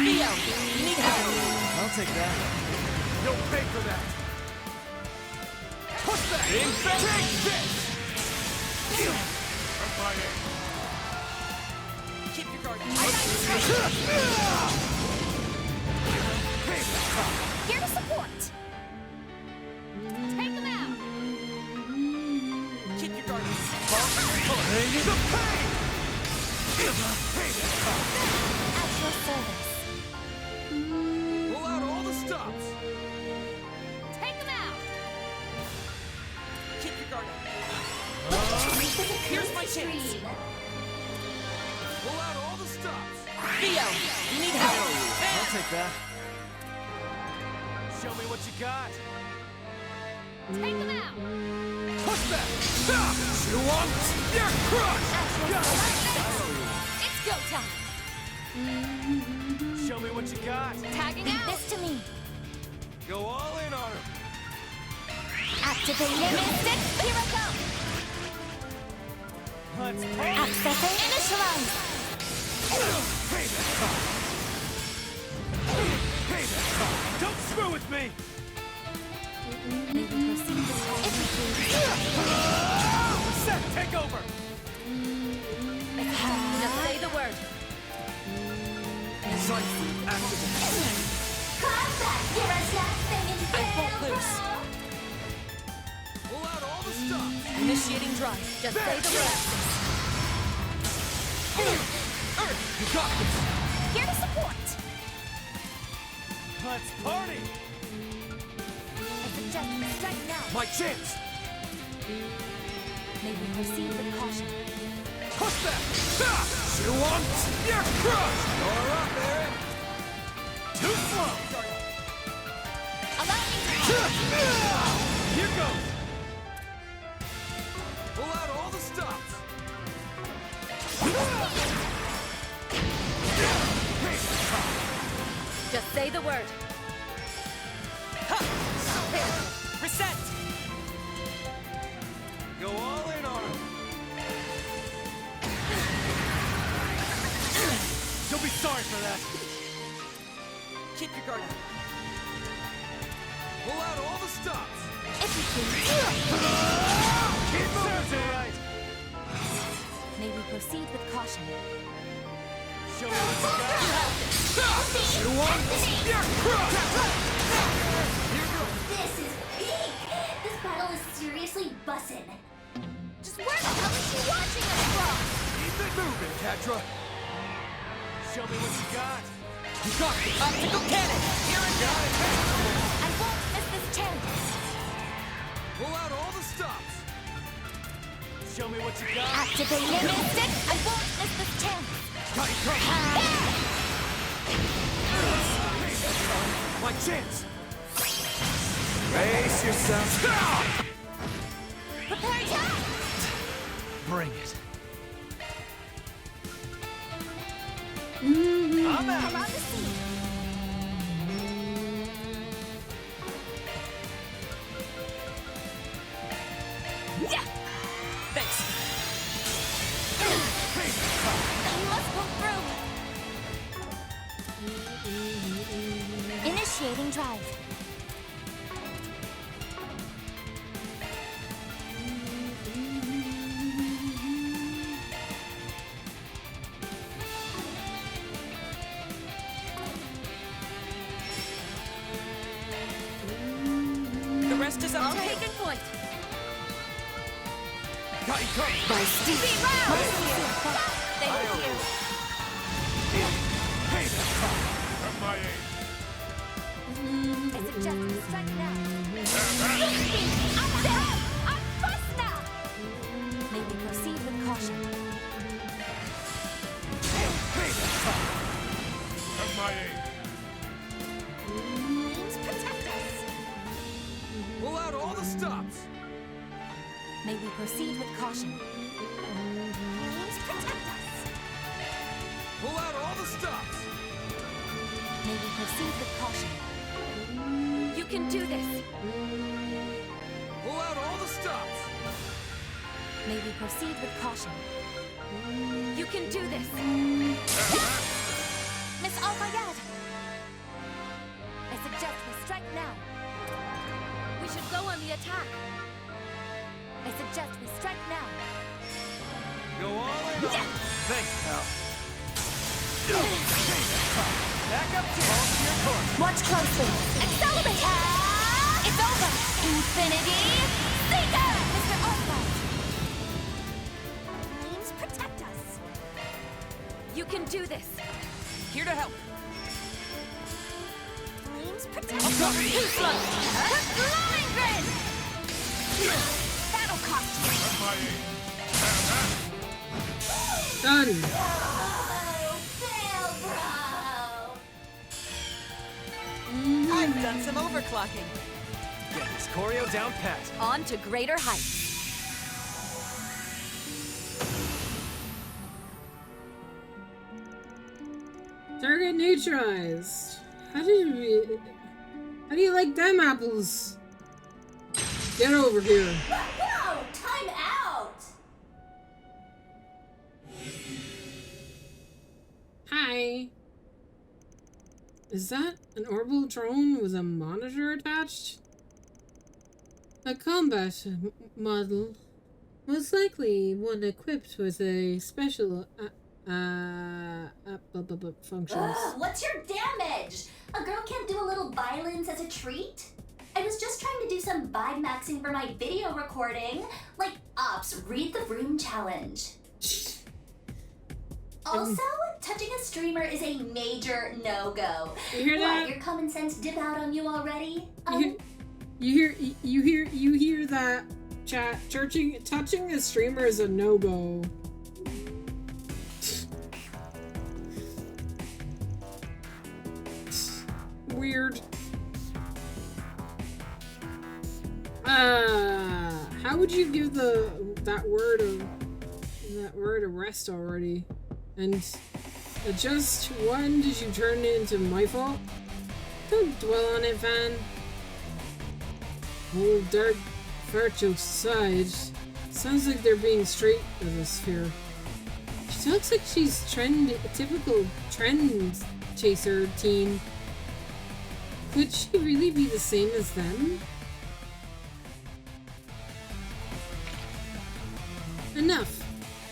Neo, you need help. I'll take that. You'll pay for that! Push back! Take this! Keep your guard. Here to support. Take them out. Keep your guard. The pain! At your service. Pull out all the stops! Take them out. Keep your guard up. Make this a Here's my cozy chance. stream. Pull out all the stops! Theo, you need help. I'll take that. Show me what you got! Take them out. Push back! Stop! You want? You're crushed! It's go time. Show me what you got! Tagging Leave out. this to me. Go all in on him! Activating Mystic. Here I go. Let's party! Accessing initialize. Don't screw with me! May we proceed with caution. Set, take over! Just say the word. Cypher, activate! Combat, you're a last thing in I'm full loose. Pull out all the stops! Initiating drive. Just say the word. You got this! Here to support. Let's party! I suggest we strike now. My chance! May we proceed with caution. Push back! Stop! You want? You're crushed! You're up, Aaron! Too slow! Allow me to. Here goes! Pull out all the stops! Just say the word. Reset. Go all in on him! You'll be sorry for that! Keep your guard up. Pull out all the stops! If you please. Keep moving, right! May we proceed with caution. Show me what you got! You want? You're crushed! Here goes! This is peak. This battle is seriously bussin'. Just where the hell is she watching us from? Keep it moving, Catra! Show me what you got! You got the optical cannon! Here and now! I won't miss this chance. Pull out all the stops! Show me what you got! Activating Mystic. I won't miss this chance. Got you covered! My chance! Brace yourself. Prepare attack! Bring it. I'm out. Around the seat. Yeah! Thanks. Let's go through. Initiating drive. The rest is up to you. Taking point. Got you covered. By Steve. Thank you. MIA. I suggest we strike now. I'm first now. May we proceed with caution. MIA. Please protect us. Pull out all the stops. May we proceed with caution. Please protect us. Pull out all the stops. May we proceed with caution. You can do this. Pull out all the stops. May we proceed with caution. You can do this. Miss Al-Fayed! I suggest we strike now. We should go on the attack. I suggest we strike now. Go all in on. Thanks, pal. Back up to your course. Watch closely. Accelerate! It's over! Infinity Seeker! Mr. Albright! Please protect us. You can do this. Here to help. Please protect I'm us. coming. Too slow. Glowing grid! That'll cost you. Done. Fail, bro! I've done some overclocking. Get this choreo down pat. On to greater heights. Target neutralized. How do you like them apples? Get over here. Whoa! Time out! Hi. Is that an orbital drone with a monitor attached? A combat model. Most likely one equipped with a special functions. Ugh, what's your damage? A girl can't do a little violence as a treat? I was just trying to do some vibe maxing for my video recording. Like, Ops, read the room challenge. Also, touching a streamer is a major no-go. You hear that? What, your common sense dip out on you already? You hear that, chat? Touching a streamer is a no-go. Weird. How would you give that word a rest already? And just when did you turn it into my fault? Don't dwell on it, Van. Whole dark virtual side. Sounds like they're being straight with us here. She looks like she's a typical trend chaser teen. Could she really be the same as them? Enough.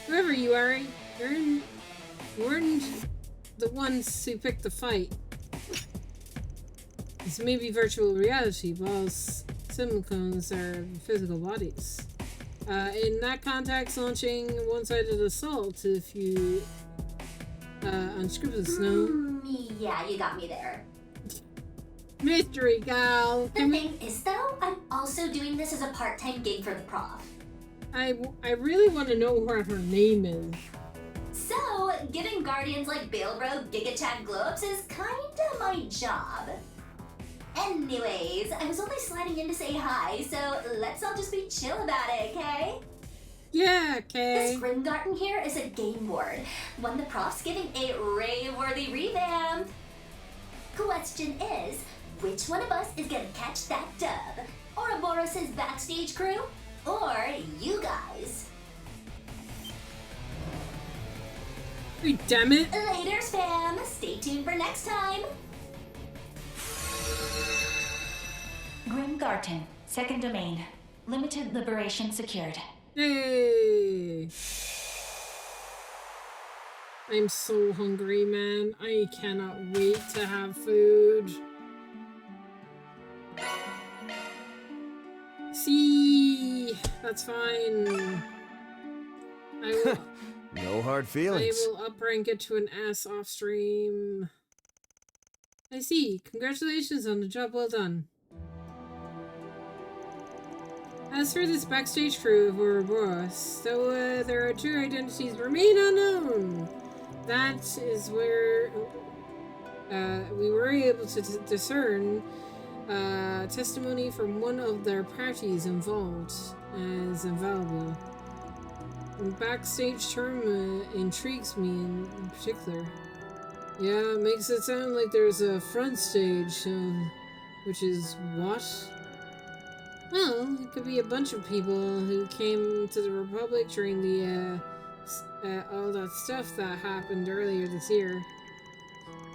Whoever you are, you weren't the ones who picked the fight. This may be virtual reality, while simulacrums are physical bodies. In that context, launching a one-sided assault if you unscrupulous, no? Yeah, you got me there. Mystery gal. The thing is, though, I'm also doing this as a part-time gig for the prof. I really want to know what her name is. So, giving guardians like Bailbro Giga-Chat glow-ups is kinda my job. Anyways, I was only sliding in to say hi, so let's all just be chill about it, okay? Yeah, okay. This Grimgarten here is a game board, one the prof's giving a rave-worthy revamp. Question is, which one of us is gonna catch that dub? Ouroboros' backstage crew? Or you guys? Damn it. Laters, fam. Stay tuned for next time. Grimgarten, second domain. Limited liberation secured. Hey! I'm so hungry, man. I cannot wait to have food. See, that's fine. I will. No hard feelings. I will uprank it to an S off stream. I see. Congratulations on the job well done. As for this backstage crew of Ouroboros, though their true identities remain unknown, that is where we were able to discern testimony from one of their parties involved as invaluable. The backstage term intrigues me in particular. Yeah, it makes it sound like there's a front stage, which is what? Well, it could be a bunch of people who came to the Republic during the, all that stuff that happened earlier this year.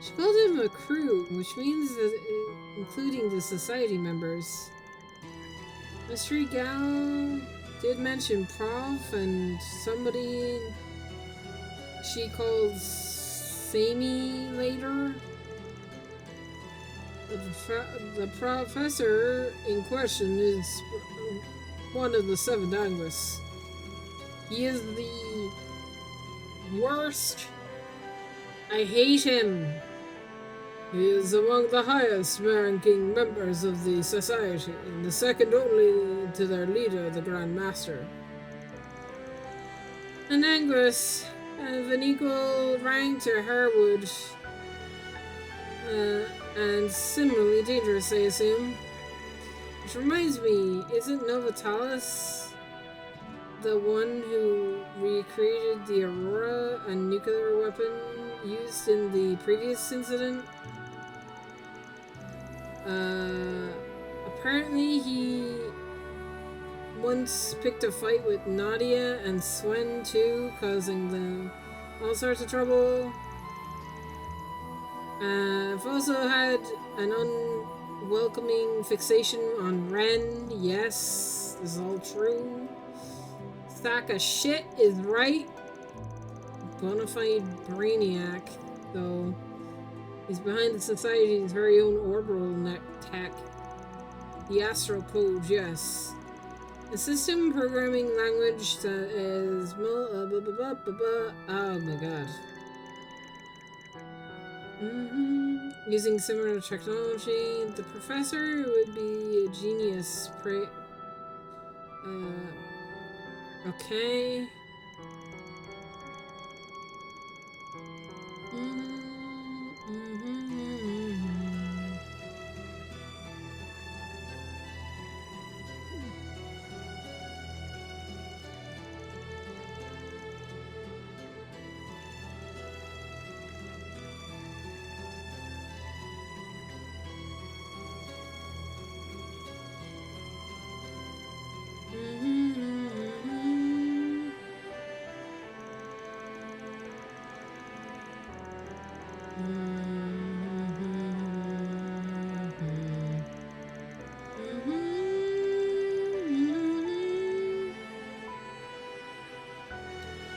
She called him a crew, which means that including the society members. Mystery Gal did mention Prof and somebody she called Sammy later. The professor in question is one of the Seven Angus. He is the worst. I hate him. He is among the highest ranking members of the society, and the second only to their leader, the Grand Master. And Angus, of an equal rank to Harwood, and similarly dangerous, I assume. Which reminds me, isn't Novatalis the one who recreated the Aurora, a nuclear weapon used in the previous incident? Apparently he once picked a fight with Nadia and Swen too, causing them all sorts of trouble. I've also had an unwelcoming fixation on Ren. Yes, this is all true. Sack of shit is right. Bonafide brainiac, though. He's behind the Society's very own orbital net tech. The Astral Code, yes. A system programming language that is... Oh my god. Using similar technology, the professor would be a genius. Okay.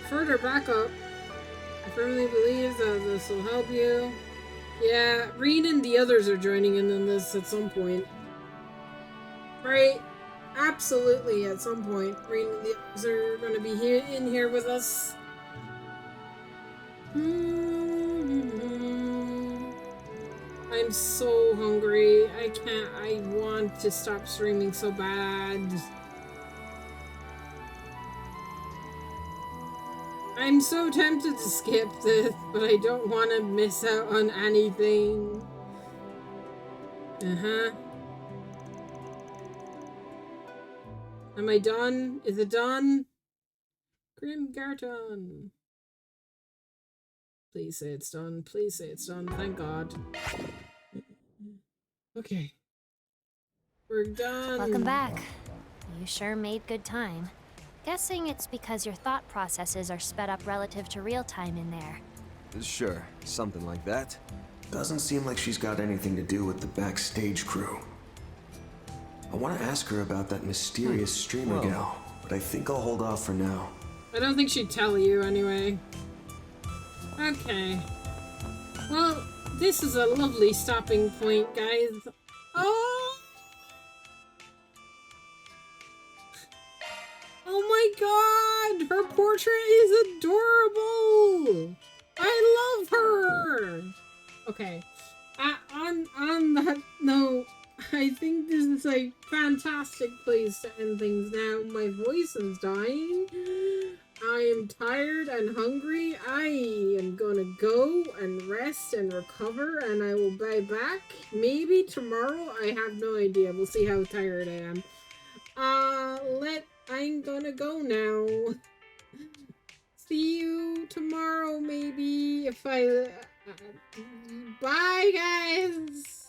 Further backup. I firmly believe that this will help you. Yeah, Reen and the others are joining in on this at some point. Right? Absolutely, at some point. Reen and the others are going to be in here with us. I'm so hungry. I want to stop streaming so bad. I'm so tempted to skip this, but I don't want to miss out on anything. Am I done? Is it done? Grimgarton. Please say it's done. Please say it's done. Thank God. Okay. We're done. Welcome back. You sure made good time. Guessing it's because your thought processes are sped up relative to real time in there. Sure, something like that. Doesn't seem like she's got anything to do with the backstage crew. I want to ask her about that mysterious streamer gal, but I think I'll hold off for now. I don't think she'd tell you anyway. Okay. Well, this is a lovely stopping point, guys. Oh! Oh my god! Her portrait is adorable! I love her! Okay. On that note, I think this is a fantastic place to end things now. My voice is dying. I am tired and hungry. I am gonna go and rest and recover, and I will be back maybe tomorrow. I have no idea. We'll see how tired I am. I'm gonna go now. See you tomorrow, maybe, if I... Bye, guys!